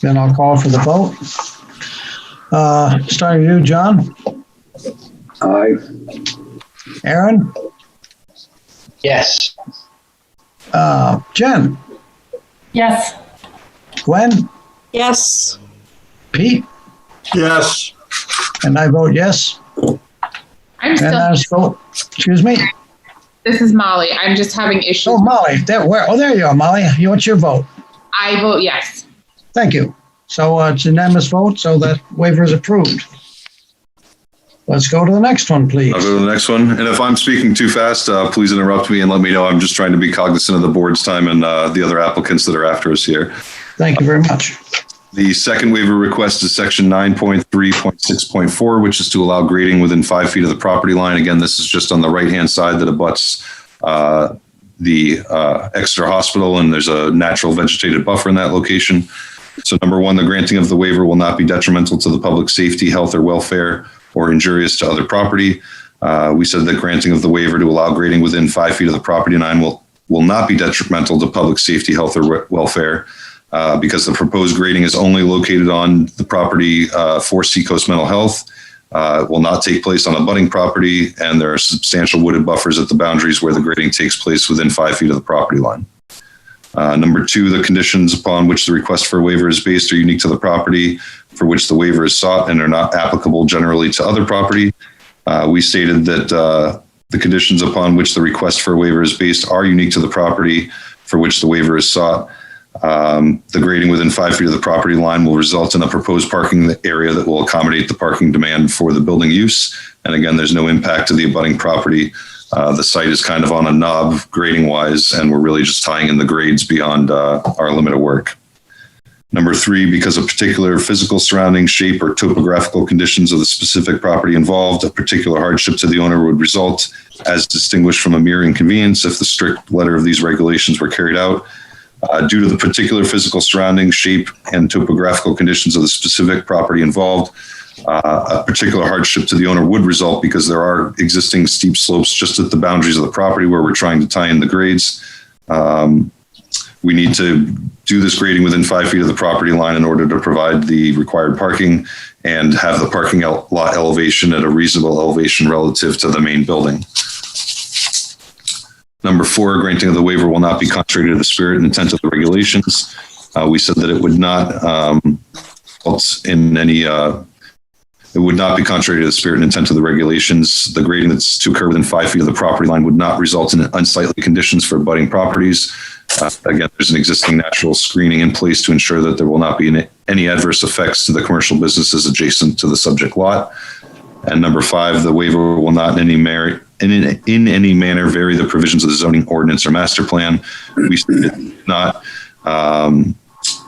Then I'll call for the vote. Starting with you, John. Aye. Aaron? Yes. Jen? Yes. Gwen? Yes. Pete? Yes. And I vote yes. I'm still, Excuse me? this is Molly. I'm just having issues. Oh, Molly. There you are, Molly. What's your vote? I vote yes. Thank you. So it's a unanimous vote, so that waiver is approved. Let's go to the next one, please. I'll go to the next one. And if I'm speaking too fast, please interrupt me and let me know. I'm just trying to be cognizant of the board's time and the other applicants that are after us here. Thank you very much. The second waiver request is section 9.3.6.4, which is to allow grading within 5 feet of the property line. Again, this is just on the right-hand side that abuts the Exeter Hospital, and there's a natural vegetated buffer in that location. So number one, the granting of the waiver will not be detrimental to the public safety, health, or welfare, or injurious to other property. We said that granting of the waiver to allow grading within 5 feet of the property line will not be detrimental to public safety, health, or welfare, because the proposed grading is only located on the property for Seacoast Mental Health. It will not take place on abutting property, and there are substantial wooded buffers at the boundaries where the grading takes place within 5 feet of the property line. Number two, the conditions upon which the request for a waiver is based are unique to the property for which the waiver is sought and are not applicable generally to other property. We stated that the conditions upon which the request for a waiver is based are unique to the property for which the waiver is sought. The grading within 5 feet of the property line will result in a proposed parking area that will accommodate the parking demand for the building use. And again, there's no impact to the abutting property. The site is kind of on a knob grading wise, and we're really just tying in the grades beyond our limit of work. Number three, because of particular physical surrounding shape or topographical conditions of the specific property involved, a particular hardship to the owner would result as distinguished from a mere inconvenience if the strict letter of these regulations were carried out. Due to the particular physical surrounding shape and topographical conditions of the specific property involved, a particular hardship to the owner would result because there are existing steep slopes just at the boundaries of the property where we're trying to tie in the grades. We need to do this grading within 5 feet of the property line in order to provide the required parking and have the parking lot elevation at a reasonable elevation relative to the main building. Number four, granting of the waiver will not be contrary to the spirit and intent of the regulations. We said that it would not it would not be contrary to the spirit and intent of the regulations. The grading that's to occur within 5 feet of the property line would not result in unsightly conditions for abutting properties. Again, there's an existing natural screening in place to ensure that there will not be any adverse effects to the commercial businesses adjacent to the subject lot. And number five, the waiver will not in any manner vary the provisions of the zoning ordinance or master plan. We stated not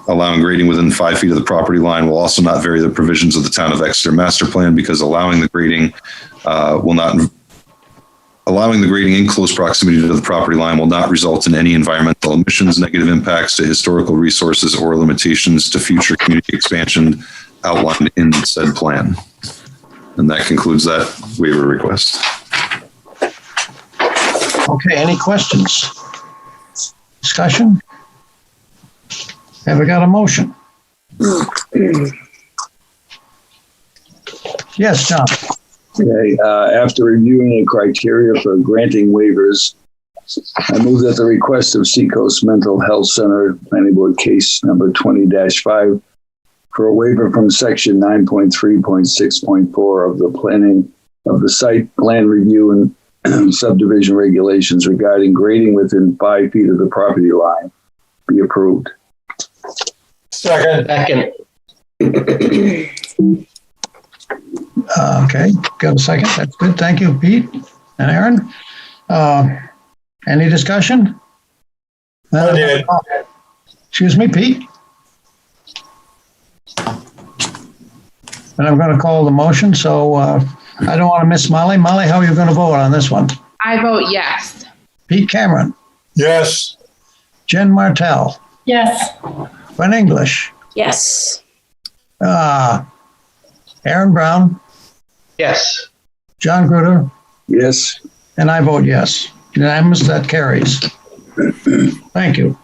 allowing grading within 5 feet of the property line will also not vary the provisions of the town of Exeter master plan, because allowing the grading in close proximity to the property line will not result in any environmental emissions, negative impacts to historical resources, or limitations to future community expansion outlined in said plan. And that concludes that waiver request. Okay, any questions? Discussion? Have we got a motion? Yes, John. Okay, after reviewing the criteria for granting waivers, I move that the request of Seacoast Mental Health Center, Planning Board Case number 20-5, for a waiver from section 9.3.6.4 of the planning of the site plan review and subdivision regulations regarding grading within 5 feet of the property line be approved. Second. Okay, got a second. That's good. Thank you, Pete and Aaron. Any discussion? I did. Excuse me, Pete? And I'm going to call the motion. So I don't want to miss Molly. Molly, how are you going to vote on this one? I vote yes. Pete Cameron. Yes. Jen Martell. Yes. Gwen English. Yes. Aaron Brown. Yes. John Gruder. Yes. And I vote yes. Unanimous, that carries. Thank you.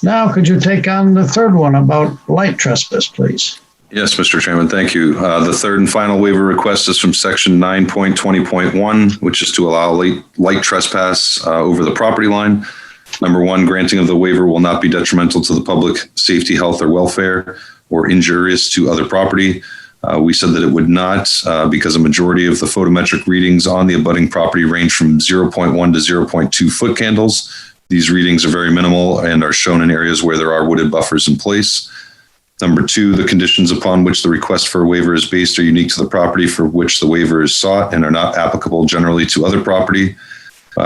Now, could you take on the third one about light trespass, please? Yes, Mr. Chairman, thank you. The third and final waiver request is from section 9.20.1, which is to allow light trespass over the property line. Number one, granting of the waiver will not be detrimental to the public safety, health, or welfare, or injurious to other property. We said that it would not because a majority of the photometric readings on the abutting property range from 0.1 to 0.2 foot candles. These readings are very minimal and are shown in areas where there are wooded buffers in place. Number two, the conditions upon which the request for a waiver is based are unique to the property for which the waiver is sought and are not applicable generally to other property.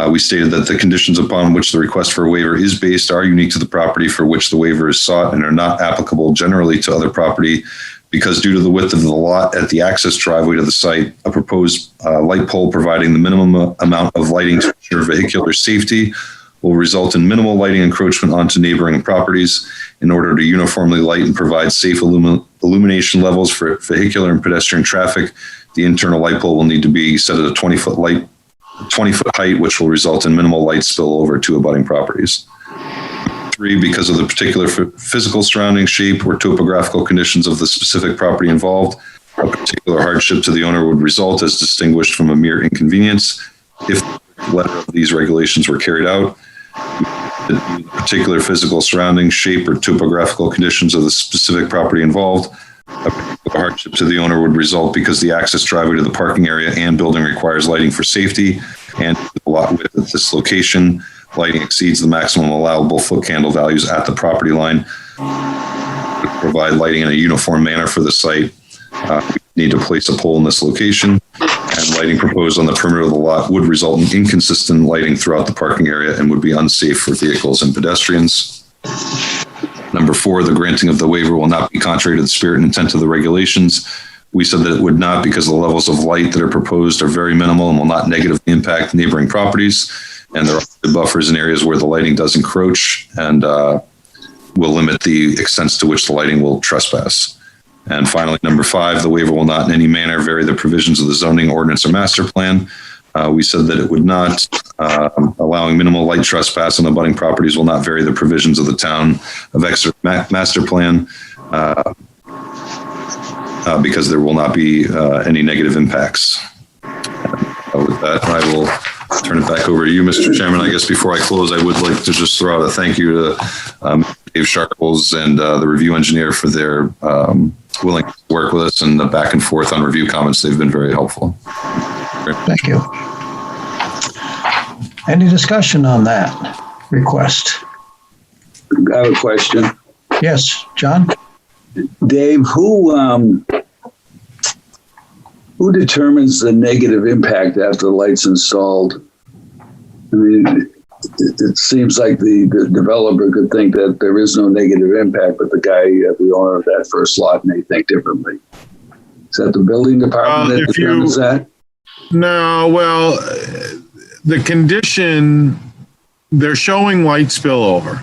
We stated that the conditions upon which the request for a waiver is based are unique to the property for which the waiver is sought and are not applicable generally to other property because due to the width of the lot at the access driveway to the site, a proposed light pole providing the minimum amount of lighting to ensure vehicular safety will result in minimal lighting encroachment onto neighboring properties. In order to uniformly light and provide safe illumination levels for vehicular and pedestrian traffic, the internal light pole will need to be set at a 20-foot height, which will result in minimal light spillover to abutting properties. Three, because of the particular physical surrounding shape or topographical conditions of the specific property involved, a particular hardship to the owner would result as distinguished from a mere inconvenience if the letter of these regulations were carried out. The particular physical surrounding shape or topographical conditions of the specific property involved, a particular hardship to the owner would result because the access driveway to the parking area and building requires lighting for safety, and the lot width at this location, lighting exceeds the maximum allowable foot candle values at the property line. To provide lighting in a uniform manner for the site, we need to place a pole in this location, and lighting proposed on the perimeter of the lot would result in inconsistent lighting throughout the parking area and would be unsafe for vehicles and pedestrians. Number four, the granting of the waiver will not be contrary to the spirit and intent of the regulations. We said that it would not because the levels of light that are proposed are very minimal and will not negatively impact neighboring properties. And there are buffers in areas where the lighting does encroach and will limit the extent to which the lighting will trespass. And finally, number five, the waiver will not in any manner vary the provisions of the zoning ordinance or master plan. We said that it would not, allowing minimal light trespass on abutting properties will not vary the provisions of the town of Exeter master plan because there will not be any negative impacts. With that, I will turn it back over to you, Mr. Chairman. I guess before I close, I would like to just throw out a thank you to Dave Sharples and the review engineer for their willingness to work with us and the back and forth on review comments. They've been very helpful. Thank you. Any discussion on that request? I have a question. Yes, John? Dave, who determines the negative impact after the light's installed? I mean, it seems like the developer could think that there is no negative impact, but the owner of that first lot may think differently. Is that the building department that determines that? No, well, the condition, they're showing light spillover.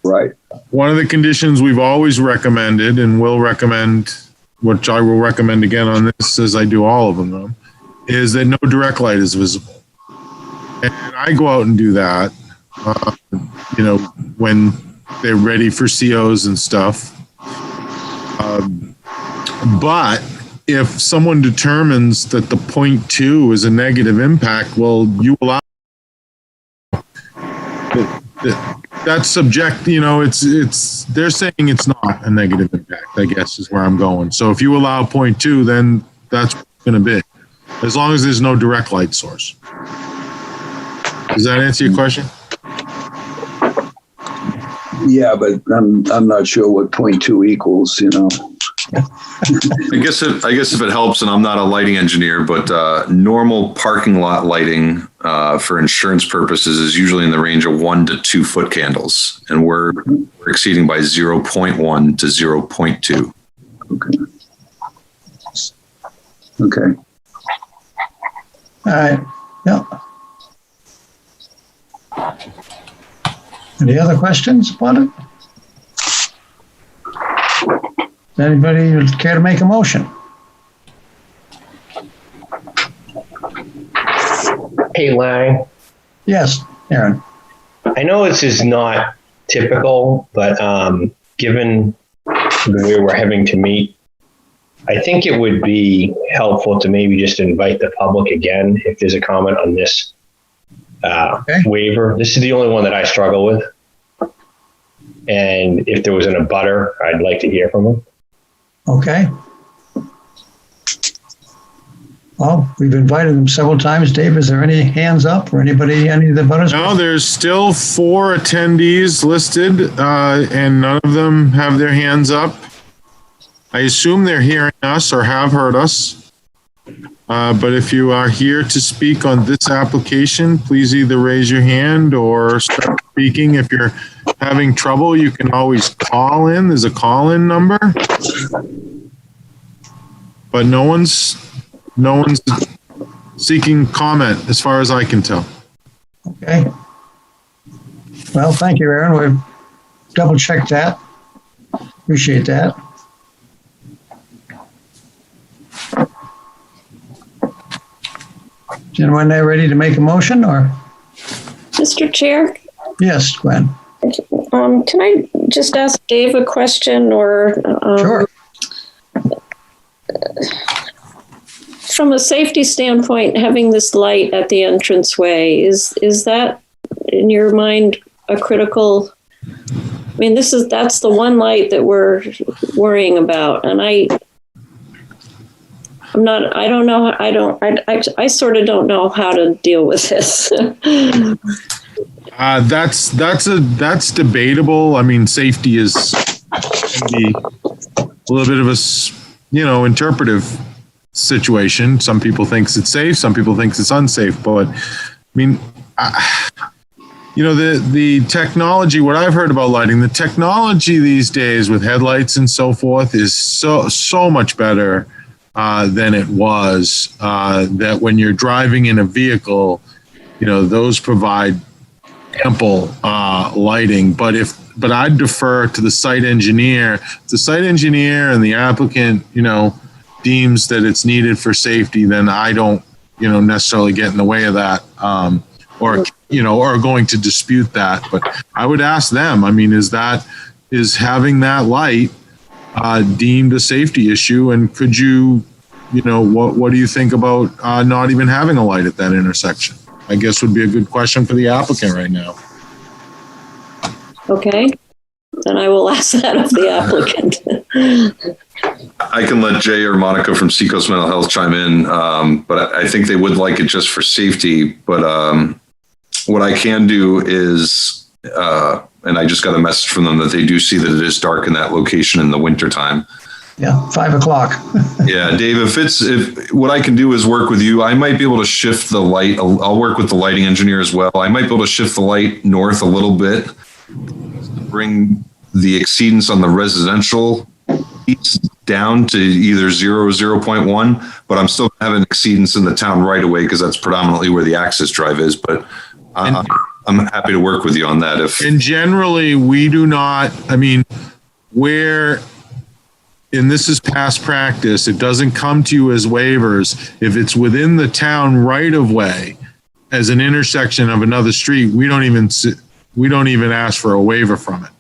Right. One of the conditions we've always recommended and will recommend, which I will recommend again on this as I do all of them though, is that no direct light is visible. And I go out and do that, when they're ready for COs and stuff. But if someone determines that the 0.2 is a negative impact, well, you allow that's subject, it's they're saying it's not a negative impact, I guess is where I'm going. So if you allow 0.2, then that's what it's going to be, as long as there's no direct light source. Does that answer your question? Yeah, but I'm not sure what 0.2 equals, I guess if it helps, and I'm not a lighting engineer, but normal parking lot lighting for insurance purposes is usually in the range of 1 to 2 foot candles, and we're exceeding by 0.1 to 0.2. Okay. right. Yeah. Any other questions about it? Anybody care to make a motion? Hey, Lang. Yes, Aaron. I know this is not typical, but given the way we're having to meet, I think it would be helpful to maybe just invite the public again if there's a comment on this waiver. This is the only one that I struggle with. And if there was an abutter, I'd like to hear from them. Okay. Well, we've invited them several times. Dave, is there any hands up or anybody, any of the butters? No, there's still 4 attendees listed, and none of them have their hands up. I assume they're hearing us or have heard us. But if you are here to speak on this application, please either raise your hand or start speaking. If you're having trouble, you can always call in. There's a call-in number. But no one's seeking comment as far as I can tell. Okay. Well, thank you, Aaron. We've double-checked that. Appreciate that. Is anyone there ready to make a motion, or? Mr. Chair? Yes, Gwen. Can I just ask Dave a question, or? Sure. From a safety standpoint, having this light at the entranceway, is that in your mind a critical? I mean, that's the one light that we're worrying about, and I sort of don't know how to deal with this. That's debatable. I mean, safety can be a little bit of a, interpretive situation. Some people think it's safe, some people think it's unsafe, but I mean, the technology, what I've heard about lighting, the technology these days with headlights and so forth is so much better than it was, that when you're driving in a vehicle, those provide ample lighting. But I'd defer to the site engineer. If the site engineer and the applicant, deems that it's needed for safety, then I don't, necessarily get in the way of that, or going to dispute that. But I would ask them, I mean, is having that light deemed a safety issue? And could you, what do you think about not even having a light at that intersection? I guess would be a good question for the applicant right now. Okay, then I will ask that of the applicant. I can let Jay or Monica from Seacoast Mental Health chime in, but I think they would like it just for safety. But what I can do is, and I just got a message from them that they do see that it is dark in that location in the wintertime. Yeah, 5 o'clock. Yeah, Dave, if what I can do is work with you, I might be able to shift the light. I'll work with the lighting engineer as well. I might be able to shift the light north a little bit to bring the exceedance on the residential piece down to either 0 or 0.1, but I'm still having an exceedance in the town right away because that's predominantly where the access drive is. But I'm happy to work with you on that. And generally, we do not, and this is past practice, it doesn't come to you as waivers. If it's within the town right of way as an intersection of another street, we don't even ask for a waiver from it.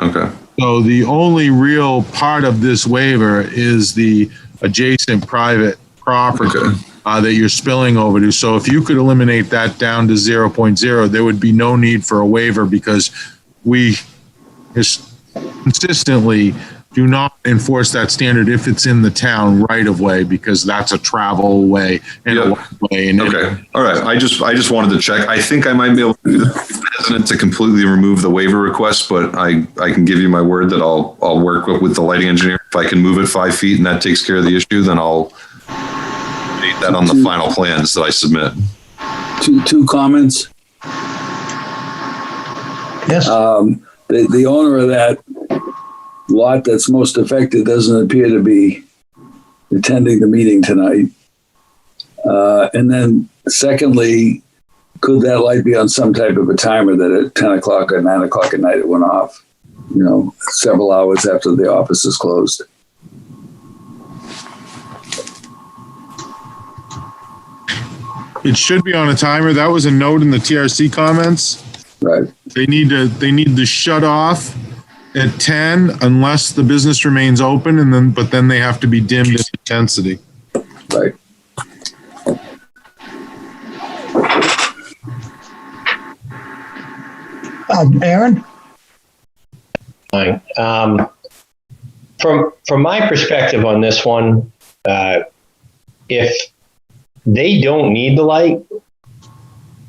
Okay. So the only real part of this waiver is the adjacent private property that you're spilling over to. So if you could eliminate that down to 0.0, there would be no need for a waiver, because we consistently do not enforce that standard if it's in the town right of way, because that's a travel way and a walkway. Okay. All right. I just wanted to check. I think I might be able to do that to completely remove the waiver request, but I can give you my word that I'll work with the lighting engineer. If I can move it 5 feet and that takes care of the issue, then I'll update that on the final plans that I submit. Two comments. Yes. The owner of that lot that's most affected doesn't appear to be attending the meeting tonight. And then secondly, could that light be on some type of a timer that at 10 o'clock or 9 o'clock at night it went off, several hours after the office is closed? It should be on a timer. That was a note in the TRC comments. Right. They need to shut off at 10 unless the business remains open, but then they have to be dimmed in intensity. Right. Aaron? Fine. From my perspective on this one, if they don't need the light,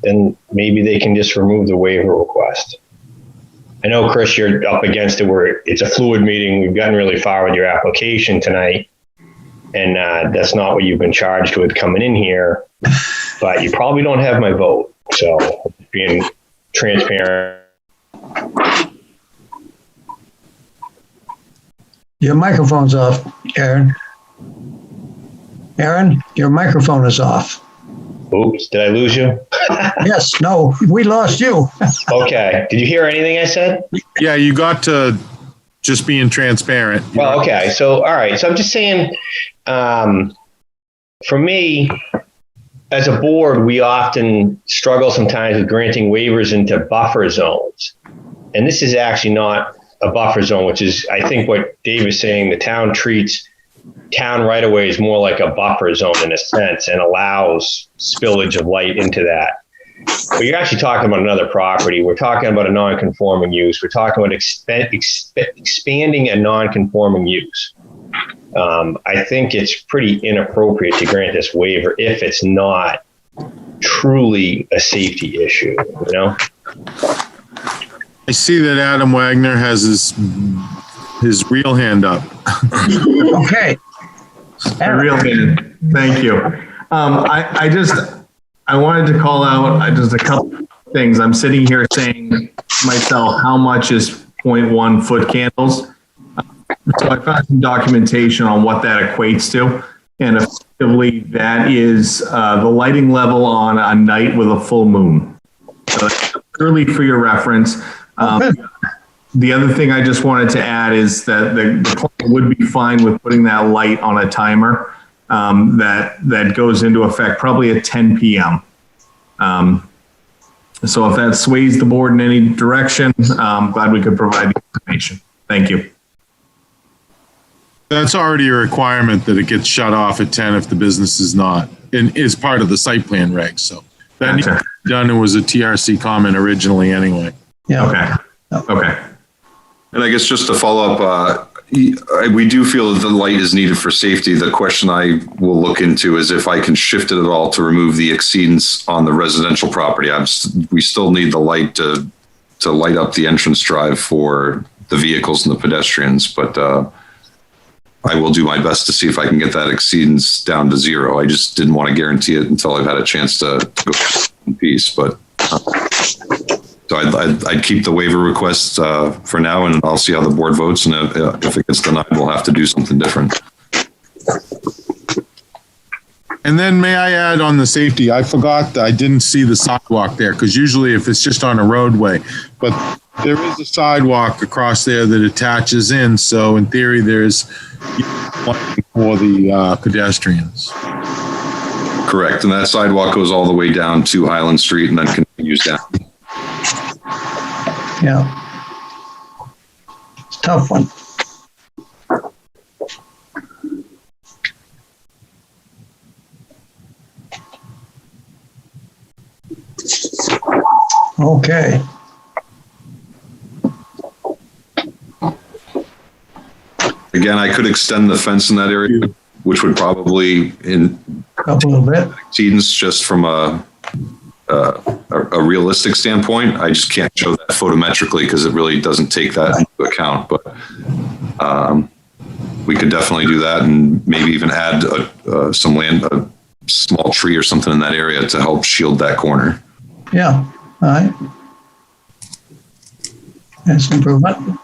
then maybe they can just remove the waiver request. I know, Chris, you're up against it where it's a fluid meeting. We've gotten really far with your application tonight, and that's not what you've been charged with coming in here, but you probably don't have my vote. So being transparent. Your microphone's off, Aaron. Aaron, your microphone is off. Oops, did I lose you? Yes, no, we lost you. Okay. Did you hear anything I said? Yeah, you got to just being transparent. Well, okay. So, all right. So I'm just saying, for me, as a board, we often struggle sometimes with granting waivers into buffer zones. And this is actually not a buffer zone, which is, I think what Dave is saying, the town treats town right away is more like a buffer zone in a sense and allows spillage of light into that. But you're actually talking about another property. We're talking about a non-conforming use. We're talking about expanding a non-conforming use. I think it's pretty inappropriate to grant this waiver if it's not truly a safety issue, I see that Adam Wagner has his real hand up. Okay. A real hand. Thank you. I wanted to call out just a couple of things. I'm sitting here saying to myself, how much is 0.1 foot candles? So I found some documentation on what that equates to. And effectively, that is the lighting level on a night with a full moon. So that's purely for your reference. The other thing I just wanted to add is that the client would be fine with putting that light on a timer that goes into effect probably at 10 p.m. So if that sways the board in any direction, I'm glad we could provide the information. Thank you. That's already a requirement that it gets shut off at 10 if the business is not, and is part of the site plan regs. So that needs to be done. It was a TRC comment originally anyway. Yeah. Okay. And I guess just to follow up, we do feel that the light is needed for safety. The question I will look into is if I can shift it at all to remove the exceedance on the residential property. We still need the light to light up the entrance drive for the vehicles and the pedestrians, but I will do my best to see if I can get that exceedance down to 0. I just didn't want to guarantee it until I've had a chance to go in peace, but so I'd keep the waiver request for now, and I'll see how the board votes. And if it gets denied, we'll have to do something different. And then may I add on the safety, I forgot that I didn't see the sidewalk there, because usually if it's just on a roadway, but there is a sidewalk across there that attaches in. So in theory, there's for the pedestrians. Correct. And that sidewalk goes all the way down to Highland Street and then continues down. Yeah. It's a tough one. Okay. Again, I could extend the fence in that area, which would probably up a little bit. Exceedance just from a realistic standpoint. I just can't show that photometrically because it really doesn't take that into account. But we could definitely do that, and maybe even add a small tree or something in that area to help shield that corner. Yeah. All right. That's improvement.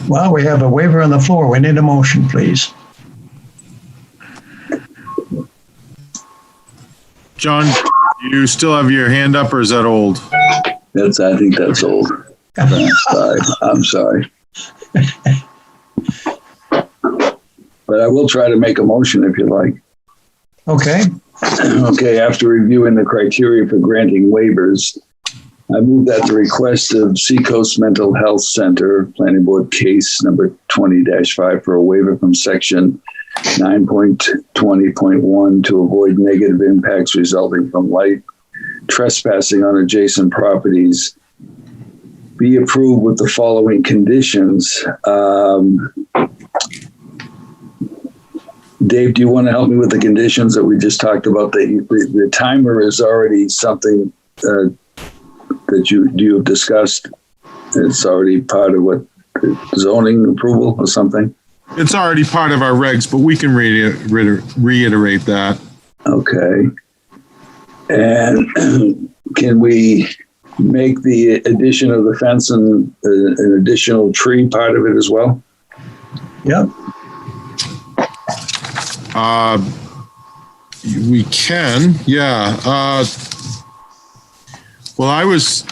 Well, we have a waiver on the floor. We need a motion, please. John, you still have your hand up, or is that old? I think that's old. I'm sorry. But I will try to make a motion if you like. Okay. Okay, after reviewing the criteria for granting waivers, I move that the request of Seacoast Mental Health Center, Planning Board case number 20-5 for a waiver from section 9.20.1 to avoid negative impacts resulting from light trespassing on adjacent properties be approved with the following conditions. Dave, do you want to help me with the conditions that we just talked about? The timer is already something that you have discussed. It's already part of what zoning approval or something. It's already part of our regs, but we can reiterate that. Okay. And can we make the addition of the fence and an additional tree part of it as well? Yep. We can, yeah. Well, I was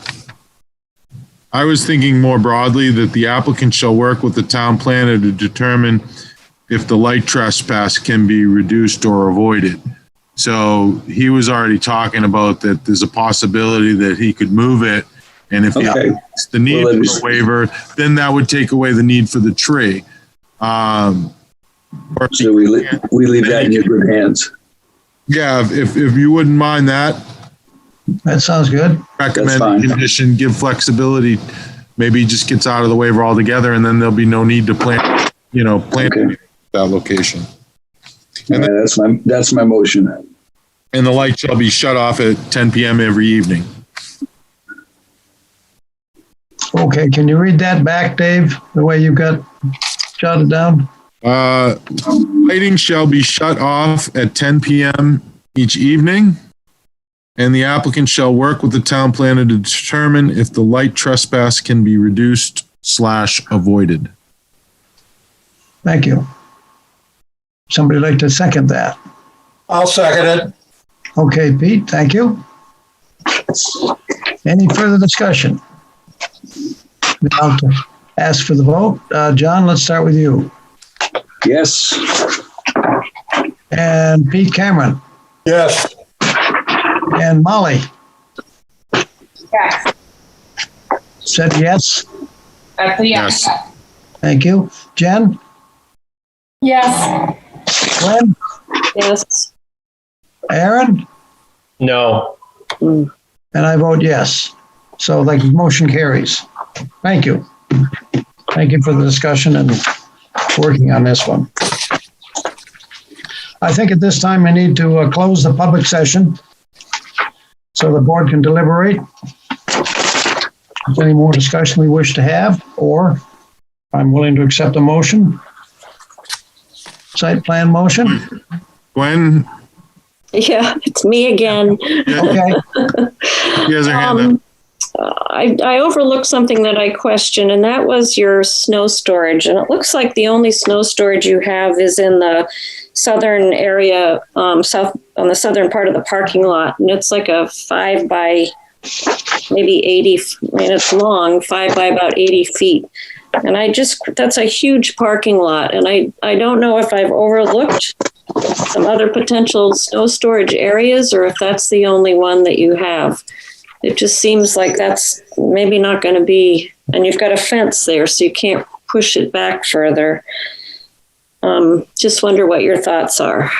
thinking more broadly that the applicant shall work with the town planner to determine if the light trespass can be reduced or avoided. So he was already talking about that there's a possibility that he could move it. And if the need for a waiver, then that would take away the need for the tree. So we leave that in your good hands. Yeah, if you wouldn't mind that. That sounds good. Recommend the condition, give flexibility. Maybe he just gets out of the waiver altogether, and then there'll be no need to plant that location. And that's my motion. And the light shall be shut off at 10 p.m. every evening. Okay, can you read that back, Dave, the way you've got jotted down? Lighting shall be shut off at 10 p.m. each evening, and the applicant shall work with the town planner to determine if the light trespass can be reduced/avoided. Thank you. Somebody like to second that? I'll second it. Okay, Pete, thank you. Any further discussion? Now to ask for the vote. John, let's start with you. Yes. And Pete Cameron. Yes. And Molly. Yes. Said yes. That's a yes. Thank you. Jen? Yes. Glenn? Yes. Aaron? No. And I vote yes. So the motion carries. Thank you. Thank you for the discussion and working on this one. I think at this time we need to close the public session so the board can deliberate. If there's any more discussion we wish to have, or I'm willing to accept a motion. Site plan motion. Gwen? Yeah, it's me again. Okay. He has her hand up. I overlooked something that I questioned, and that was your snow storage. And it looks like the only snow storage you have is in the southern area, south on the southern part of the parking lot. And it's like a 5 by maybe 80, I mean, it's long, 5 by about 80 feet. And that's a huge parking lot. And I don't know if I've overlooked some other potential snow storage areas or if that's the only one that you have. It just seems like that's maybe not going to be, and you've got a fence there, so you can't push it back further. Just wonder what your thoughts are.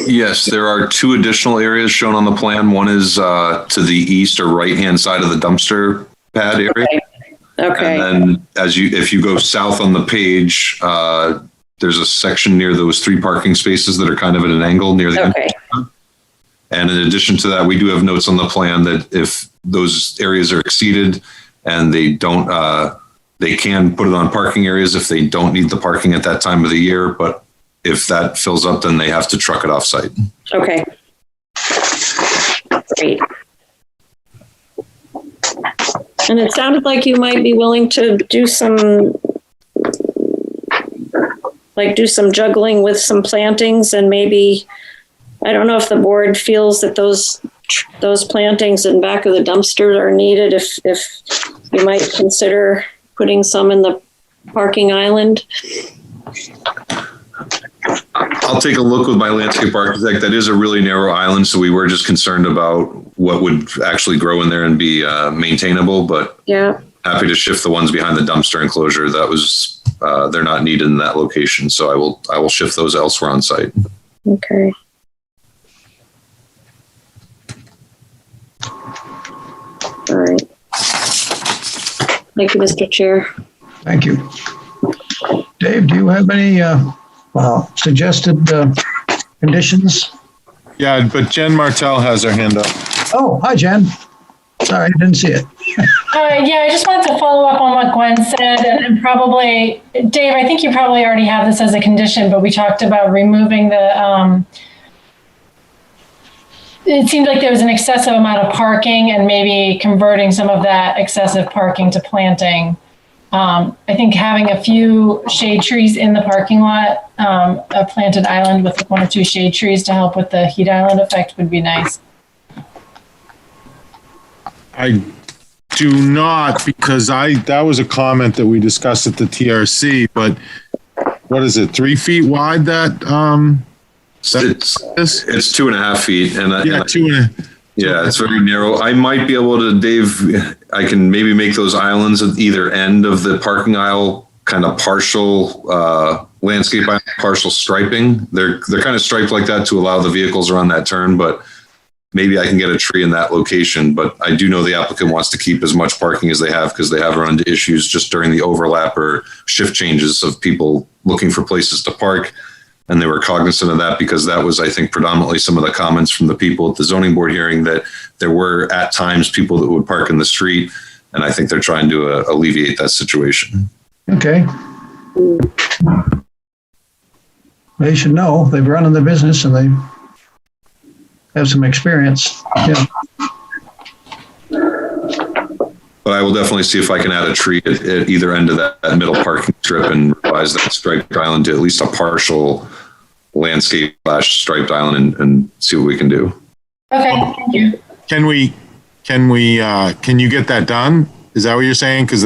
Yes, there are 2 additional areas shown on the plan. One is to the east or right-hand side of the dumpster pad area. Okay. And then if you go south on the page, there's a section near those 3 parking spaces that are kind of at an angle near the Okay. And in addition to that, we do have notes on the plan that if those areas are exceeded and they don't, they can put it on parking areas if they don't need the parking at that time of the year. But if that fills up, then they have to truck it off site. Okay. Great. And it sounded like you might be willing to do some like do some juggling with some plantings, and maybe, I don't know if the board feels that those plantings in back of the dumpster are needed, if you might consider putting some in the parking island. I'll take a look with my landscape architect. That is a really narrow island, so we were just concerned about what would actually grow in there and be maintainable, but yeah, happy to shift the ones behind the dumpster enclosure. That was, they're not needed in that location, so I will shift those elsewhere on site. Okay. All right. Thank you, Mr. Chair. Thank you. Dave, do you have any suggested conditions? Yeah, but Jen Martell has her hand up. Oh, hi, Jen. Sorry, I didn't see it. Yeah, I just wanted to follow up on what Gwen said, and probably, Dave, I think you probably already have this as a condition, but we talked about removing the, it seemed like there was an excessive amount of parking and maybe converting some of that excessive parking to planting. I think having a few shade trees in the parking lot, a planted island with 1 or 2 shade trees to help with the heat island effect would be nice. I do not, because that was a comment that we discussed at the TRC, but what is it, 3 feet wide that, it's 2.5 feet. And yeah, 2.5. Yeah, it's very narrow. I might be able to, Dave, I can maybe make those islands at either end of the parking aisle, kind of partial landscape, partial striping. They're kind of striped like that to allow the vehicles around that turn, but maybe I can get a tree in that location. But I do know the applicant wants to keep as much parking as they have, because they have run into issues just during the overlap or shift changes of people looking for places to park. And they were cognizant of that, because that was, I think, predominantly some of the comments from the people at the zoning board hearing, that there were at times people that would park in the street. And I think they're trying to alleviate that situation. Okay. They should know. They've run in the business and they have some experience. Yeah. But I will definitely see if I can add a tree at either end of that middle parking strip and revise that striped island to at least a partial landscape / striped island and see what we can do. Okay, thank you. Can you get that done? Is that what you're saying? Because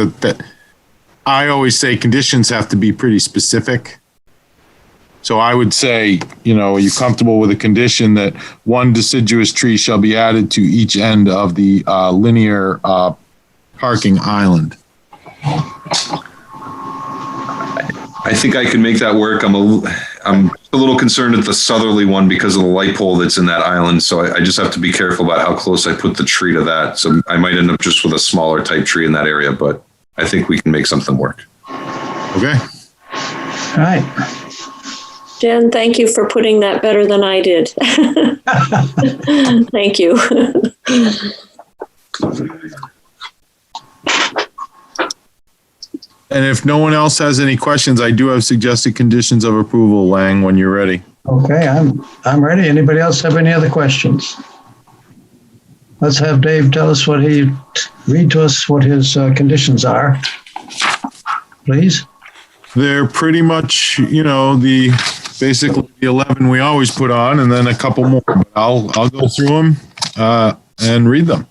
I always say conditions have to be pretty specific. So I would say, are you comfortable with a condition that 1 deciduous tree shall be added to each end of the linear parking island? I think I can make that work. I'm a little concerned at the southerly one because of the light pole that's in that island. So I just have to be careful about how close I put the tree to that. So I might end up just with a smaller type tree in that area, but I think we can make something work. Okay. All right. Jen, thank you for putting that better than I did. Thank you. And if no one else has any questions, I do have suggested conditions of approval, Lang, when you're ready. Okay, I'm ready. Anybody else have any other questions? Let's have Dave tell us read to us what his conditions are, please. They're pretty much, basically the 11 we always put on, and then a couple more. But I'll go through them and read them.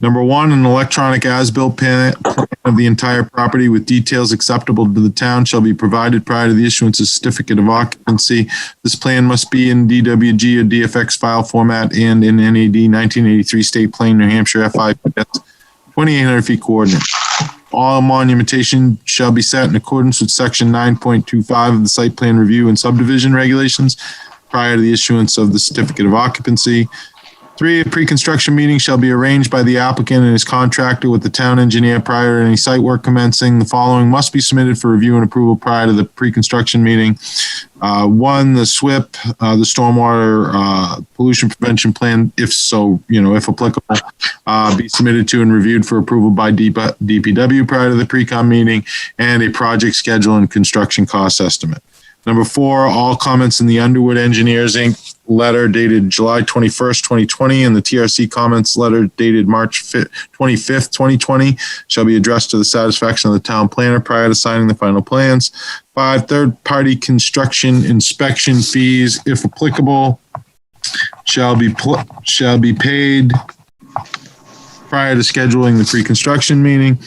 Number 1, an electronic as-built plan of the entire property with details acceptable to the town shall be provided prior to the issuance of certificate of occupancy. This plan must be in DWG or DFX file format and in NAD 1983 State Plane, New Hampshire F5 2,800 feet coordinate. All monumentation shall be set in accordance with section 9.25 of the site plan review and subdivision regulations prior to the issuance of the certificate of occupancy. 3, a pre-construction meeting shall be arranged by the applicant and his contractor with the town engineer prior to any site work commencing. The following must be submitted for review and approval prior to the pre-construction meeting. 1, the SWIP, the stormwater pollution prevention plan, if applicable, be submitted to and reviewed for approval by DPW prior to the pre-con meeting, and a project schedule and construction cost estimate. Number 4, all comments in the Underwood Engineers Inc. letter dated July 21st, 2020, and the TRC comments letter dated March 25th, 2020 shall be addressed to the satisfaction of the town planner prior to signing the final plans. 5, third-party construction inspection fees, if applicable, shall be paid prior to scheduling the pre-construction meeting.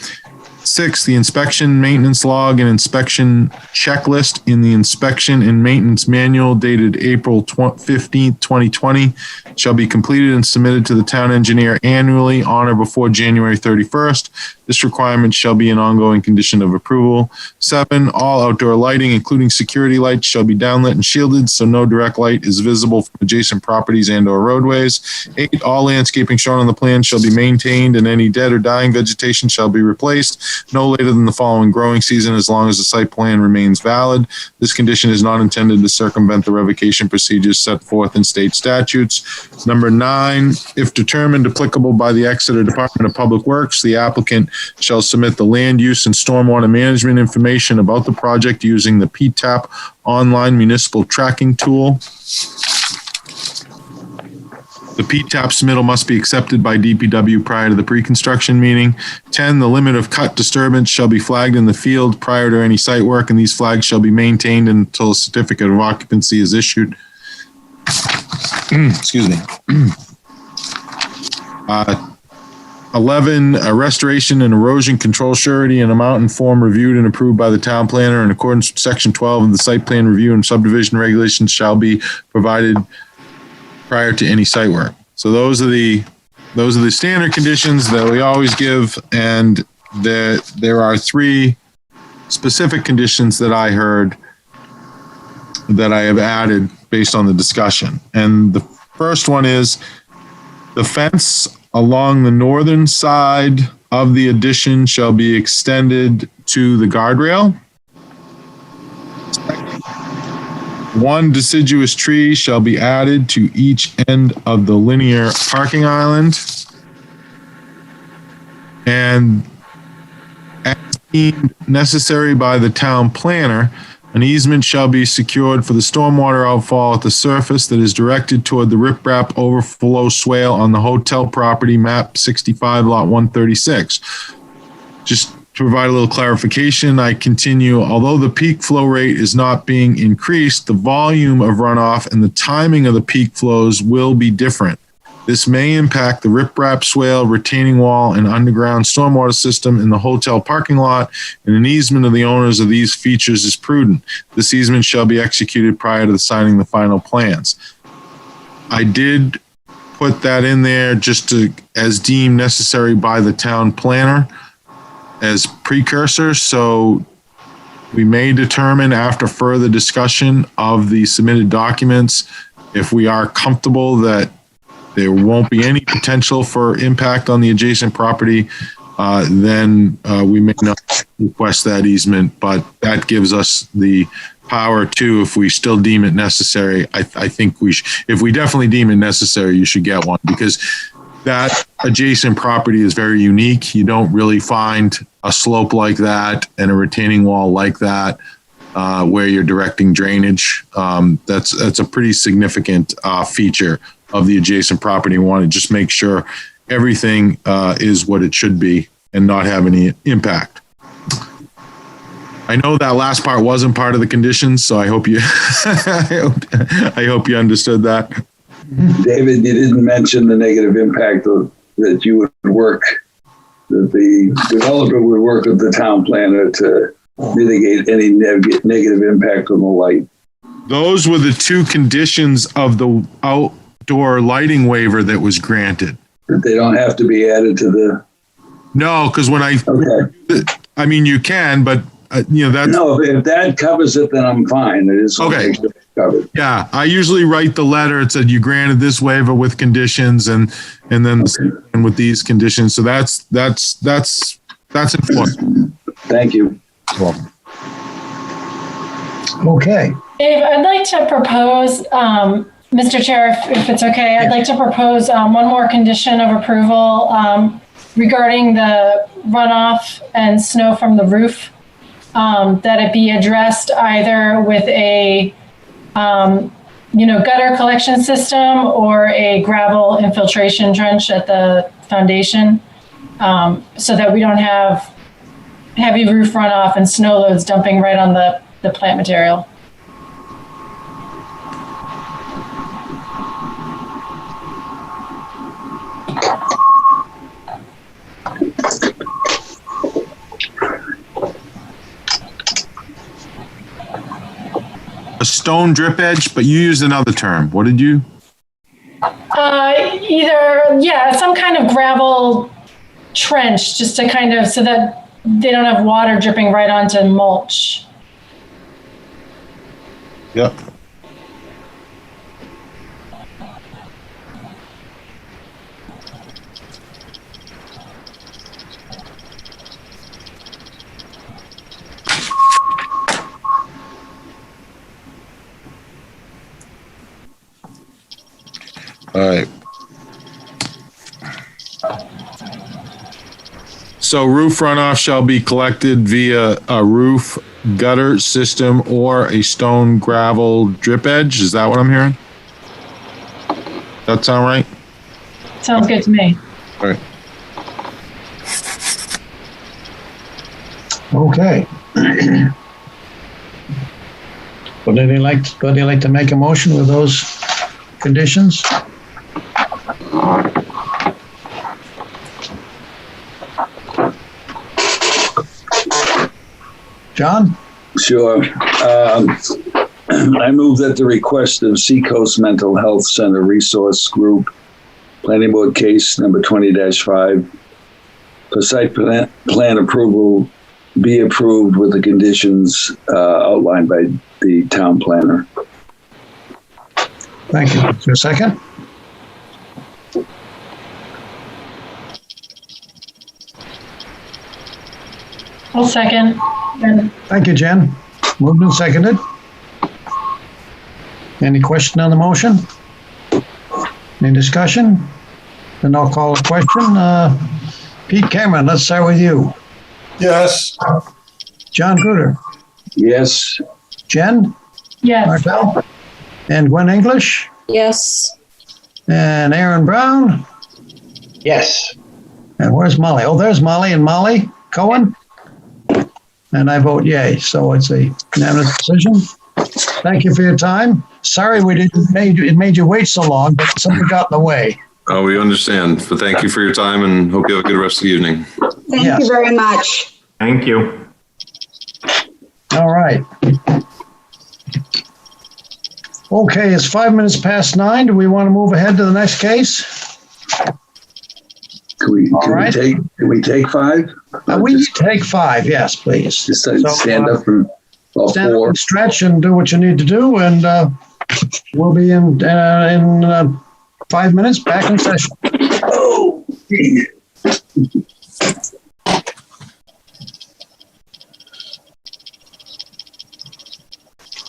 6, the inspection maintenance log and inspection checklist in the inspection and maintenance manual dated April 15th, 2020 shall be completed and submitted to the town engineer annually on or before January 31st. This requirement shall be an ongoing condition of approval. 7, all outdoor lighting, including security lights, shall be downlit and shielded so no direct light is visible from adjacent properties and or roadways. 8, all landscaping shown on the plan shall be maintained and any dead or dying vegetation shall be replaced no later than the following growing season as long as the site plan remains valid. This condition is not intended to circumvent the revocation procedures set forth in state statutes. Number 9, if determined applicable by the Exeter Department of Public Works, the applicant shall submit the land use and stormwater management information about the project using the PTAP online municipal tracking tool. The PTAP submittal must be accepted by DPW prior to the pre-construction meeting. 10, the limit of cut disturbance shall be flagged in the field prior to any site work, and these flags shall be maintained until a certificate of occupancy is issued. Excuse me. 11, a restoration and erosion control surety and amount and form reviewed and approved by the town planner in accordance with section 12 of the site plan review and subdivision regulations shall be provided prior to any site work. So those are the standard conditions that we always give, and there are 3 specific conditions that I heard that I have added based on the discussion. And the first one is the fence along the northern side of the addition shall be extended to the guardrail. 1 deciduous tree shall be added to each end of the linear parking island. And as deemed necessary by the town planner, an easement shall be secured for the stormwater outfall at the surface that is directed toward the riprap overflow swale on the hotel property, map 65, lot 136. Just to provide a little clarification, I continue. Although the peak flow rate is not being increased, the volume of runoff and the timing of the peak flows will be different. This may impact the riprap swale, retaining wall, and underground stormwater system in the hotel parking lot, and an easement of the owners of these features is prudent. This easement shall be executed prior to signing the final plans. I did put that in there just as deemed necessary by the town planner as precursor, so we may determine after further discussion of the submitted documents if we are comfortable that there won't be any potential for impact on the adjacent property, then we may not request that easement, but that gives us the power to, if we still deem it necessary. I think if we definitely deem it necessary, you should get one, because that adjacent property is very unique. You don't really find a slope like that and a retaining wall like that where you're directing drainage. That's a pretty significant feature of the adjacent property. We want to just make sure everything is what it should be and not have any impact. I know that last part wasn't part of the conditions, so I hope you I hope you understood that. David, you didn't mention the negative impact that you would work, that the developer would work with the town planner to mitigate any negative impact on the light. Those were the 2 conditions of the outdoor lighting waiver that was granted. But they don't have to be added to the... No, because when I mean, you can, but that's... No, if that covers it, then I'm fine. It is okay. Covered. Yeah, I usually write the letter. It said you granted this waiver with conditions, and then and with these conditions. So that's important. Thank you. Okay. Dave, I'd like to propose, Mr. Chair, if it's okay, I'd like to propose one more condition of approval regarding the runoff and snow from the roof. that it be addressed either with a, gutter collection system or a gravel infiltration trench at the foundation, so that we don't have heavy roof runoff and snow loads dumping right on the plant material. A stone drip edge, but you used another term. What did you? Some kind of gravel trench, just to kind of, so that they don't have water dripping right onto mulch. Yep. All right. So roof runoff shall be collected via a roof gutter system or a stone gravel drip edge. Is that what I'm hearing? That sound right? Sounds good to me. All right. Okay. Would anybody like to make a motion with those conditions? John? Sure. I move that the request of Seacoast Mental Health Center Resource Group, Planning Board Case number 20-5, for site plan approval be approved with the conditions outlined by the town planner. Thank you. Is there a second? I'll second. Thank you, Jen. Moved and seconded. Any question on the motion? Any discussion? Then I'll call the question. Pete Cameron, let's start with you. Yes. John Gruder. Yes. Jen? Yes. Martel? And Gwen English? Yes. And Aaron Brown? Yes. And where's Molly? Oh, there's Molly. And Molly Cohen? And I vote yay, so it's a unanimous decision. Thank you for your time. Sorry it made you wait so long, but something got in the way. Oh, we understand, but thank you for your time and hope you have a good rest of the evening. Thank you very much. Thank you. All right. Okay, it's 5 minutes past 9. Do we want to move ahead to the next case? Can we take 5? We need to take 5, yes, please. Just stand up and stand up and stretch and do what you need to do, and we'll be in 5 minutes back in session. Oh,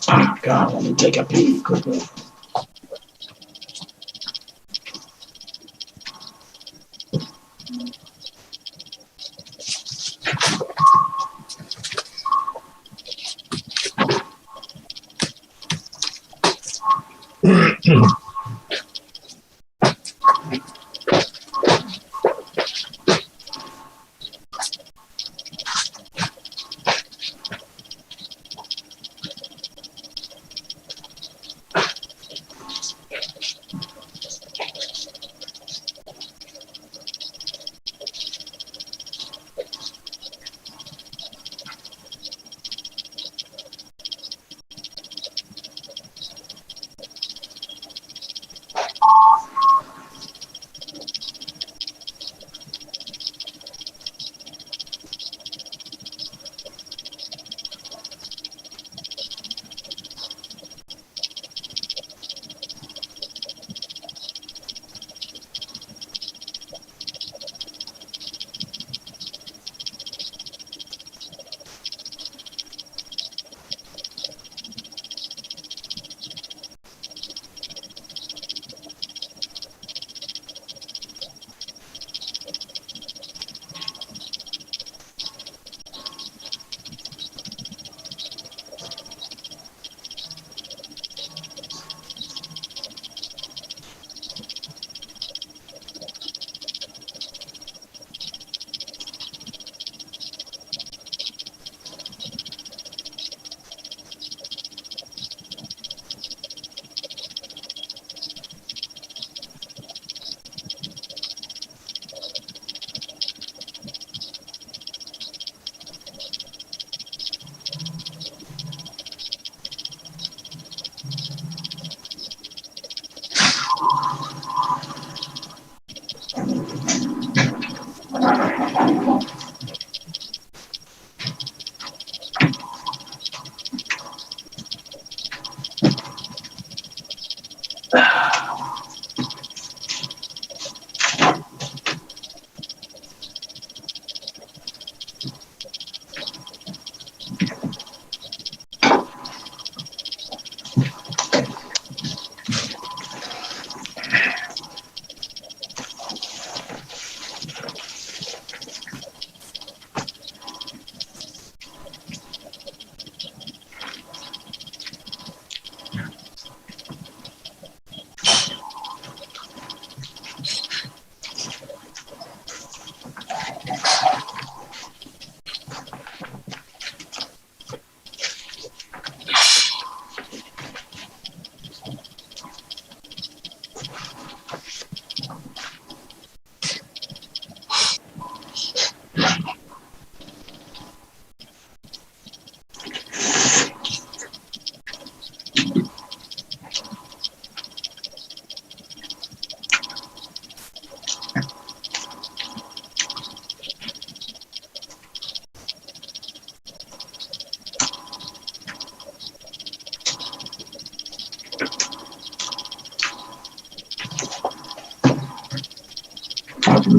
oh God, let me take a pee quickly.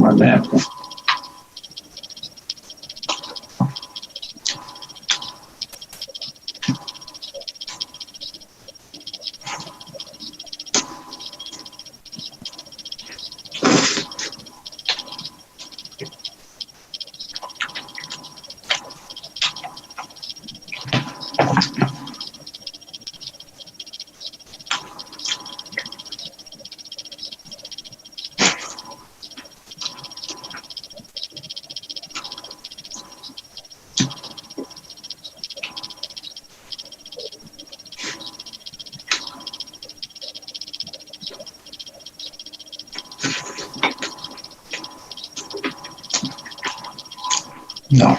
on that. No.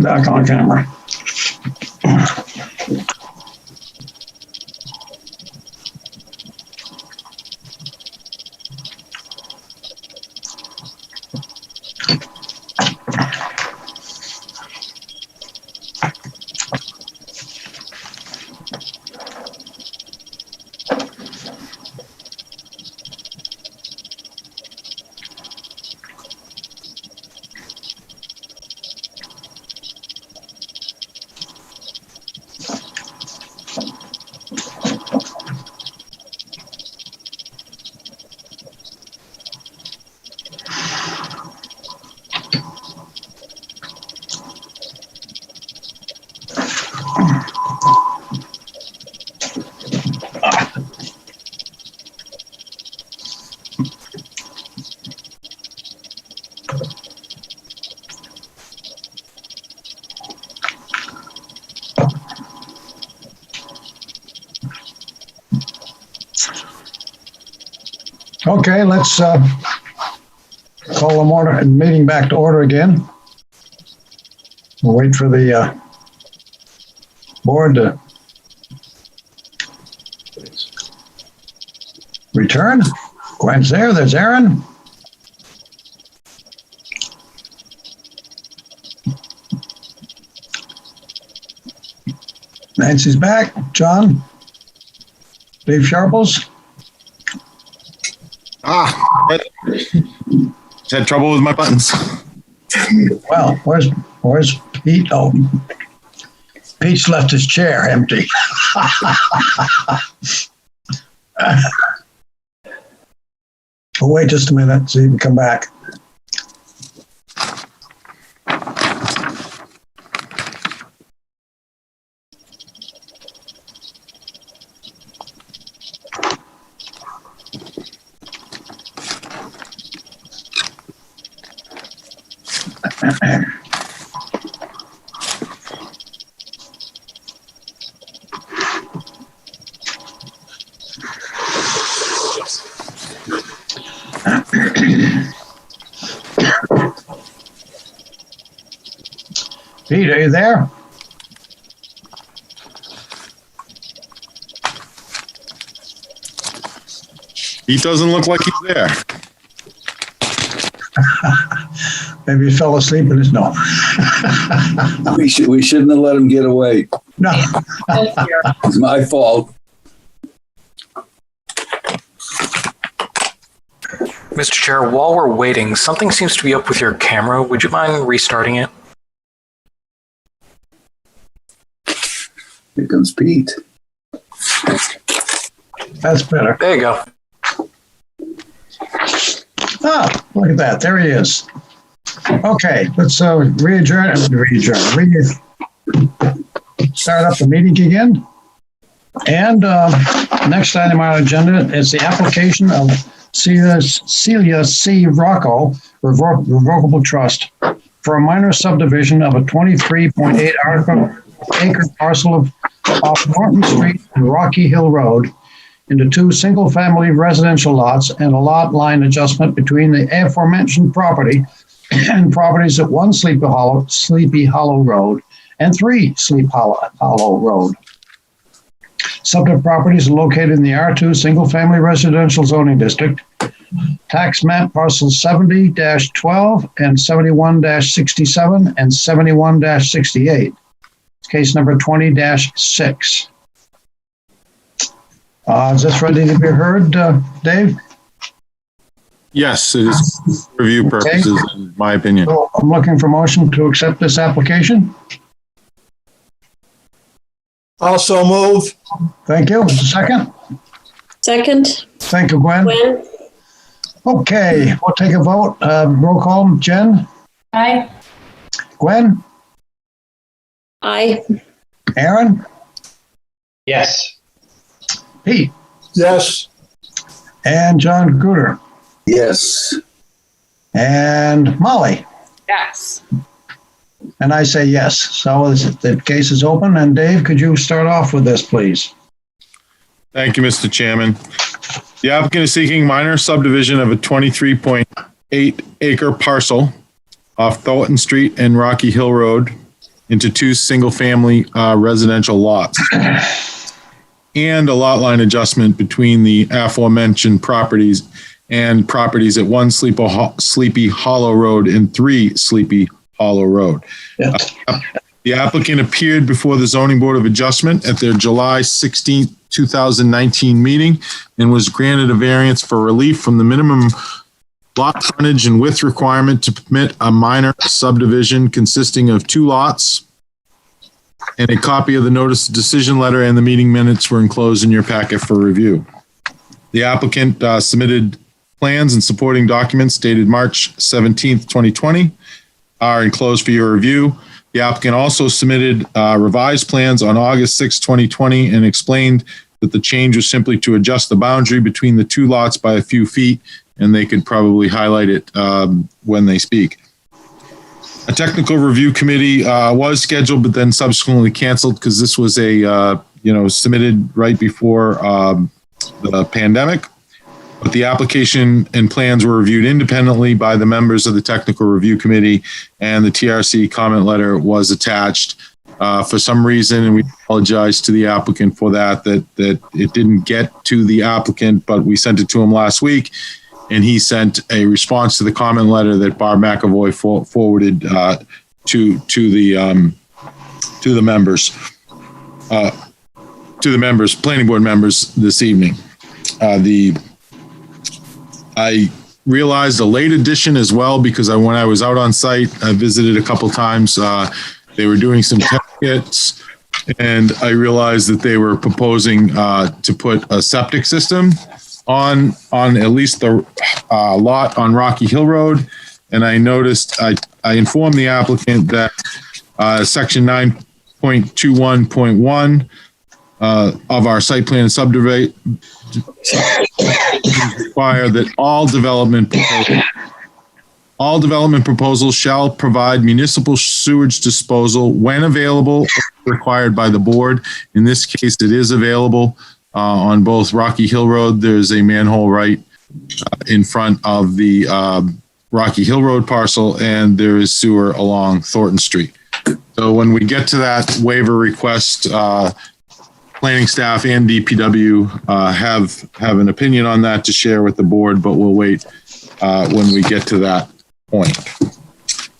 Back on camera. Okay, let's call the meeting back to order again. We'll wait for the board to return. Gwen's there. There's Aaron. Nancy's back. John. Dave Sharples. Had trouble with my buttons. Well, where's Pete? Oh, Pete's left his chair empty. Oh, wait just a minute so you can come back. Pete, are you there? He doesn't look like he's there. Maybe he fell asleep in his no. We shouldn't have let him get away. No. It's my fault. Mr. Chair, while we're waiting, something seems to be up with your camera. Would you mind restarting it? Here comes Pete. That's better. There you go. Ah, look at that. There he is. Okay, let's start up the meeting again. And next item on our agenda is the application of Celia C. Rocco Revocable Trust for a minor subdivision of a 23.8 acre parcel off Norton Street and Rocky Hill Road into two single-family residential lots and a lot line adjustment between the aforementioned property and properties at 1 Sleepy Hollow Road and 3 Sleepy Hollow Road. Subject properties are located in the R2 single-family residential zoning district, tax map parcels 70-12 and 71-67 and 71-68. Case number 20-6. Is this ready to be heard, Dave? Yes, it is for review purposes, in my opinion. So I'm looking for motion to accept this application. Also move. Thank you. Second? Second. Thank you, Gwen. Gwen? Okay, we'll take a vote. Roll call. Jen? Aye. Gwen? Aye. Aaron? Yes. Pete? Yes. And John Gruder? Yes. And Molly? Yes. And I say yes. So the case is open. And Dave, could you start off with this, please? Thank you, Mr. Chairman. The applicant is seeking minor subdivision of a 23.8 acre parcel off Thornton Street and Rocky Hill Road into two single-family residential lots, and a lot line adjustment between the aforementioned properties and properties at 1 Sleepy Hollow Road and 3 Sleepy Hollow Road. The applicant appeared before the Zoning Board of Adjustment at their July 16, 2019 meeting and was granted a variance for relief from the minimum lot frontage and width requirement to permit a minor subdivision consisting of 2 lots. And a copy of the notice of decision letter and the meeting minutes were enclosed in your packet for review. The applicant submitted plans and supporting documents dated March 17th, 2020 are enclosed for your review. The applicant also submitted revised plans on August 6, 2020 and explained that the change was simply to adjust the boundary between the 2 lots by a few feet, and they could probably highlight it when they speak. A technical review committee was scheduled, but then subsequently canceled because this was submitted right before the pandemic. But the application and plans were reviewed independently by the members of the technical review committee, and the TRC comment letter was attached. For some reason, and we apologize to the applicant for that it didn't get to the applicant, but we sent it to him last week, and he sent a response to the comment letter that Barb McAvoy forwarded to the members, planning board members this evening. I realized a late addition as well because when I was out on site, I visited a couple times. They were doing some test kits, and I realized that they were proposing to put a septic system on at least the lot on Rocky Hill Road. And I noticed, I informed the applicant that section 9.21.1 of our site plan and subdivision require that all development proposals shall provide municipal sewage disposal when available or required by the board. In this case, it is available on both Rocky Hill Road. There's a manhole right in front of the Rocky Hill Road parcel, and there is sewer along Thornton Street. So when we get to that waiver request, planning staff and DPW have an opinion on that to share with the board, but we'll wait when we get to that point.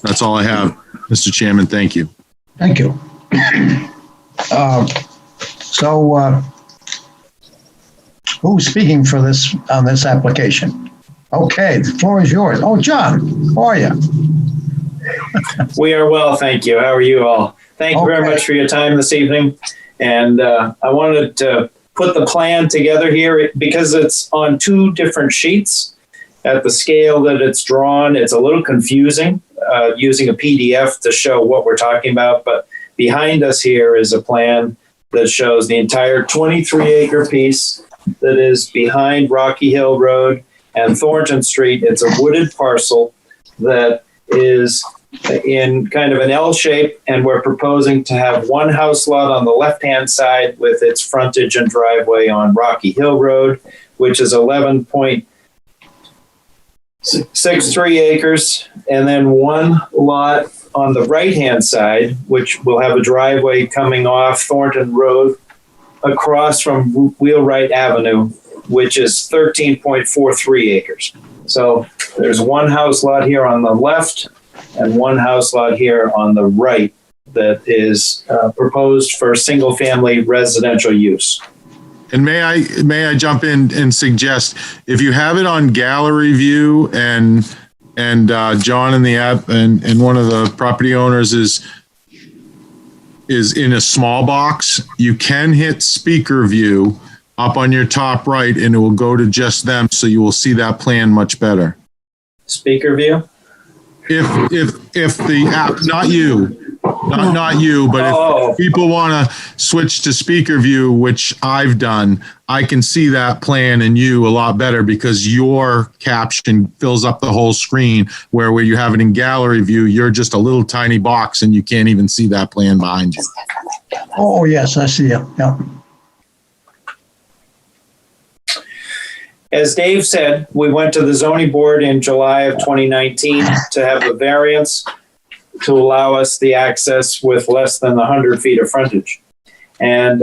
That's all I have, Mr. Chairman. Thank you. Thank you. Who's speaking for this on this application? Okay, the floor is yours. Oh, John, how are you? We are well, thank you. How are you all? Thank you very much for your time this evening. And I wanted to put the plan together here because it's on 2 different sheets. At the scale that it's drawn, it's a little confusing using a PDF to show what we're talking about. But behind us here is a plan that shows the entire 23-acre piece that is behind Rocky Hill Road and Thornton Street. It's a wooded parcel that is in kind of an L shape, and we're proposing to have 1 house lot on the left-hand side with its frontage and driveway on Rocky Hill Road, which is 11.63 acres, and then 1 lot on the right-hand side, which will have a driveway coming off Thornton Road across from Wheelwright Avenue, which is 13.43 acres. So there's 1 house lot here on the left and 1 house lot here on the right that is proposed for single-family residential use. And may I jump in and suggest, if you have it on gallery view and John in the app and one of the property owners is in a small box, you can hit speaker view up on your top right and it will go to just them, so you will see that plan much better. Speaker view? If the app, not you, but if people want to switch to speaker view, which I've done, I can see that plan and you a lot better because your caption fills up the whole screen, where you have it in gallery view, you're just a little tiny box and you can't even see that plan behind you. Oh, yes, I see it. Yeah. As Dave said, we went to the zoning board in July of 2019 to have a variance to allow us the access with less than 100 feet of frontage. And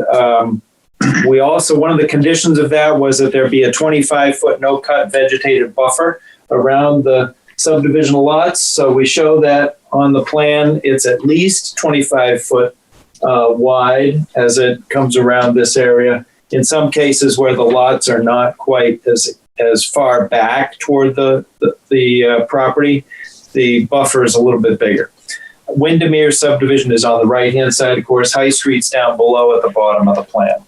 we also, one of the conditions of that was that there be a 25-foot no-cut vegetative buffer around the subdivision lots. So we show that on the plan, it's at least 25 foot wide as it comes around this area. In some cases where the lots are not quite as far back toward the property, the buffer is a little bit bigger. Windermere subdivision is on the right-hand side, of course. High Street's down below at the bottom of the plan.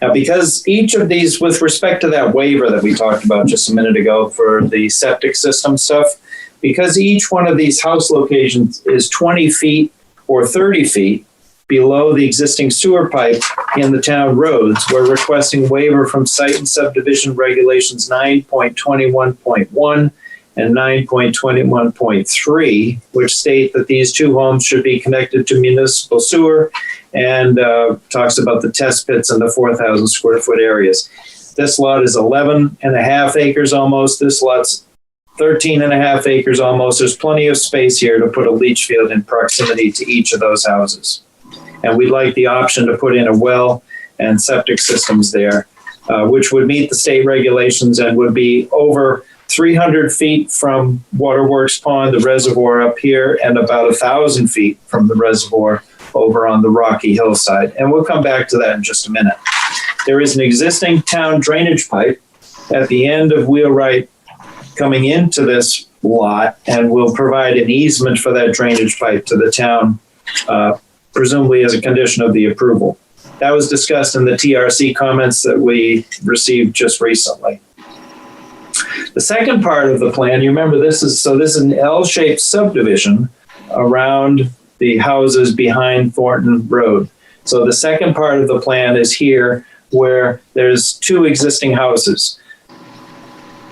Now, because each of these, with respect to that waiver that we talked about just a minute ago for the septic system stuff, because each one of these house locations is 20 feet or 30 feet below the existing sewer pipe in the town roads, we're requesting waiver from site and subdivision regulations 9.21.1 and 9.21.3, which state that these two homes should be connected to municipal sewer, and talks about the test pits and the 4,000 square foot areas. This lot is 11.5 acres almost. This lot's 13.5 acres almost. There's plenty of space here to put a leach field in proximity to each of those houses. And we'd like the option to put in a well and septic systems there, which would meet the state regulations and would be over 300 feet from Waterworks Pond, the reservoir up here, and about 1,000 feet from the reservoir over on the rocky hillside. And we'll come back to that in just a minute. There is an existing town drainage pipe at the end of Wheelwright coming into this lot, and we'll provide an easement for that drainage pipe to the town, presumably as a condition of the approval. That was discussed in the TRC comments that we received just recently. The second part of the plan, you remember this is an L-shaped subdivision around the houses behind Thornton Road. So the second part of the plan is here where there's two existing houses.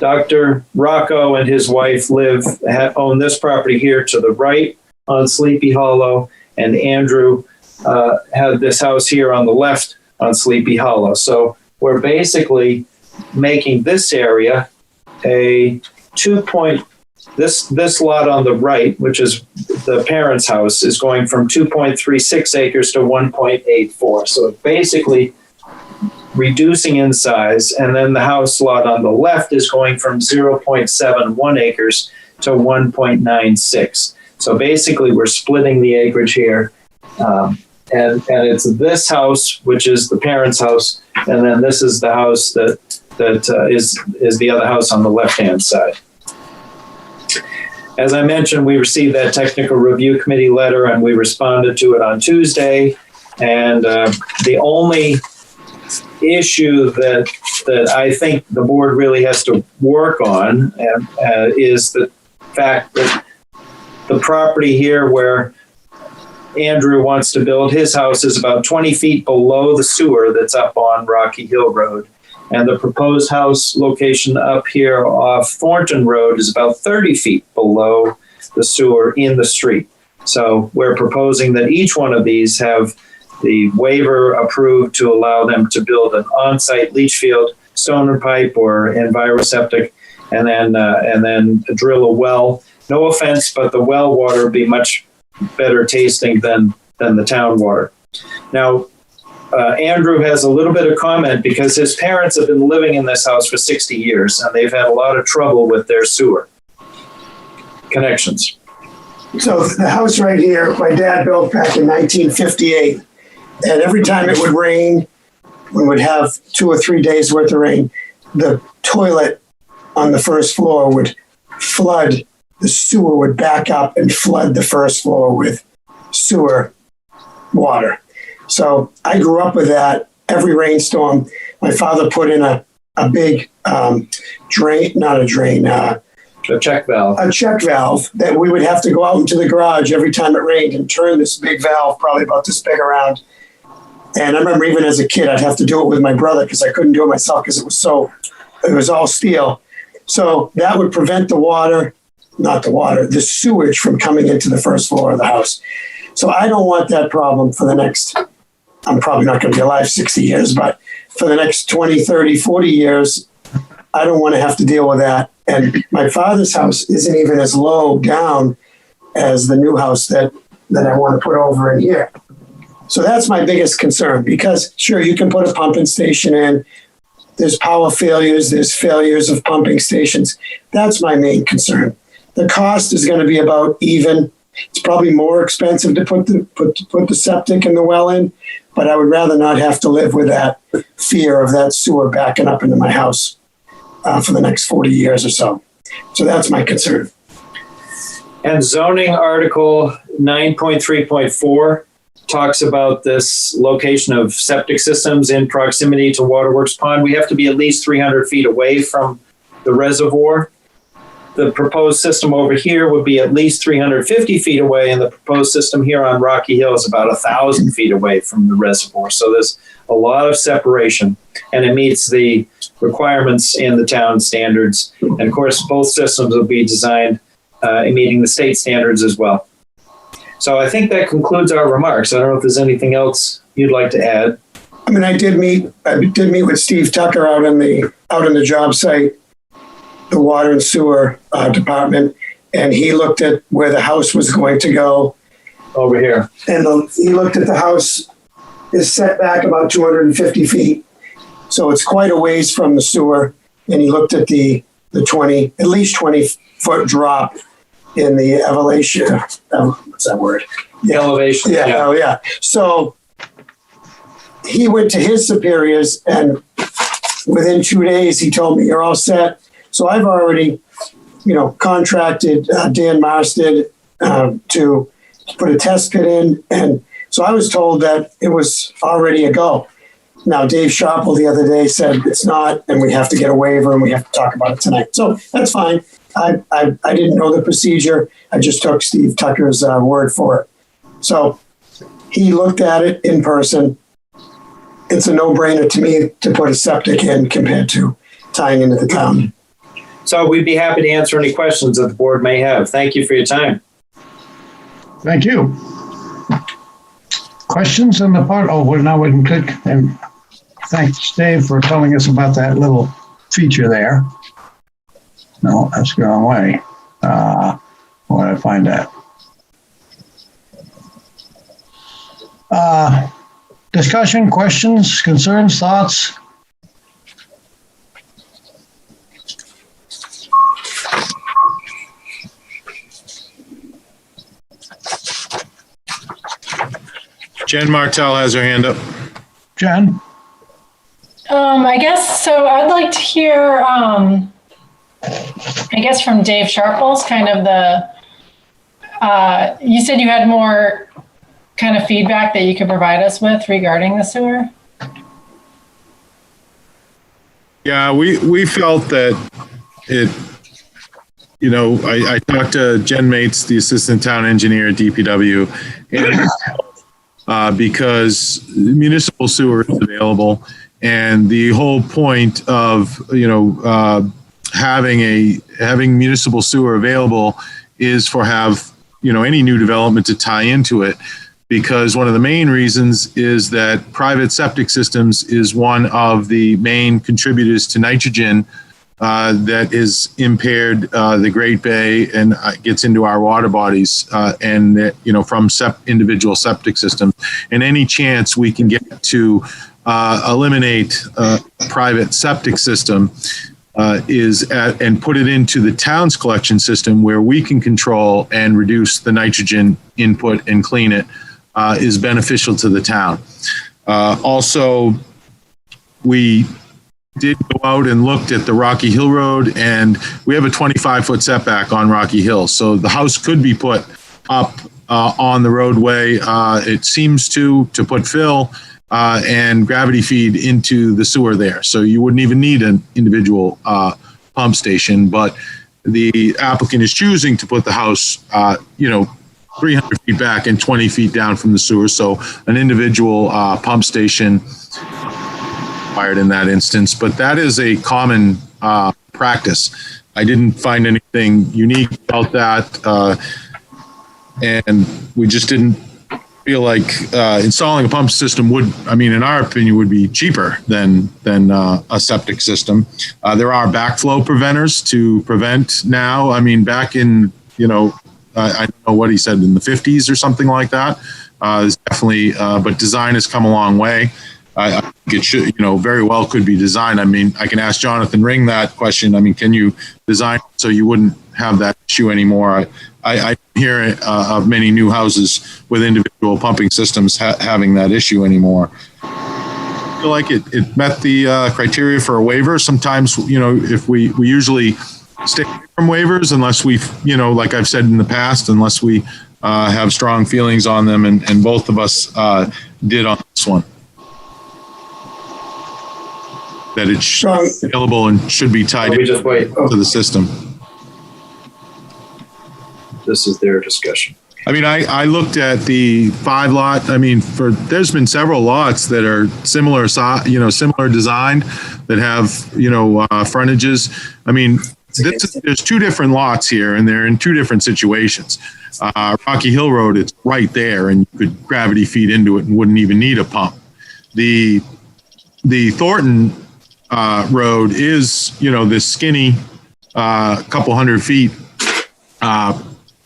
Dr. Rocco and his wife own this property here to the right on Sleepy Hollow, and Andrew had this house here on the left on Sleepy Hollow. So we're basically making this area a this lot on the right, which is the parents' house, is going from 2.36 acres to 1.84. So basically reducing in size. And then the house lot on the left is going from 0.71 acres to 1.96. So basically we're splitting the acreage here. And it's this house, which is the parents' house. And then this is the house that is the other house on the left-hand side. As I mentioned, we received that technical review committee letter and we responded to it on Tuesday. And the only issue that I think the board really has to work on is the fact that the property here where Andrew wants to build his house is about 20 feet below the sewer that's up on Rocky Hill Road. And the proposed house location up here off Thornton Road is about 30 feet below the sewer in the street. So we're proposing that each one of these have the waiver approved to allow them to build an on-site leach field, stoner pipe, or enviroseptic, and then drill a well. No offense, but the well water would be much better tasting than the town water. Now, Andrew has a little bit of comment because his parents have been living in this house for 60 years and they've had a lot of trouble with their sewer connections. So the house right here, my dad built back in 1958. And every time it would rain, we would have 2 or 3 days worth of rain, the toilet on the first floor would flood, the sewer would back up and flood the first floor with sewer water. So I grew up with that. Every rainstorm, my father put in a big drain, not a drain, a check valve. A check valve that we would have to go out into the garage every time it rained and turn this big valve, probably about this big around. And I remember even as a kid, I'd have to do it with my brother because I couldn't do it myself because it was all steel. So that would prevent the sewage from coming into the first floor of the house. So I don't want that problem for the next, I'm probably not going to be alive 60 years, but for the next 20, 30, 40 years, I don't want to have to deal with that. And my father's house isn't even as low down as the new house that I want to put over in here. So that's my biggest concern because sure, you can put a pumping station in. There's power failures. There's failures of pumping stations. That's my main concern. The cost is going to be about even. It's probably more expensive to put the septic and the well in, but I would rather not have to live with that fear of that sewer backing up into my house for the next 40 years or so. So that's my concern. And zoning article 9.3.4 talks about this location of septic systems in proximity to waterworks pond. We have to be at least 300 feet away from the reservoir. The proposed system over here would be at least 350 feet away, and the proposed system here on Rocky Hill is about 1,000 feet away from the reservoir. So there's a lot of separation, and it meets the requirements in the town standards. And of course, both systems will be designed meeting the state standards as well. So I think that concludes our remarks. I don't know if there's anything else you'd like to add. I mean, I did meet with Steve Tucker out on the job site, the water and sewer department, and he looked at where the house was going to go. Over here. And he looked at the house is set back about 250 feet. So it's quite a ways from the sewer. And he looked at the at least 20 foot drop in the elevation. What's that word? Yeah. Elevation. Yeah. Yeah. Oh, yeah. So he went to his superiors, and within 2 days, he told me, you're all set. So I've already, contracted Dan Marsted to put a test pit in. And so I was told that it was already a go. Now, Dave Sharple the other day said it's not, and we have to get a waiver, and we have to talk about it tonight. So that's fine. I didn't know the procedure. I just took Steve Tucker's word for it. So he looked at it in person. It's a no-brainer to me to put a septic in compared to tying into the town. So we'd be happy to answer any questions that the board may have. Thank you for your time. Thank you. Questions on the part? Oh, well, now we can click. And thanks, Dave, for telling us about that little feature there. No, that's the wrong way. Where did I find that? Discussion, questions, concerns, thoughts? Jen Martell has her hand up. Jen? I guess so. I'd like to hear, from Dave Sharples, kind of you said you had more kind of feedback that you could provide us with regarding the sewer? Yeah, we felt that I talked to Jen Mates, the assistant town engineer at DPW, and because municipal sewer is available, and the whole point of having municipal sewer available is for any new development to tie into it, because one of the main reasons is that private septic systems is one of the main contributors to nitrogen that is impaired the Great Bay and gets into our water bodies from individual septic systems. And any chance we can get to eliminate private septic system and put it into the town's collection system where we can control and reduce the nitrogen input and clean it is beneficial to the town. Also, we did go out and looked at the Rocky Hill Road, and we have a 25-foot setback on Rocky Hill. So the house could be put up on the roadway. It seems to put fill and gravity feed into the sewer there. So you wouldn't even need an individual pump station, but the applicant is choosing to put the house, 300 feet back and 20 feet down from the sewer. So an individual pump station required in that instance, but that is a common practice. I didn't find anything unique about that. And we just didn't feel like installing a pump system would, in our opinion, would be cheaper than a septic system. There are backflow preventers to prevent now. Back in, I don't know what he said, in the 50s or something like that. There's definitely, but design has come a long way. I think it should, very well could be designed. I can ask Jonathan Ring that question. Can you design so you wouldn't have that issue anymore? I hear of many new houses with individual pumping systems having that issue anymore. I feel like it met the criteria for a waiver. Sometimes, if we usually stay away from waivers unless we, like I've said in the past, unless we have strong feelings on them, and both of us did on this one. That it's available and should be tied into the system. This is their discussion. I looked at the 5 lot. There's been several lots that are similar designed that have, frontages. There's 2 different lots here, and they're in 2 different situations. Rocky Hill Road, it's right there, and you could gravity feed into it and wouldn't even need a pump. The Thornton road is, this skinny, couple hundred feet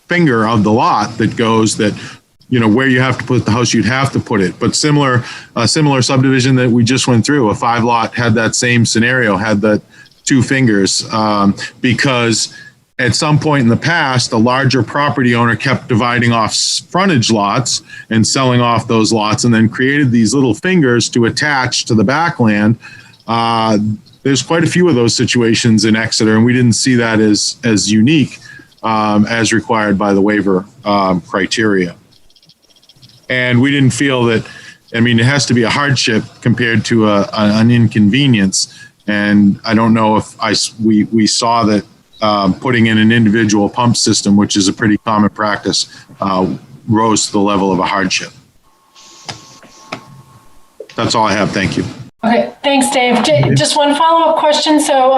finger of the lot that goes that, where you have to put the house, you'd have to put it. But similar subdivision that we just went through, a 5 lot had that same scenario, had the 2 fingers, because at some point in the past, the larger property owner kept dividing off frontage lots and selling off those lots, and then created these little fingers to attach to the backland. There's quite a few of those situations in Exeter, and we didn't see that as unique as required by the waiver criteria. And we didn't feel that, it has to be a hardship compared to an inconvenience. And I don't know if we saw that putting in an individual pump system, which is a pretty common practice, rose to the level of a hardship. That's all I have. Thank you. Okay, thanks, Dave. Just one follow-up question. So,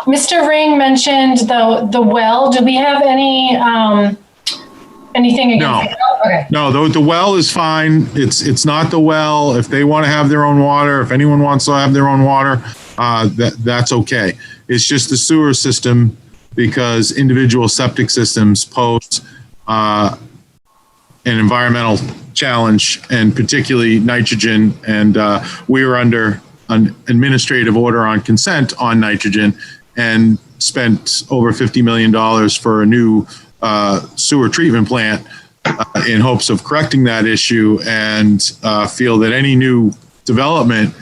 Mr. Ring mentioned the well. Do we have anything against the well? Okay. No, the well is fine. It's not the well. If they want to have their own water, if anyone wants to have their own water, that's okay. It's just the sewer system, because individual septic systems pose an environmental challenge, and particularly nitrogen. And we were under an administrative order on consent on nitrogen, and spent over $50 million for a new sewer treatment plant in hopes of correcting that issue, and feel that any new development,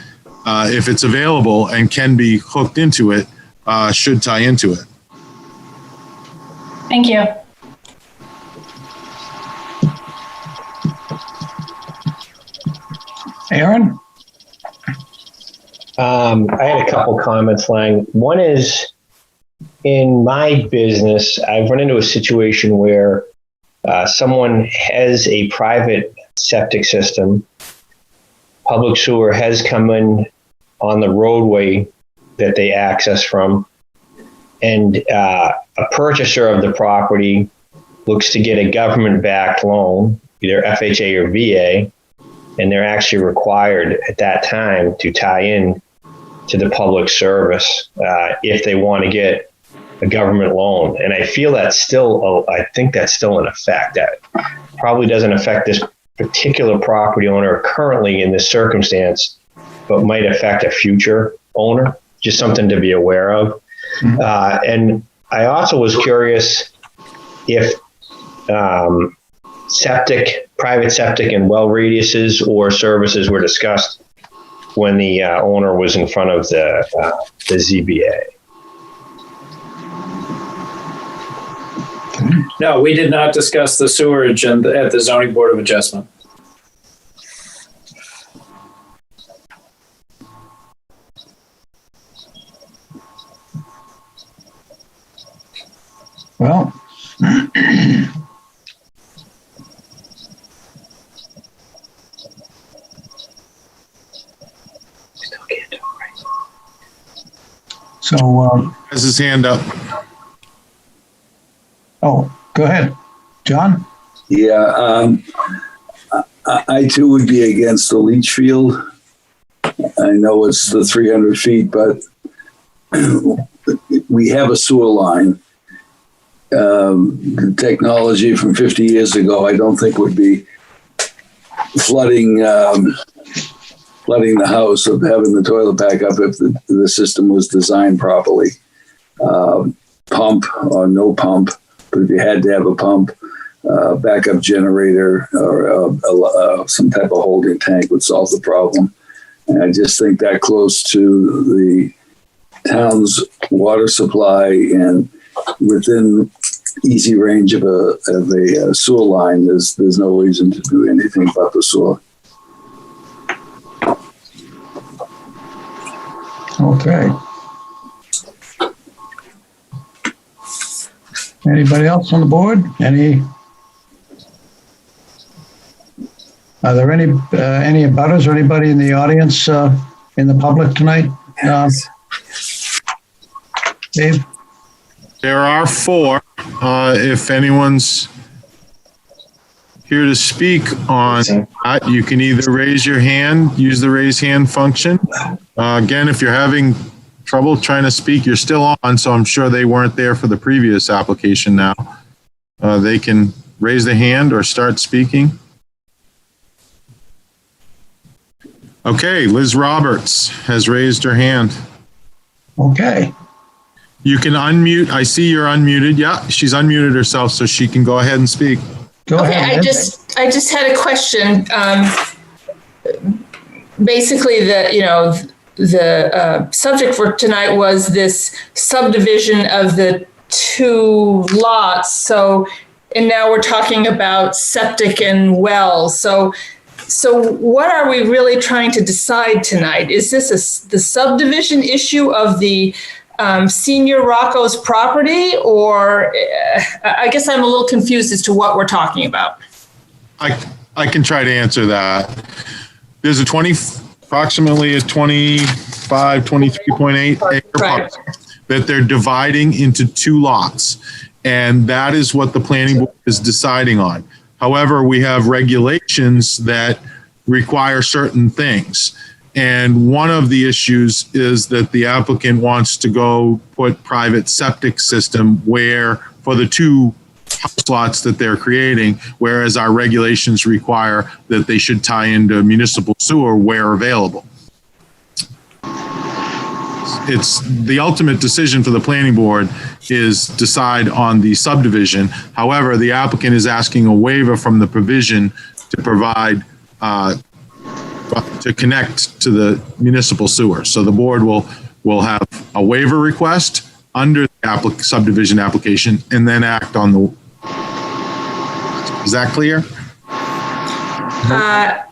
if it's available and can be hooked into it, should tie into it. Thank you. Aaron? I had a couple comments, Lang. One is, in my business, I've run into a situation where someone has a private septic system. Public sewer has come in on the roadway that they access from, and a purchaser of the property looks to get a government-backed loan, either FHA or VA, and they're actually required at that time to tie in to the public service if they want to get a government loan. And I feel that's still, I think that's still in effect. That probably doesn't affect this particular property owner currently in this circumstance, but might affect a future owner. Just something to be aware of. Mm-hmm. And I also was curious if private septic and well radiuses or services were discussed when the owner was in front of the ZBA. No, we did not discuss the sewerage at the zoning board of adjustment. Well, so has his hand up. Oh, go ahead, John. Yeah, I too would be against the leach field. I know it's the 300 feet, but we have a sewer line. The technology from 50 years ago, I don't think would be flooding the house of having the toilet back up if the system was designed properly. Pump or no pump, but if you had to have a pump, backup generator or some type of holding tank would solve the problem. And I just think that close to the town's water supply and within easy range of a sewer line, there's no reason to do anything but the sewer. Okay. Anybody else on the board? Are there any abutters or anybody in the audience in the public tonight? Dave? There are 4. If anyone's here to speak on that, you can either raise your hand, use the raise hand function. Again, if you're having trouble trying to speak, you're still on, so I'm sure they weren't there for the previous application now. They can raise the hand or start speaking. Okay, Liz Roberts has raised her hand. Okay. You can unmute. I see you're unmuted. Yeah, she's unmuted herself, so she can go ahead and speak. Go ahead. I just had a question. Basically, the subject for tonight was this subdivision of the 2 lots. So, and now we're talking about septic and wells. So what are we really trying to decide tonight? Is this the subdivision issue of the Senior Rocco's property, or I guess I'm a little confused as to what we're talking about. I can try to answer that. There's approximately a 23.8 acre parcel that they're dividing into 2 lots. And that is what the planning board is deciding on. However, we have regulations that require certain things. And one of the issues is that the applicant wants to go put private septic system where for the 2 house lots that they're creating, whereas our regulations require that they should tie into municipal sewer where available. It's the ultimate decision for the planning board is decide on the subdivision. However, the applicant is asking a waiver from the provision to provide to connect to the municipal sewer. So the board will have a waiver request under the subdivision application and then act on the. Is that clear?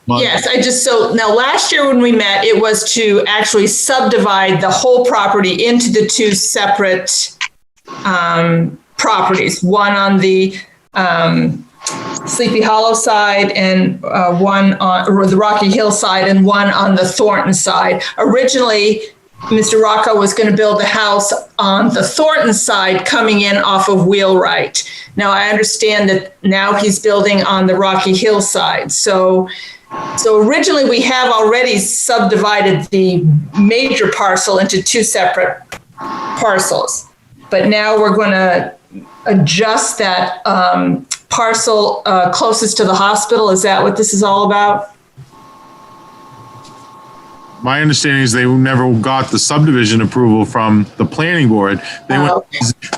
Yes, so now last year when we met, it was to actually subdivide the whole property into the 2 separate properties, one on the Sleepy Hollow side and one on the Rocky Hill side and one on the Thornton side. Originally, Mr. Rocco was going to build a house on the Thornton side coming in off of Wheelwright. Now, I understand that now he's building on the Rocky Hill side. So originally we have already subdivided the major parcel into 2 separate parcels. But now we're going to adjust that parcel closest to the hospital. Is that what this is all about? My understanding is they never got the subdivision approval from the planning board.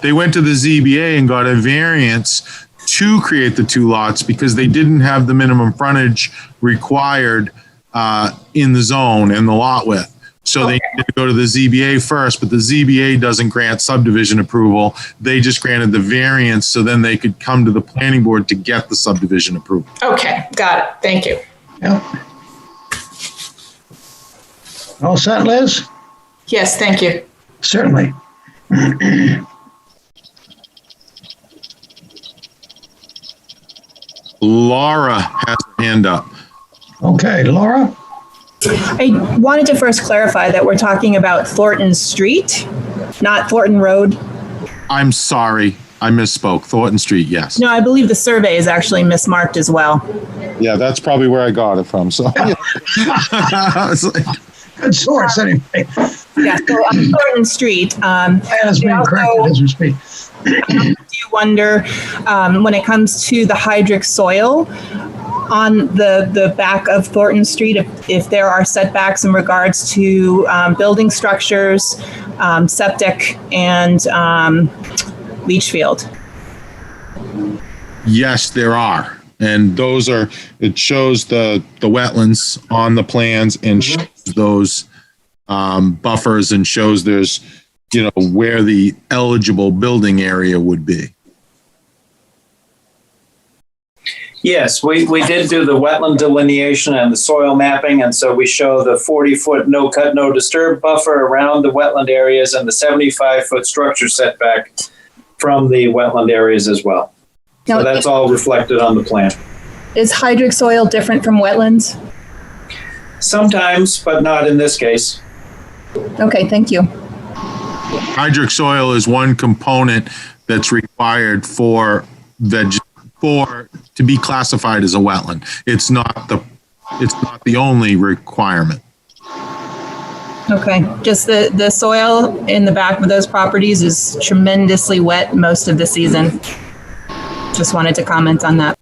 They went to the ZBA and got a variance to create the 2 lots because they didn't have the minimum frontage required in the zone and the lot width. So they need to go to the ZBA first, but the ZBA doesn't grant subdivision approval. They just granted the variance, so then they could come to the planning board to get the subdivision approval. Okay, got it. Thank you. Yep. All set, Liz? Yes, thank you. Certainly. Laura has her hand up. Okay, Laura? I wanted to first clarify that we're talking about Thornton Street, not Thornton Road. I'm sorry, I misspoke. Thornton Street, yes. No, I believe the survey is actually mismarked as well. Yeah, that's probably where I got it from. So, good source, anyway. Yeah, so on Thornton Street. And it's being corrected as we speak. Do you wonder when it comes to the hydric soil on the back of Thornton Street, if there are setbacks in regards to building structures, septic, and leach field? yes, there are. And those are, it shows the wetlands on the plans and shows those buffers and shows there's, you know, where the eligible building area would be. Yes, we did do the wetland delineation and the soil mapping, and so we show the 40-foot no cut, no disturb buffer around the wetland areas and the 75-foot structure setback from the wetland areas as well. Now, so that's all reflected on the plan. Is hydric soil different from wetlands? Sometimes, but not in this case. Okay, thank you. Hydric soil is one component that's required for to be classified as a wetland. It's not the only requirement. Okay, just the soil in the back of those properties is tremendously wet most of the season. Just wanted to comment on that.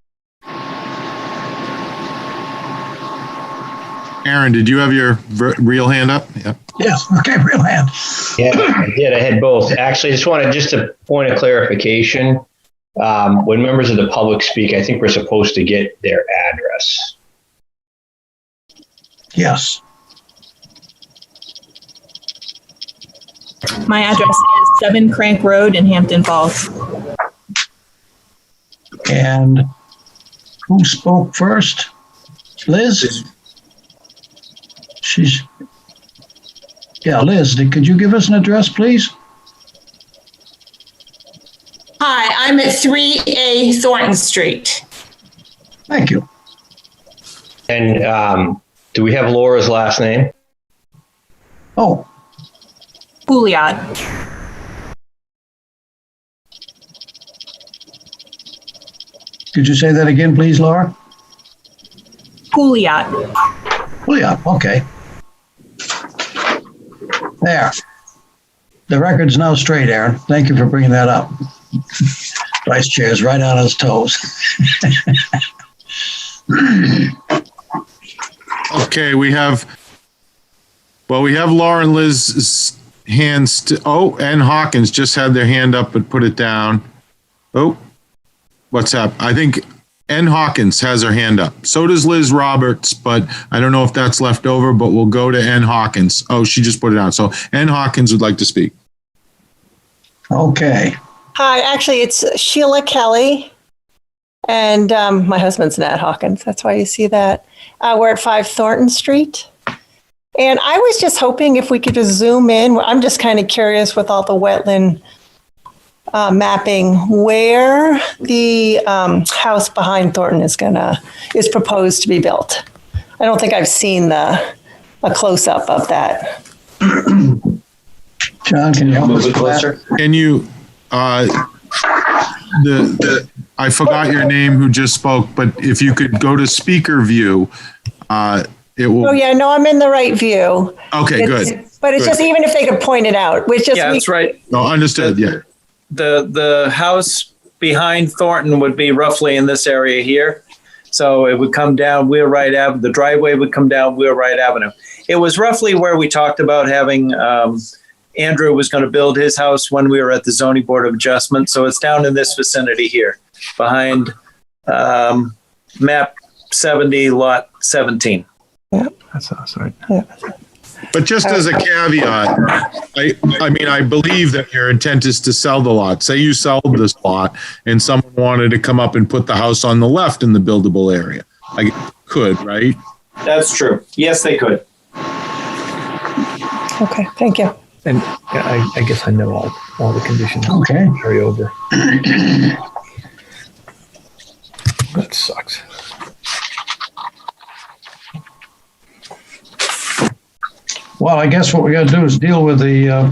Aaron, did you have your real hand up? Yeah. Yes. Okay, real hand. Yeah, I did. I had both. Actually, I just wanted just a point of clarification. When members of the public speak, I think we're supposed to get their address. Yes. My address is 7 Crank Road in Hampton Falls. And who spoke first? Liz? Liz, could you give us an address, please? Hi, I'm at 3A Thornton Street. Thank you. And do we have Laura's last name? Oh. Pouliot. Could you say that again, please, Laura? Pouliot. Pouliot, okay. There. The record's now straight, Aaron. Thank you for bringing that up. Vice Chair's right on his toes. Okay, we have Laura and Liz's hands. And Hawkins just had their hand up but put it down. Oh, what's up? I think N. Hawkins has her hand up. So does Liz Roberts, but I don't know if that's left over, but we'll go to N. Hawkins. Oh, she just put it down. So N. Hawkins would like to speak. Okay. Hi, actually, it's Sheila Kelly, and my husband's Nat Hawkins. That's why you see that. We're at 5 Thornton Street. And I was just hoping if we could just zoom in. I'm just kind of curious with all the wetland mapping where the house behind Thornton is proposed to be built. I don't think I've seen a close-up of that. John, can you help us closer? Can you, I forgot your name who just spoke, but if you could go to speaker view, it will. Oh yeah, no, I'm in the right view. Okay, good. But it's Good. just, even if they could point it out, which just. Yeah, that's right. No, understood, yeah. The house behind Thornton would be roughly in this area here. So it would come down Wheelwright Avenue. The driveway would come down Wheelwright Avenue. It was roughly where we talked about having Andrew was going to build his house when we were at the Zoning Board of Adjustment. So it's down in this vicinity here behind map 70, lot 17. Yeah. That's us, right? But just as a caveat, I mean, I believe that your intent is to sell the lot. Say you sold this lot and someone wanted to come up and put the house on the left in the buildable area. I could, right? That's true. Yes, they could. Okay, thank you. And I guess I know all the conditions. Okay. Carry over. That sucks. Well, I guess what we got to do is deal with the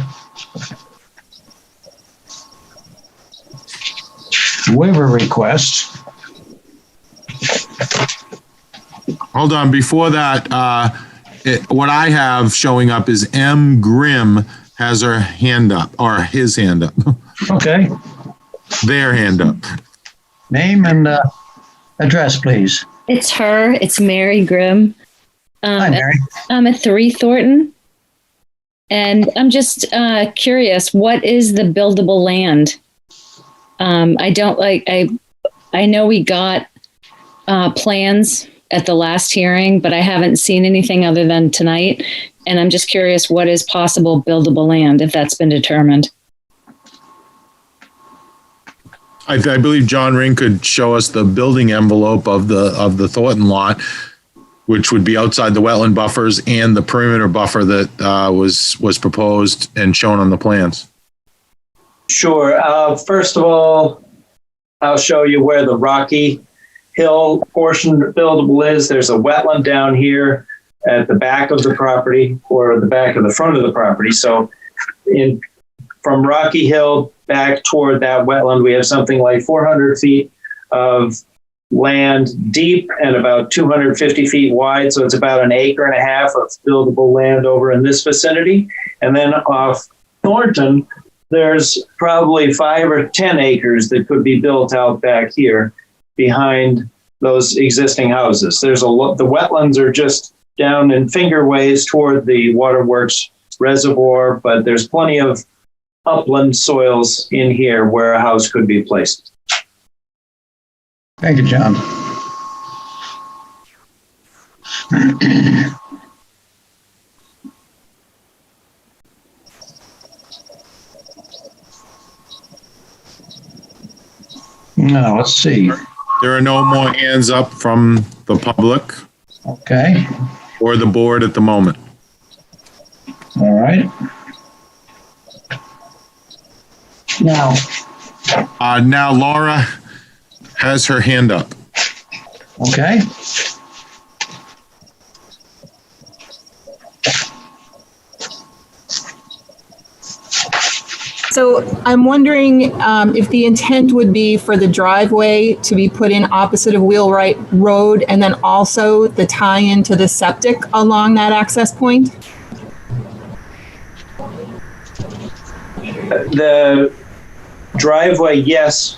waiver request. Hold on. Before that, what I have showing up is M. Grimm has her hand up, or his hand up. Okay. Their hand up. Name and address, please. It's her. It's Mary Grimm. Hi, Mary. I'm at 3 Thornton. And I'm just curious, what is the buildable land? I know we got plans at the last hearing, but I haven't seen anything other than tonight. And I'm just curious, what is possible buildable land if that's been determined? I believe John Ring could show us the building envelope of the Thornton lot, which would be outside the wetland buffers and the perimeter buffer that was proposed and shown on the plans. Sure. First of all, I'll show you where the Rocky Hill portion buildable is. There's a wetland down here at the back of the property, or the back of the front of the property. So from Rocky Hill back toward that wetland, we have something like 400 feet of land deep and about 250 feet wide. So it's about 1.5 acres of buildable land over in this vicinity. And then off Thornton, there's probably 5 or 10 acres that could be built out back here behind those existing houses. The wetlands are just down in finger ways toward the waterworks reservoir, but there's plenty of upland soils in here where a house could be placed. Thank you, John. Now, let's see. There are no more hands up from the public. Okay. Or the board at the moment. All right. Now Laura has her hand up. Okay. So I'm wondering if the intent would be for the driveway to be put in opposite of Wheelwright Road, and then also the tie-in to the septic along that access point? The driveway, yes,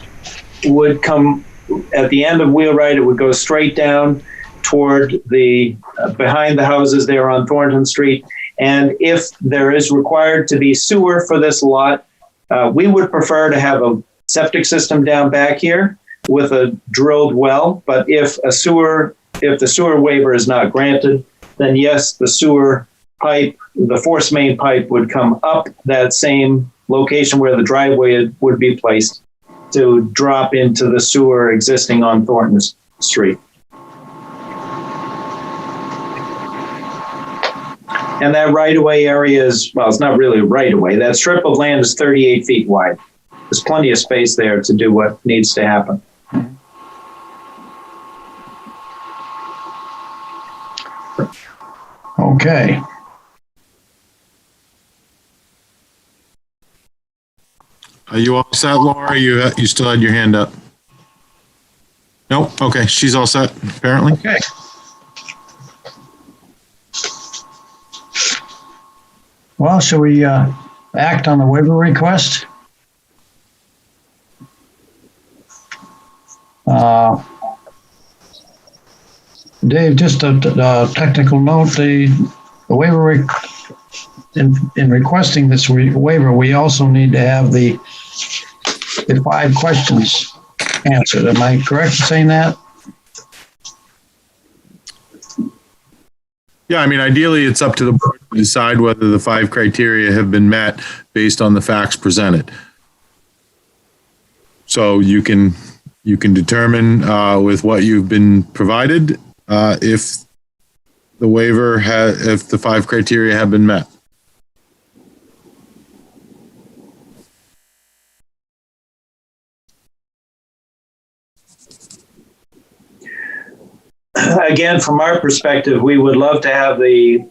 would come at the end of Wheelwright. It would go straight down toward the behind the houses there on Thornton Street. And if there is required to be sewer for this lot, we would prefer to have a septic system down back here with a drilled well. But if the sewer waiver is not granted, then yes, the sewer pipe, the force main pipe, would come up that same location where the driveway would be placed to drop into the sewer existing on Thornton Street. And that right-of-way area is, well, it's not really a right-of-way. That strip of land is 38 feet wide. There's plenty of space there to do what needs to happen. Okay. Are you all set, Laura? You still had your hand up? Nope. Okay. She's all set, apparently. Okay. Well, shall we act on the waiver request? Dave, just a technical note, the waiver, in requesting this waiver, we also need to have the 5 questions answered. Am I correct in saying that? Yeah, I mean, ideally, it's up to the board to decide whether the 5 criteria have been met based on the facts presented. So you can determine with what you've been provided if the waiver if the 5 criteria have been met. Again, from our perspective, we would love to have the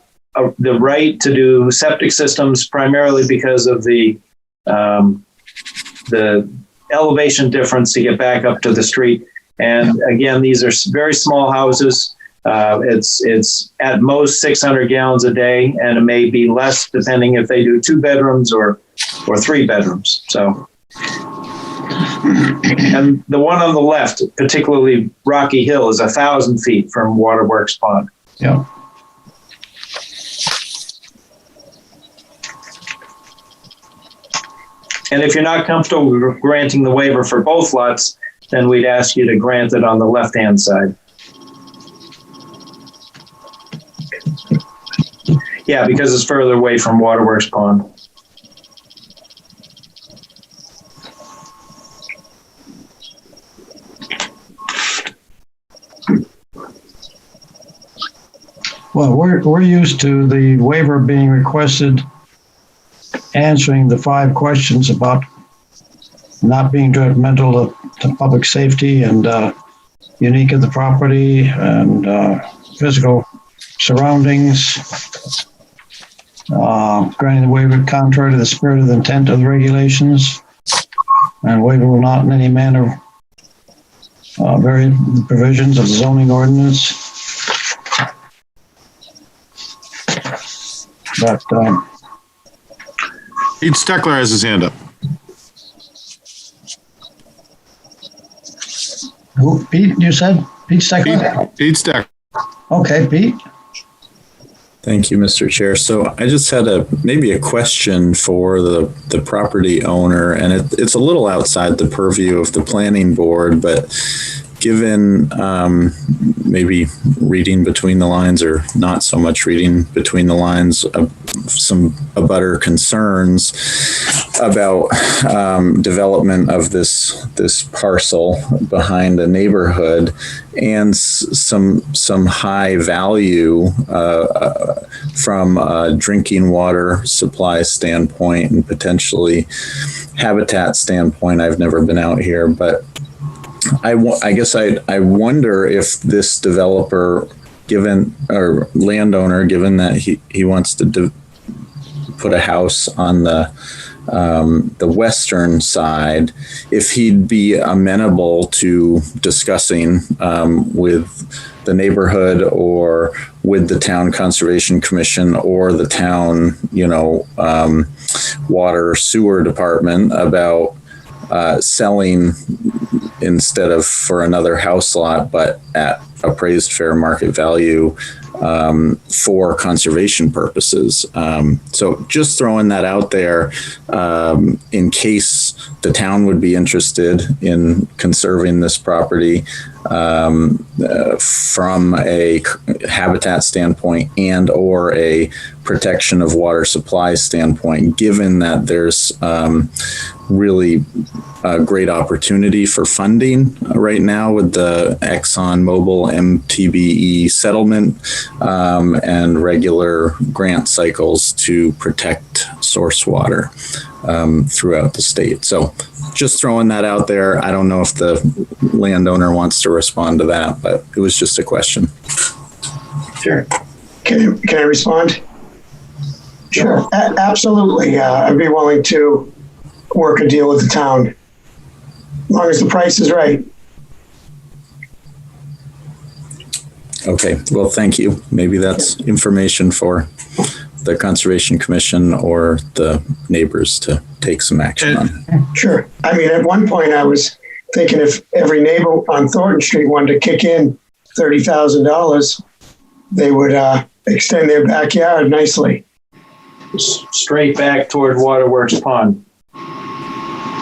right to do septic systems, primarily because of the elevation difference to get back up to the street. And again, these are very small houses. It's at most 600 gallons a day, and it may be less depending if they do 2 bedrooms or 3 bedrooms. So. And the one on the left, particularly Rocky Hill, is 1,000 feet from Waterworks Pond. Yeah. And if you're not comfortable with granting the waiver for both lots, then we'd ask you to grant it on the left-hand side. Yeah, because it's further away from Waterworks Pond. Well, we're used to the waiver being requested, answering the 5 questions about not being detrimental to public safety and unique of the property and physical surroundings. Granting the waiver contrary to the spirit of the intent of the regulations, and waiver will not in any manner vary the provisions of the zoning ordinance. But Pete Steckler has his hand up. Who, Pete, you said? Pete Steckler? Pete Steckler. Okay, Pete. Thank you, Mr. Chair. So I just had maybe a question for the property owner, and it's a little outside the purview of the planning board, but given maybe reading between the lines or not so much reading between the lines, some abutter concerns about development of this parcel behind a neighborhood, and some high value from a drinking water supply standpoint and potentially habitat standpoint. I've never been out here, but I guess I wonder if this developer, or landowner, given that he wants to put a house on the western side, if he'd be amenable to discussing with the neighborhood or with the town conservation commission or the town, water sewer department about selling instead of for another house lot, but at appraised fair market value for conservation purposes. So just throwing that out there in case the town would be interested in conserving this property from a habitat standpoint and or a protection of water supply standpoint, given that there's really a great opportunity for funding right now with the ExxonMobil MTBE settlement and regular grant cycles to protect source water throughout the state. So just throwing that out there. I don't know if the landowner wants to respond to that, but it was just a question. Sure. Can I respond? Sure. Absolutely. I'd be willing to work a deal with the town, as long as the price is right. Okay. Well, thank you. Maybe that's information for the Conservation Commission or the neighbors to take some action on. Sure. I mean, at one point I was thinking if every neighbor on Thornton Street wanted to kick in $30,000, they would extend their backyard nicely. Straight back toward Waterworks Pond.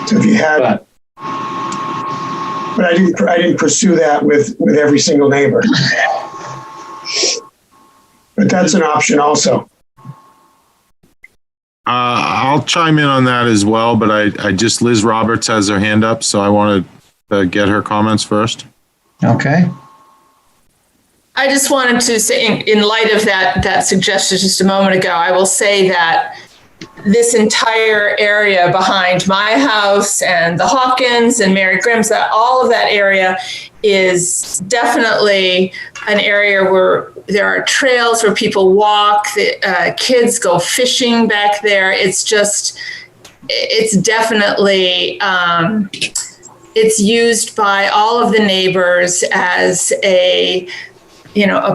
So if you had, but I didn't pursue that with every single neighbor. But that's an option also. I'll chime in on that as well, but I just, Liz Roberts has her hand up, so I wanted to get her comments first. Okay. I just wanted to say, in light of that suggestion just a moment ago, I will say that this entire area behind my house and the Hawkins and Mary Grimm's, that all of that area is definitely an area where there are trails where people walk, kids go fishing back there. It's definitely, it's used by all of the neighbors as a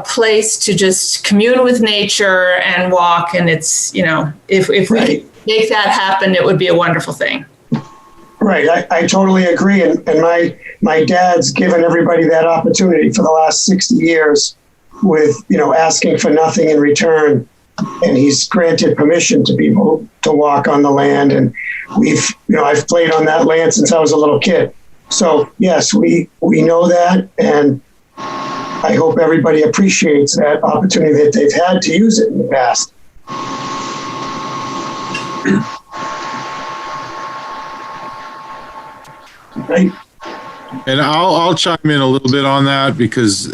place to just commune with nature and walk. And it's, if we could make that happen, it would be a wonderful thing. Right. I totally agree. And my dad's given everybody that opportunity for the last 60 years with, asking for nothing in return. And he's granted permission to people to walk on the land. And I've played on that land since I was a little kid. So yes, we know that. And I hope everybody appreciates that opportunity that they've had to use it in the past. Right. And I'll chime in a little bit on that because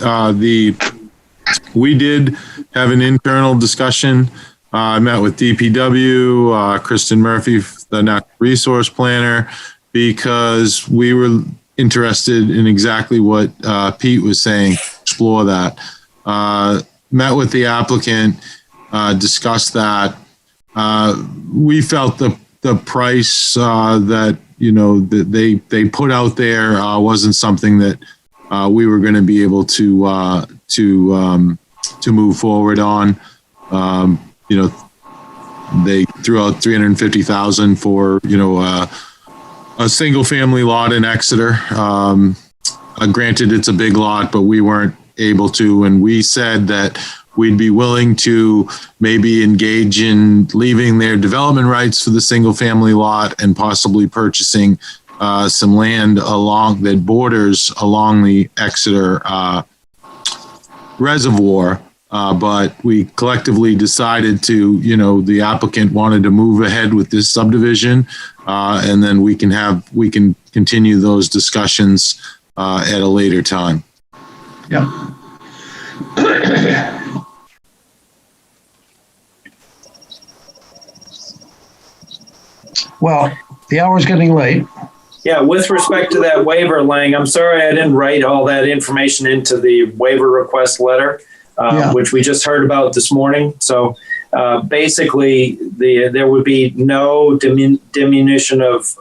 we did have an internal discussion. I met with DPW, Kristen Murphy, the natural resource planner, because we were interested in exactly what Pete was saying, explore that. Met with the applicant, discussed that. We felt the price that that they put out there wasn't something that we were going to be able to move forward on. They threw out $350,000 for a single family lot in Exeter. Granted, it's a big lot, but we weren't able to, and we said that we'd be willing to maybe engage in leaving their development rights for the single family lot and possibly purchasing some land along that borders along the Exeter reservoir. But we collectively decided to, the applicant wanted to move ahead with this subdivision, and then we can continue those discussions at a later time. Yeah. Well, the hour's getting late. Yeah, with respect to that waiver, Lang, I'm sorry I didn't write all that information into the waiver request letter, which we just heard about this morning. So basically, there would be no diminution of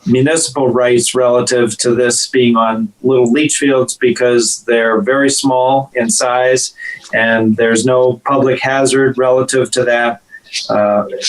municipal rights relative to this being on little leach fields because they're very small in size and there's no public hazard relative to that.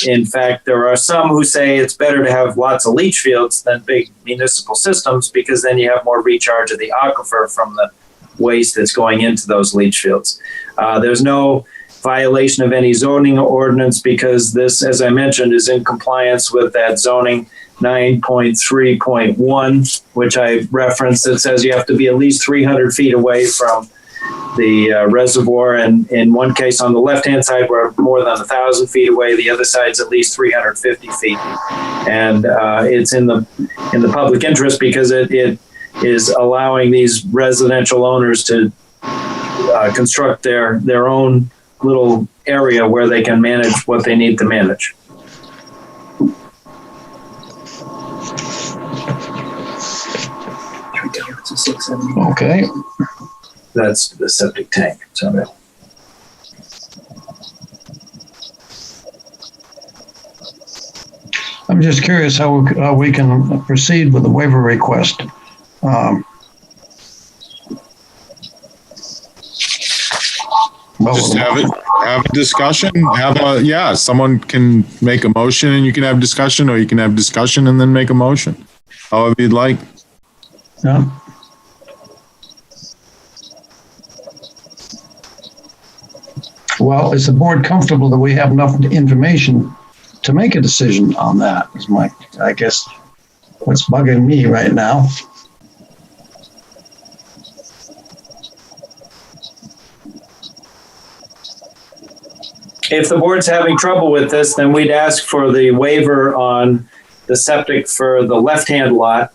In fact, there are some who say it's better to have lots of leach fields than big municipal systems because then you have more recharge of the aquifer from the waste that's going into those leach fields. There's no violation of any zoning ordinance because this, as I mentioned, is in compliance with that zoning 9.3.1, which I referenced. It says you have to be at least 300 feet away from the reservoir, and in one case on the left-hand side we're more than 1,000 feet away. The other side's at least 350 feet, and it's in the public interest because it is allowing these residential owners to construct their own little area where they can manage what they need to manage. Okay. That's the septic tank. So I'm just curious how we can proceed with the waiver request. Just have a discussion. Someone can make a motion and you can have discussion, or you can have discussion and then make a motion, however you'd like. Yeah. Well, is the board comfortable that we have enough information to make a decision on that? Is I guess, what's bugging me right now. If the board's having trouble with this, then we'd ask for the waiver on the septic for the left-hand lot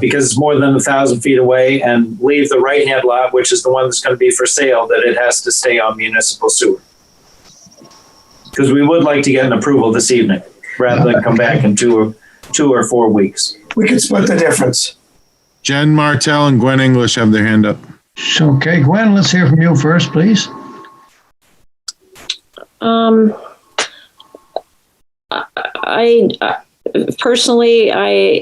because it's more than 1,000 feet away, and leave the right-hand lot, which is the one that's going to be for sale, that it has to stay on municipal sewer. Because we would like to get an approval this evening rather than come back in 2 or 4 weeks. We can split the difference. Jen Martell and Gwen English have their hand up. Okay, Gwen, let's hear from you first, please. I personally, I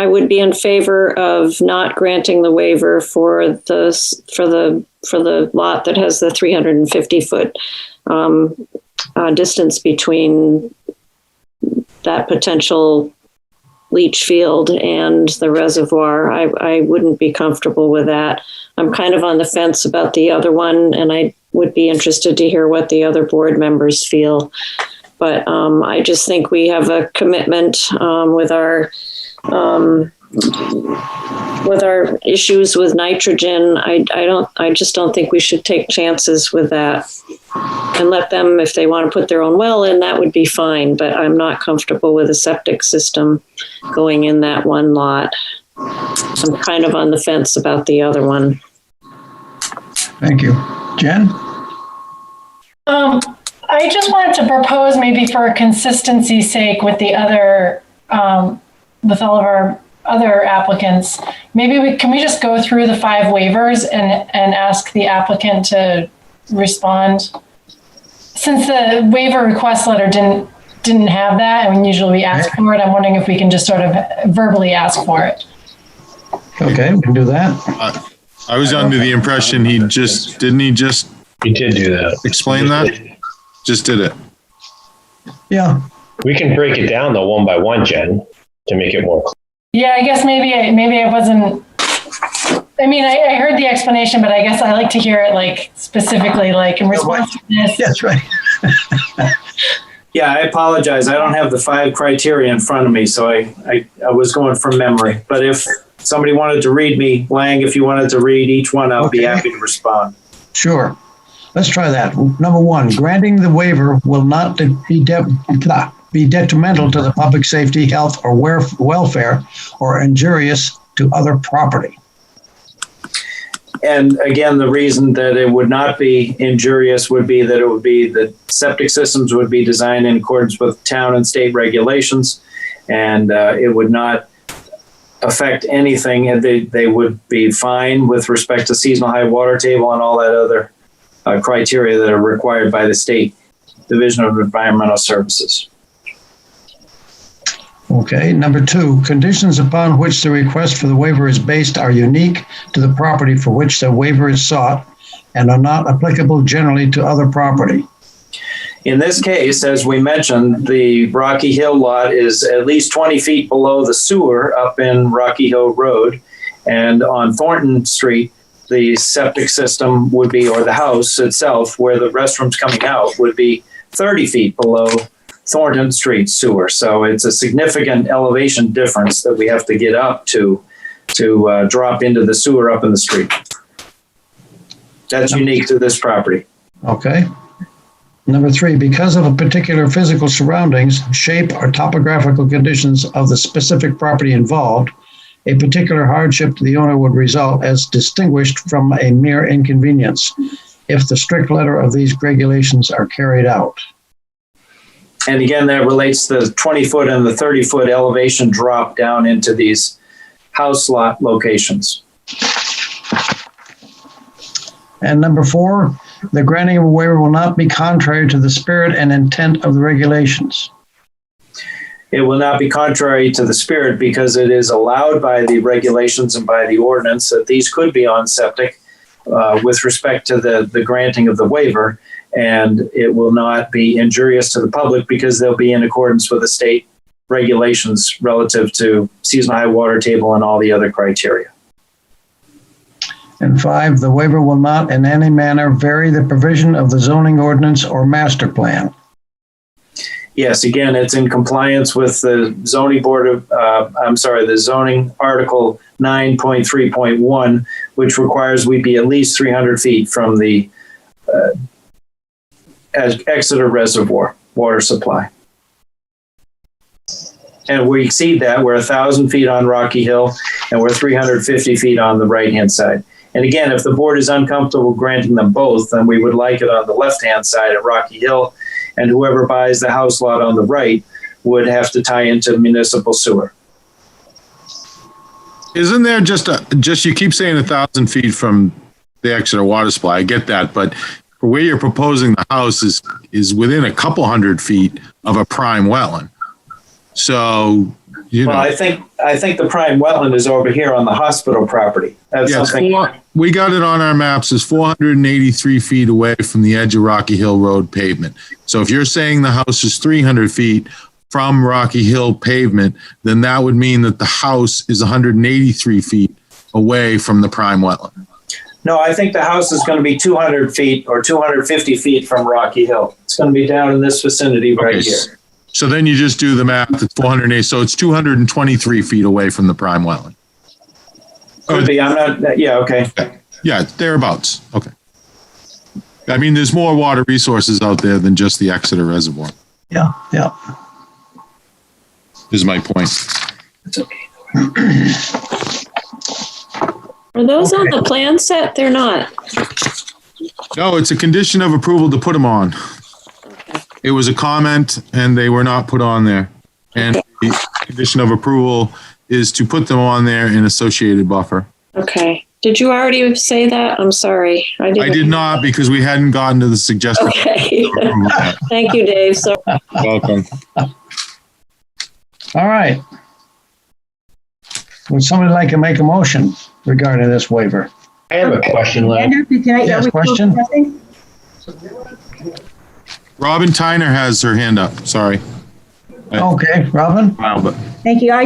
would be in favor of not granting the waiver for the lot that has the 350-foot distance between that potential leach field and the reservoir. I wouldn't be comfortable with that. I'm kind of on the fence about the other one, and I would be interested to hear what the other board members feel. But I just think we have a commitment with our issues with nitrogen. I just don't think we should take chances with that, and let them, if they want to put their own well in, that would be fine. But I'm not comfortable with a septic system going in that one lot. I'm kind of on the fence about the other one. Thank you. Jen? I just wanted to propose, maybe for consistency's sake with the other, with all of our other applicants, maybe can we just go through the 5 waivers and ask the applicant to respond? Since the waiver request letter didn't have that, and usually we ask for it, I'm wondering if we can just sort of verbally ask for it. Okay, we can do that. I was under the impression he did do that. Explain that? Just did it. Yeah. We can break it down though, one by one, Jen, to make it more clear. Yeah, I guess maybe I wasn't, I mean, I heard the explanation, but I guess I like to hear it like specifically, like in response to this. That's right. Yeah, I apologize. I don't have the 5 criteria in front of me, so I was going from memory. But if somebody wanted to read me, Lang, if you wanted to read each one, I'll be happy to respond. Sure. Let's try that. Number 1, granting the waiver will not be detrimental to the public safety, health, or welfare, or injurious to other property. And again, the reason that it would not be injurious would be that it would be the septic systems would be designed in accordance with town and state regulations, and it would not affect anything. And they would be fine with respect to seasonal high water table and all that other criteria that are required by the State Division of Environmental Services. Okay. Number 2, conditions upon which the request for the waiver is based are unique to the property for which the waiver is sought and are not applicable generally to other property. In this case, as we mentioned, the Rocky Hill lot is at least 20 feet below the sewer up in Rocky Hill Road. And on Thornton Street, the septic system would be, or the house itself, where the restroom's coming out, would be 30 feet below Thornton Street sewer. So it's a significant elevation difference that we have to get up to drop into the sewer up in the street. That's unique to this property. Okay. Number 3, because of a particular physical surroundings, shape, or topographical conditions of the specific property involved, a particular hardship to the owner would result as distinguished from a mere inconvenience if the strict letter of these regulations are carried out. And again, that relates to the 20-foot and the 30-foot elevation drop down into these house lot locations. And number 4, the granting of a waiver will not be contrary to the spirit and intent of the regulations. It will not be contrary to the spirit because it is allowed by the regulations and by the ordinance that these could be on septic with respect to the granting of the waiver. And it will not be injurious to the public because they'll be in accordance with the state regulations relative to seasonal high water table and all the other criteria. And 5, the waiver will not in any manner vary the provision of the zoning ordinance or master plan. Yes, again, it's in compliance with the zoning board of, the zoning article 9.3.1, which requires we be at least 300 feet from the Exeter Reservoir water supply. And we exceed that. We're 1,000 feet on Rocky Hill, and we're 350 feet on the right-hand side. And again, if the board is uncomfortable granting them both, then we would like it on the left-hand side at Rocky Hill, and whoever buys the house lot on the right would have to tie into municipal sewer. Isn't there just you keep saying 1,000 feet from the Exeter water supply? I get that, but for where you're proposing the house is within a couple hundred feet of a prime wetland. So, Well, I think the prime wetland is over here on the hospital property. That's something. We got it on our maps as 483 feet away from the edge of Rocky Hill Road pavement. So if you're saying the house is 300 feet from Rocky Hill pavement, then that would mean that the house is 183 feet away from the prime wetland. No, I think the house is going to be 200 feet or 250 feet from Rocky Hill. It's going to be down in this vicinity right here. So then you just do the math, it's 480, so it's 223 feet away from the prime wetland. Could be, I'm not, yeah, okay. Yeah, thereabouts, okay. I mean, there's more water resources out there than just the Exeter Reservoir, Yeah, yeah. is my point. It's okay. Are those on the plan set? They're not. No, it's a condition of approval to put them on. It was a comment and they were not put on there. And the condition of approval is to put them on there in associated buffer. Okay. Did you already say that? I'm sorry. I did not, because we hadn't gotten to the suggestion. Okay. Thank you, Dave. So welcome. All right. Would somebody like to make a motion regarding this waiver? I have a question, Larry. Yes, question? Robin Tyner has her hand up. Sorry. Okay, Robin? Wow, but Thank you. I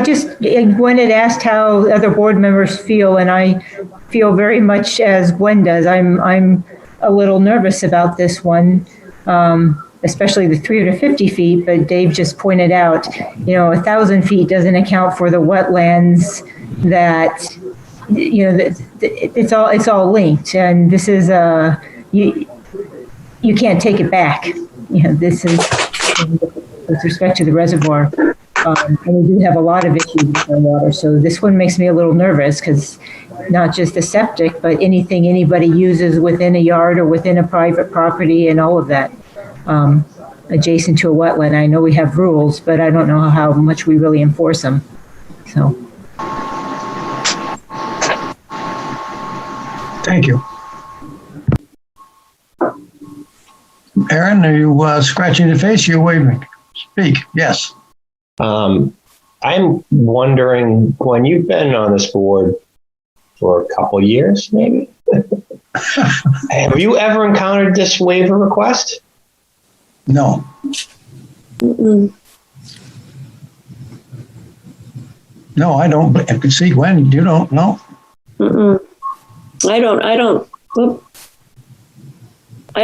wanted to ask how other board members feel, and I feel very much as Gwen does. I'm a little nervous about this one, especially the 350 feet, but Dave just pointed out, 1,000 feet doesn't account for the wetlands that, it's all linked, and this is you can't take it back. This is with respect to the reservoir. And we do have a lot of issues with our water. So this one makes me a little nervous because not just the septic, but anything anybody uses within a yard or within a private property and all of that adjacent to a wetland. I know we have rules, but I don't know how much we really enforce them. So. Thank you. Aaron, are you scratching your face? You're waving. Speak. Yes. I'm wondering, Gwen, you've been on this board for a couple years, maybe? Have you ever encountered this waiver request? No. Mm-mm. No, I don't. I can see, Gwen, you don't know? Mm-mm. I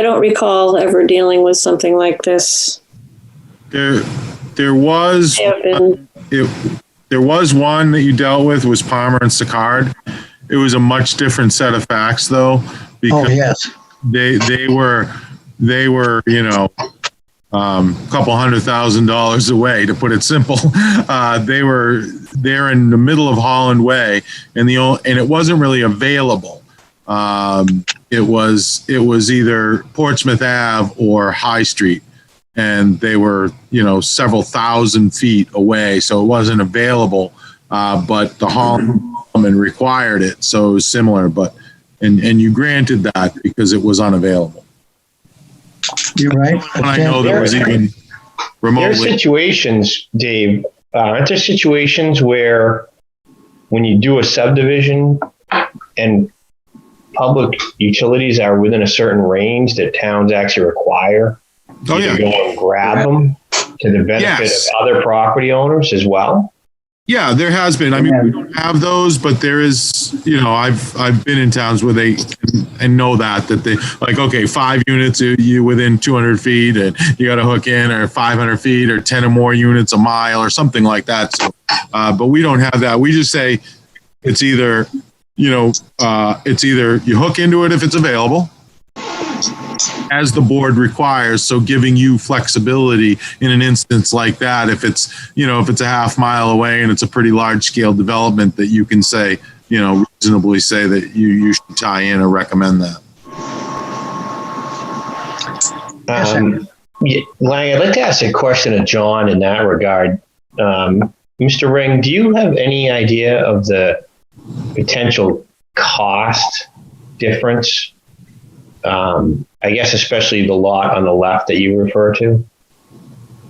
don't recall ever dealing with something like this. There was one that you dealt with, was Palmer and Sicard. It was a much different set of facts, though, because they were a couple $100,000 away, to put it simple. They're in the middle of Holland Way, and it wasn't really available. It was either Portsmouth Ave or High Street, and they were, several thousand feet away. So it wasn't available, but the Holland required it. So it was similar, and you granted that because it was unavailable. You're right. I know there was even remotely. There are situations, Dave, aren't there situations where when you do a subdivision and public utilities are within a certain range that towns actually require you to go and grab them to the benefit of other property owners as well? Yeah, there has been. I mean, we don't have those, but there is, I've been in towns where they know that they like, okay, 5 units, you within 200 feet and you got to hook in, or 500 feet or 10 or more units a mile or something like that. So, but we don't have that. We just say it's either, you hook into it if it's available, as the board requires. So giving you flexibility in an instance like that, if it's a half mile away and it's a pretty large scale development, that you can say, reasonably say that you should tie in or recommend that. Lang, I'd like to ask a question of John in that regard. Mr. Ring, do you have any idea of the potential cost difference? I guess especially the lot on the left that you refer to,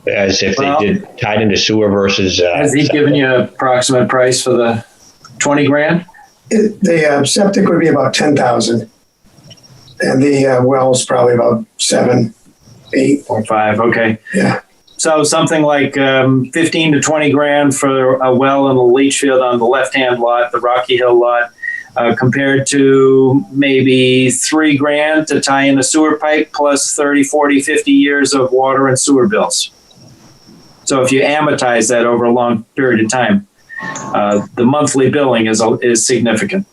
as if they did tied into sewer versus. Has he given you an approximate price for the 20 grand? The septic would be about 10,000, and the well's probably about 7, 8 or 5. Okay. Yeah. So something like 15 to 20 grand for a well and a leach field on the left-hand lot, the Rocky Hill lot, compared to maybe 3 grand to tie in a sewer pipe plus 30, 40, 50 years of water and sewer bills. So if you amortize that over a long period of time, the monthly billing is significant.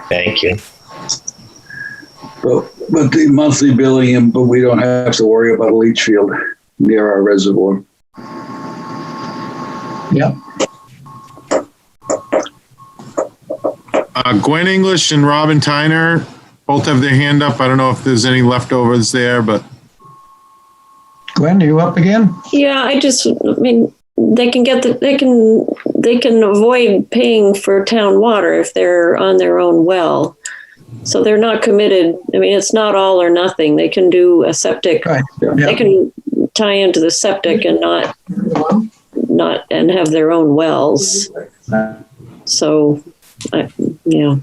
Thank you. But the monthly billing, but we don't have to worry about a leach field near our reservoir. Yep. Gwen English and Robin Tyner both have their hand up. I don't know if there's any leftovers there, but. Gwen, are you up again? Yeah, they can avoid paying for town water if they're on their own well. So they're not committed. It's not all or nothing. They can do a septic. Right. Yeah. They can tie into the septic and not and have their own wells. So, yeah.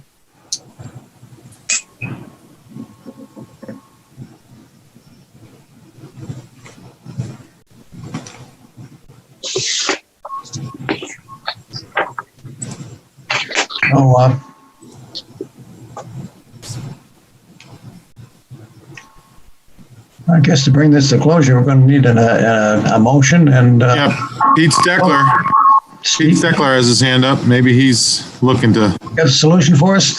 I guess to bring this to closure, we're going to need a motion and. Pete Steckler. Pete Steckler has his hand up. Maybe he's looking to. Got a solution for us?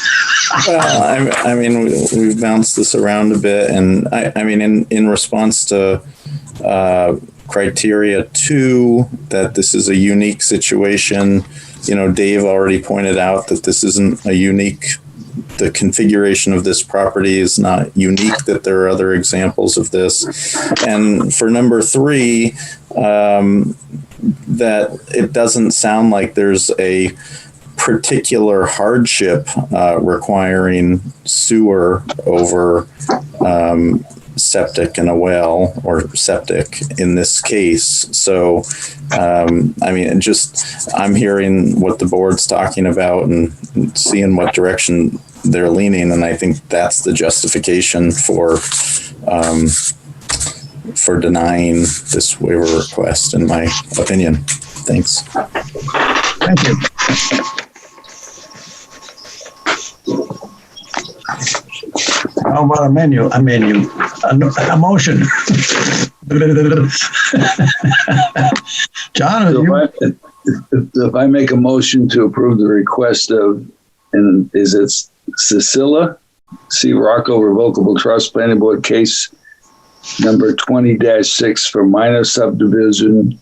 Well, we've bounced this around a bit, and in response to criteria 2, that this is a unique situation. Dave already pointed out that this isn't a unique. The configuration of this property is not unique, that there are other examples of this. And for number 3, that it doesn't sound like there's a particular hardship requiring sewer over septic and a well, or septic in this case. So, I'm hearing what the board's talking about and seeing what direction they're leaning, and I think that's the justification for denying this waiver request, in my opinion. Thanks. Thank you. How about a motion. John, if I make a motion to approve the request of, and is it Cecilia C. Rocco Revocable Trust Planning Board case number 20-6 for minor subdivision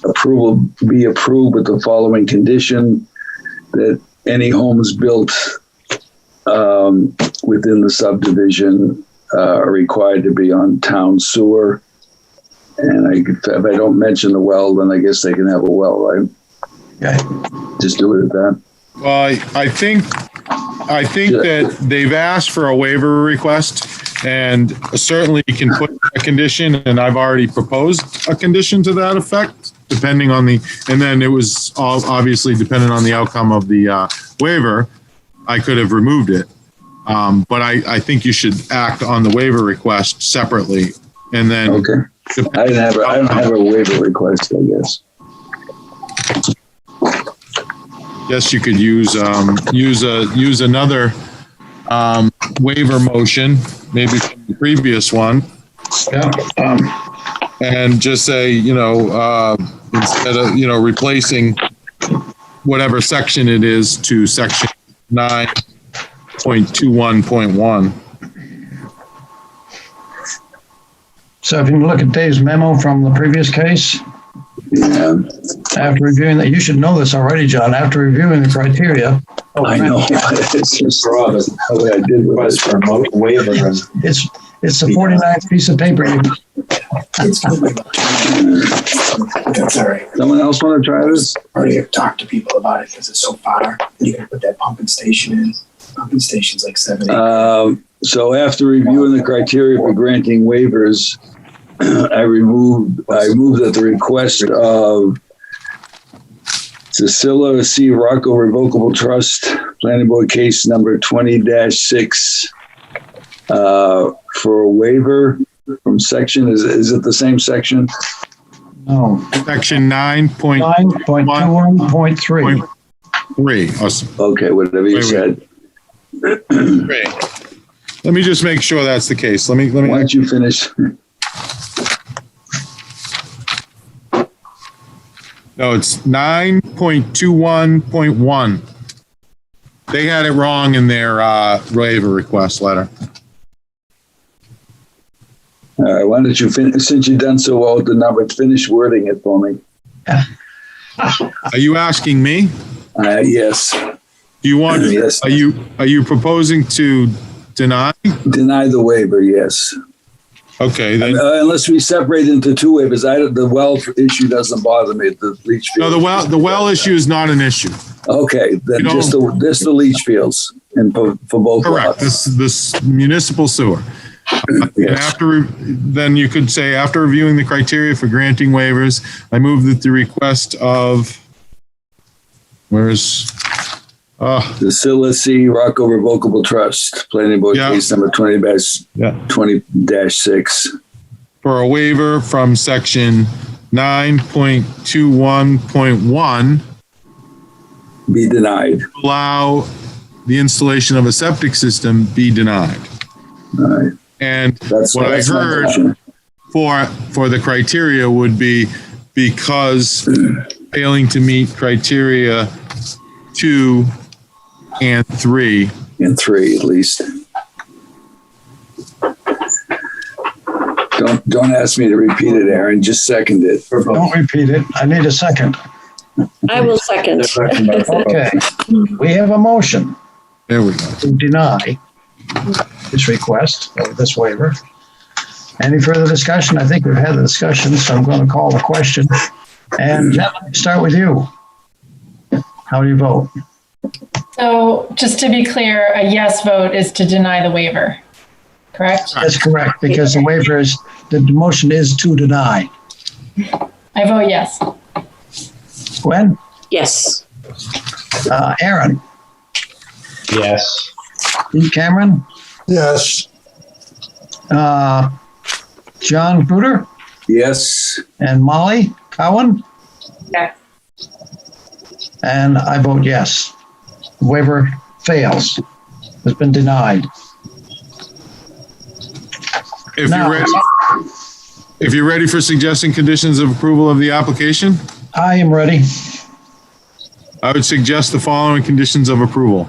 approval be approved with the following condition: that any homes built within the subdivision are required to be on town sewer. And if I don't mention the well, then I guess they can have a well, right? Yeah. Just do it at that. Well, I think that they've asked for a waiver request, and certainly you can put a condition, and I've already proposed a condition to that effect, depending on and then it was all obviously dependent on the outcome of the waiver. I could have removed it. But I think you should act on the waiver request separately, and then. Okay. I don't have a waiver request, I guess. Yes, you could use another waiver motion, maybe from the previous one. Yeah. And just say, instead of, replacing whatever section it is to section 9, 9.21.1. So if you can look at Dave's memo from the previous case, after reviewing that, you should know this already, John, after reviewing the criteria. I know. It's just raw, but the way I did was for a waiver. It's the 49th piece of paper. That's all right. Someone else want to try this? I already have talked to people about it because it's so far. You got to put that pumping station in. Pumping station's like 7, 8. So after reviewing the criteria for granting waivers, I moved at the request of Cecilia C. Rocco Revocable Trust, Planning Board case number 20-6, for a waiver from section, is it the same section? No. Section 9.21.3. Okay, whatever you said. Great. Let me just make sure that's the case. Let me. Why don't you finish? No, it's 9.21.1. They had it wrong in their waiver request letter. All right, why don't you finish, since you've done so well with the number, finish wording it for me. Are you asking me? Yes. Do you want? Yes. Are you proposing to deny? Deny the waiver, yes. Okay, then. Unless we separate into two waivers. The well issue doesn't bother me. The leach field. No, the well issue is not an issue. Okay, then just the leach fields and for both correct. lots. This municipal sewer. Yes. Then you could say, after reviewing the criteria for granting waivers, I move that the request of, the Scylla C. Rocco Revocable Trust, Planning Board case number 20-6. For a waiver from section 9.21.1. Be denied. Allow the installation of a septic system be denied. All right. And that's what I heard for the criteria would be because failing to meet criteria 2 and 3. And 3 at least. Don't ask me to repeat it, Aaron. Just second it. Don't repeat it. I need a second. I will second. Okay. We have a motion. There we go. To deny this request of this waiver. Any further discussion? I think we've had the discussion, so I'm going to call the question. And Jen, let me start with you. How do you vote? So just to be clear, a yes vote is to deny the waiver, correct? That's correct, because the waiver is, the motion is to deny. I vote yes. Gwen? Yes. Aaron? Yes. Cameron? Yes. John Bruder? Yes. And Molly Cowan? Yes. And I vote yes. Waiver fails. Has been denied. If you're ready for suggesting conditions of approval of the application, I am ready. I would suggest the following conditions of approval.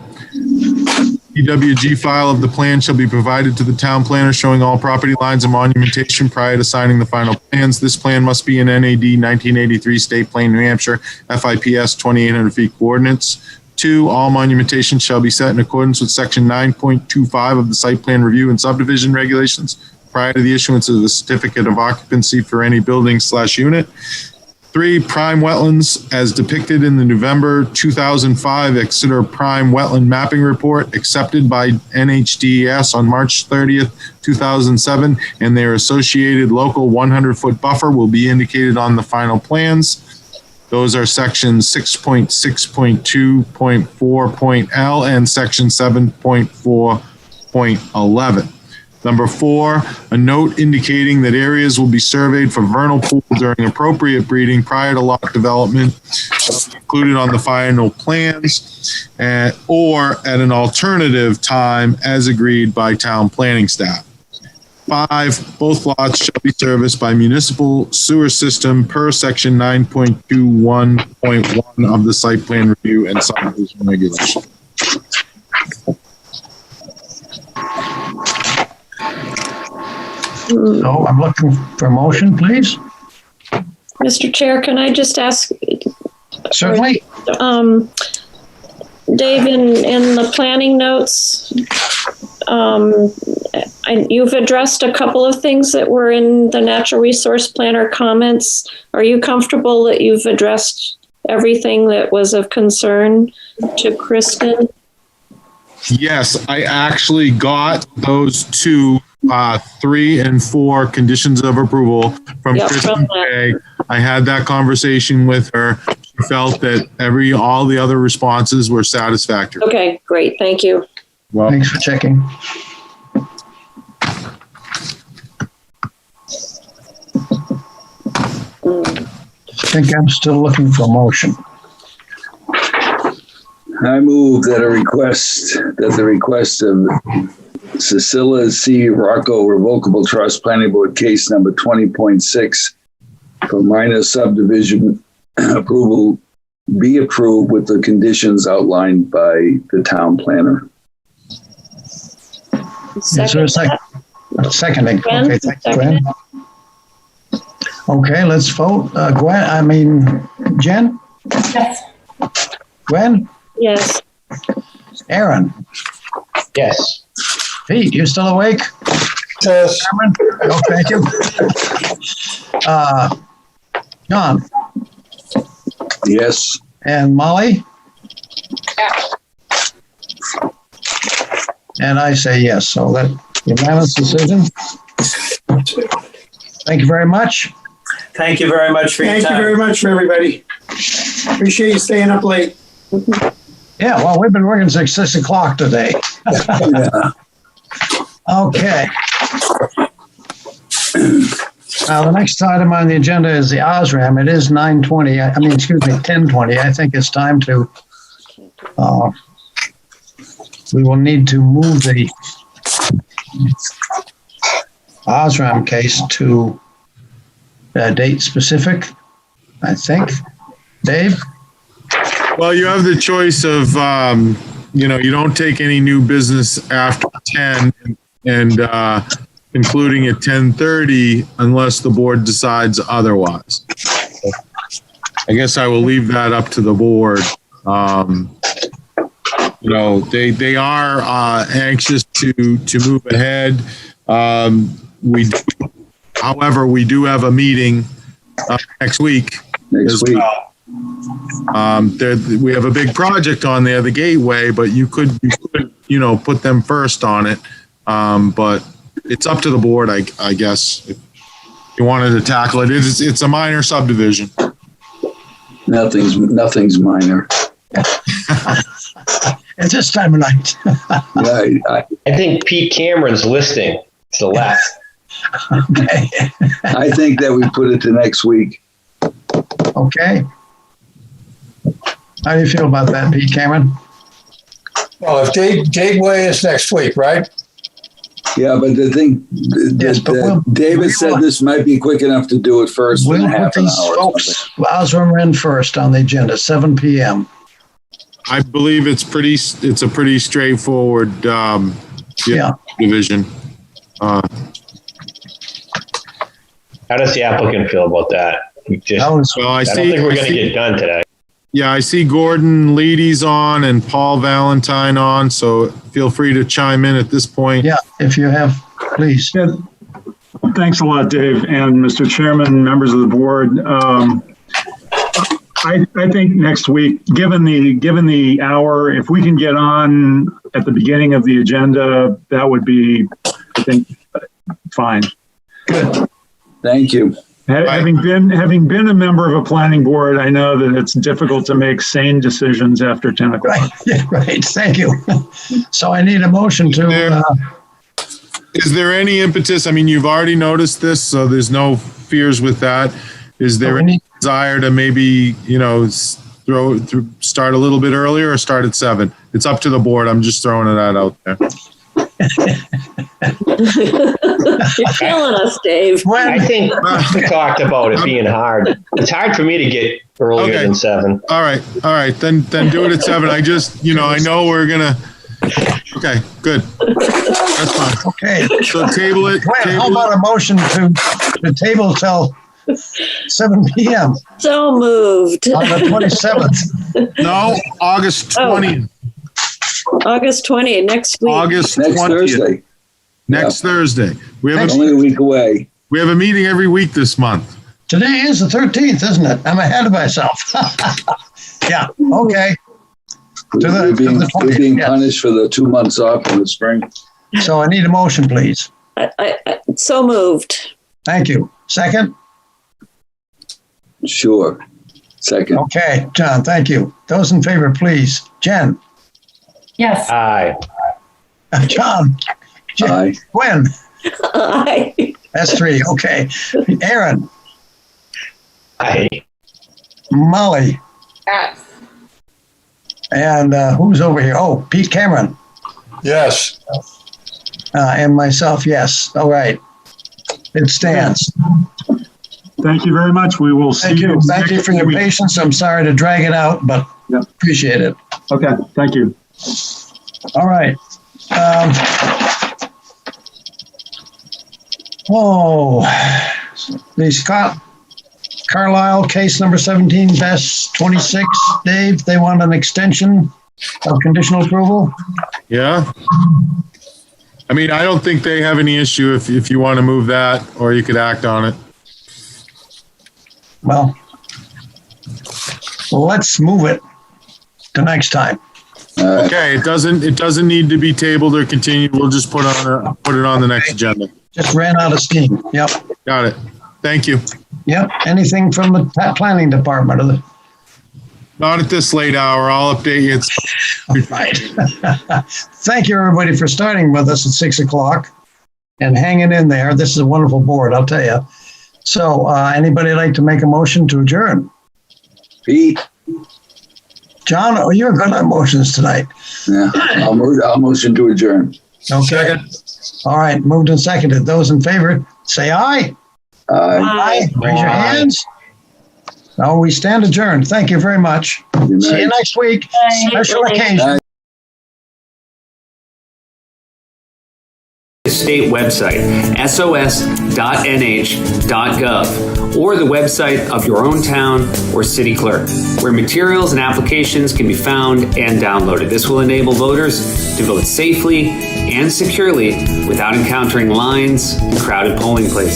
EWG file of the plan shall be provided to the town planner showing all property lines and monumentation prior to signing the final plans. This plan must be in NAD 1983 State Plan, New Hampshire, FIPS 2800 feet coordinates. 2, all monumentation shall be set in accordance with section 9.25 of the site plan review and subdivision regulations prior to the issuance of the certificate of occupancy for any building/unit. 3, prime wetlands as depicted in the November 2005 Exeter Prime Wetland Mapping Report accepted by NHDES on March 30th, 2007, and their associated local 100-foot buffer will be indicated on the final plans. Those are sections 6.6.2.4.L and section 7.4.11. Number 4, a note indicating that areas will be surveyed for vernal pool during appropriate breeding prior to lot development, included on the final plans, or at an alternative time as agreed by town planning staff. 5, both lots shall be serviced by municipal sewer system per section 9.21.1 of the site plan review and subdivision regulation. So I'm looking for a motion, please. Mr. Chair, can I just ask? Certainly. Dave, in the planning notes, you've addressed a couple of things that were in the natural resource planner comments. Are you comfortable that you've addressed everything that was of concern to Kristen? Yes, I actually got those two, 3 and 4 conditions of approval from Kristen today. I had that conversation with her. She felt that all the other responses were satisfactory. Okay, great. Thank you. Well, thanks for checking. I think I'm still looking for a motion. I move that the request of Cecilia C. Rocco Revocable Trust Planning Board case number 20.6 for minor subdivision approval be approved with the conditions outlined by the town planner. Is there a second? Seconding. Okay, thanks, Gwen. Okay, let's vote. Jen? Yes. Gwen? Yes. Aaron? Yes. Pete, you still awake? Yes. Oh, thank you. John? Yes. And Molly? Yes. And I say yes, so that unanimous decision. Thank you very much. Thank you very much for your time. Thank you very much, everybody. Appreciate you staying up late. Yeah, well, we've been working since 6 o'clock today. Yeah. Okay. Now, the next item on the agenda is the OSRAM. It is 10:20. I think it's time to, we will need to move the OSRAM case to date specific, I think. Dave? Well, you have the choice of, you don't take any new business after 10 and concluding at 10:30 unless the board decides otherwise. I guess I will leave that up to the board. They are anxious to move ahead. However, we do have a meeting next week. Well. We have a big project on there, the gateway, but you could put them first on it. But it's up to the board, I guess, if you wanted to tackle it. It's a minor subdivision. Nothing's minor. It's this time of night. Yeah, I think Pete Cameron's listing to the left. Okay. I think that we put it to next week. Okay. How do you feel about that, Pete Cameron? Well, if Gateway is next week, right? Yeah, but the thing, David said this might be quick enough to do it first. We'll put these folks, Osram in first on the agenda, 7 p.m. I believe it's a pretty straightforward division. How does the applicant feel about that? I don't think we're going to get done today. Yeah, I see Gordon Leedy's on and Paul Valentine on, so feel free to chime in at this point. Yeah, if you have, please. Yeah, thanks a lot, Dave, and Mr. Chairman, members of the board. I think next week, given the hour, if we can get on at the beginning of the agenda, that would be, I think, fine. Good. Thank you. Having been a member of a planning board, I know that it's difficult to make sane decisions after 10 o'clock. Right. Yeah, right. Thank you. So I need a motion to. Is there any impetus? I mean, you've already noticed this, so there's no fears with that. Is there any desire to maybe, start a little bit earlier or start at 7? It's up to the board. I'm just throwing that out there. You're killing us, Dave. I think we talked about it being hard. It's hard for me to get earlier than 7. All right. Then do it at 7. I just, I know we're gonna, Okay, good. That's fine. Okay. So table it. Gwen, how about a motion to table till 7 p.m. So moved. on the 27th? No, August 20th. August 20th, next week. August Next 20th. Thursday. Next Thursday. We have Only a week away. We have a meeting every week this month. Today is the 13th, isn't it? I'm ahead of myself. Yeah, okay. We're being punished for the 2 months off in the spring. So I need a motion, please. I so moved. Thank you. Second? Sure. Second. Okay, John, thank you. Those in favor, please. Jen? Yes. Aye. John? Aye. Gwen? Aye. That's 3, okay. Aaron? Aye. Molly? Yes. And who's over here? Oh, Pete Cameron. Yes. And myself, yes. All right. It stands. Thank you very much. We will see Thank you. Thank you next for your week. patience. I'm sorry to drag it out, but appreciate it. Okay, thank you. All right. The Scott Carlisle case number 17-26, Dave, they want an extension of conditional approval? Yeah. I mean, I don't think they have any issue if you want to move that, or you could act on it. Well, let's move it to next time. Okay, it doesn't need to be tabled or continued. We'll just put it on the next agenda. Just ran out of steam. Yep. Got it. Thank you. Yep. Anything from the planning department? Not at this late hour. I'll update you. Right. Thank you, everybody, for starting with us at 6 o'clock and hanging in there. This is a wonderful board, I'll tell you. So anybody like to make a motion to adjourn? Pete? John, oh, you're good on motions tonight. Yeah, I'll motion to adjourn. Okay. Second. All right, moved and seconded. Those in favor, say aye. Aye. Raise your hands. No, we stand adjourned. Thank you very much. See you next week. Special occasion. State website, sos.nh.gov, or the website of your own town or city clerk, where materials and applications can be found and downloaded. This will enable voters to vote safely and securely without encountering lines and crowded polling places.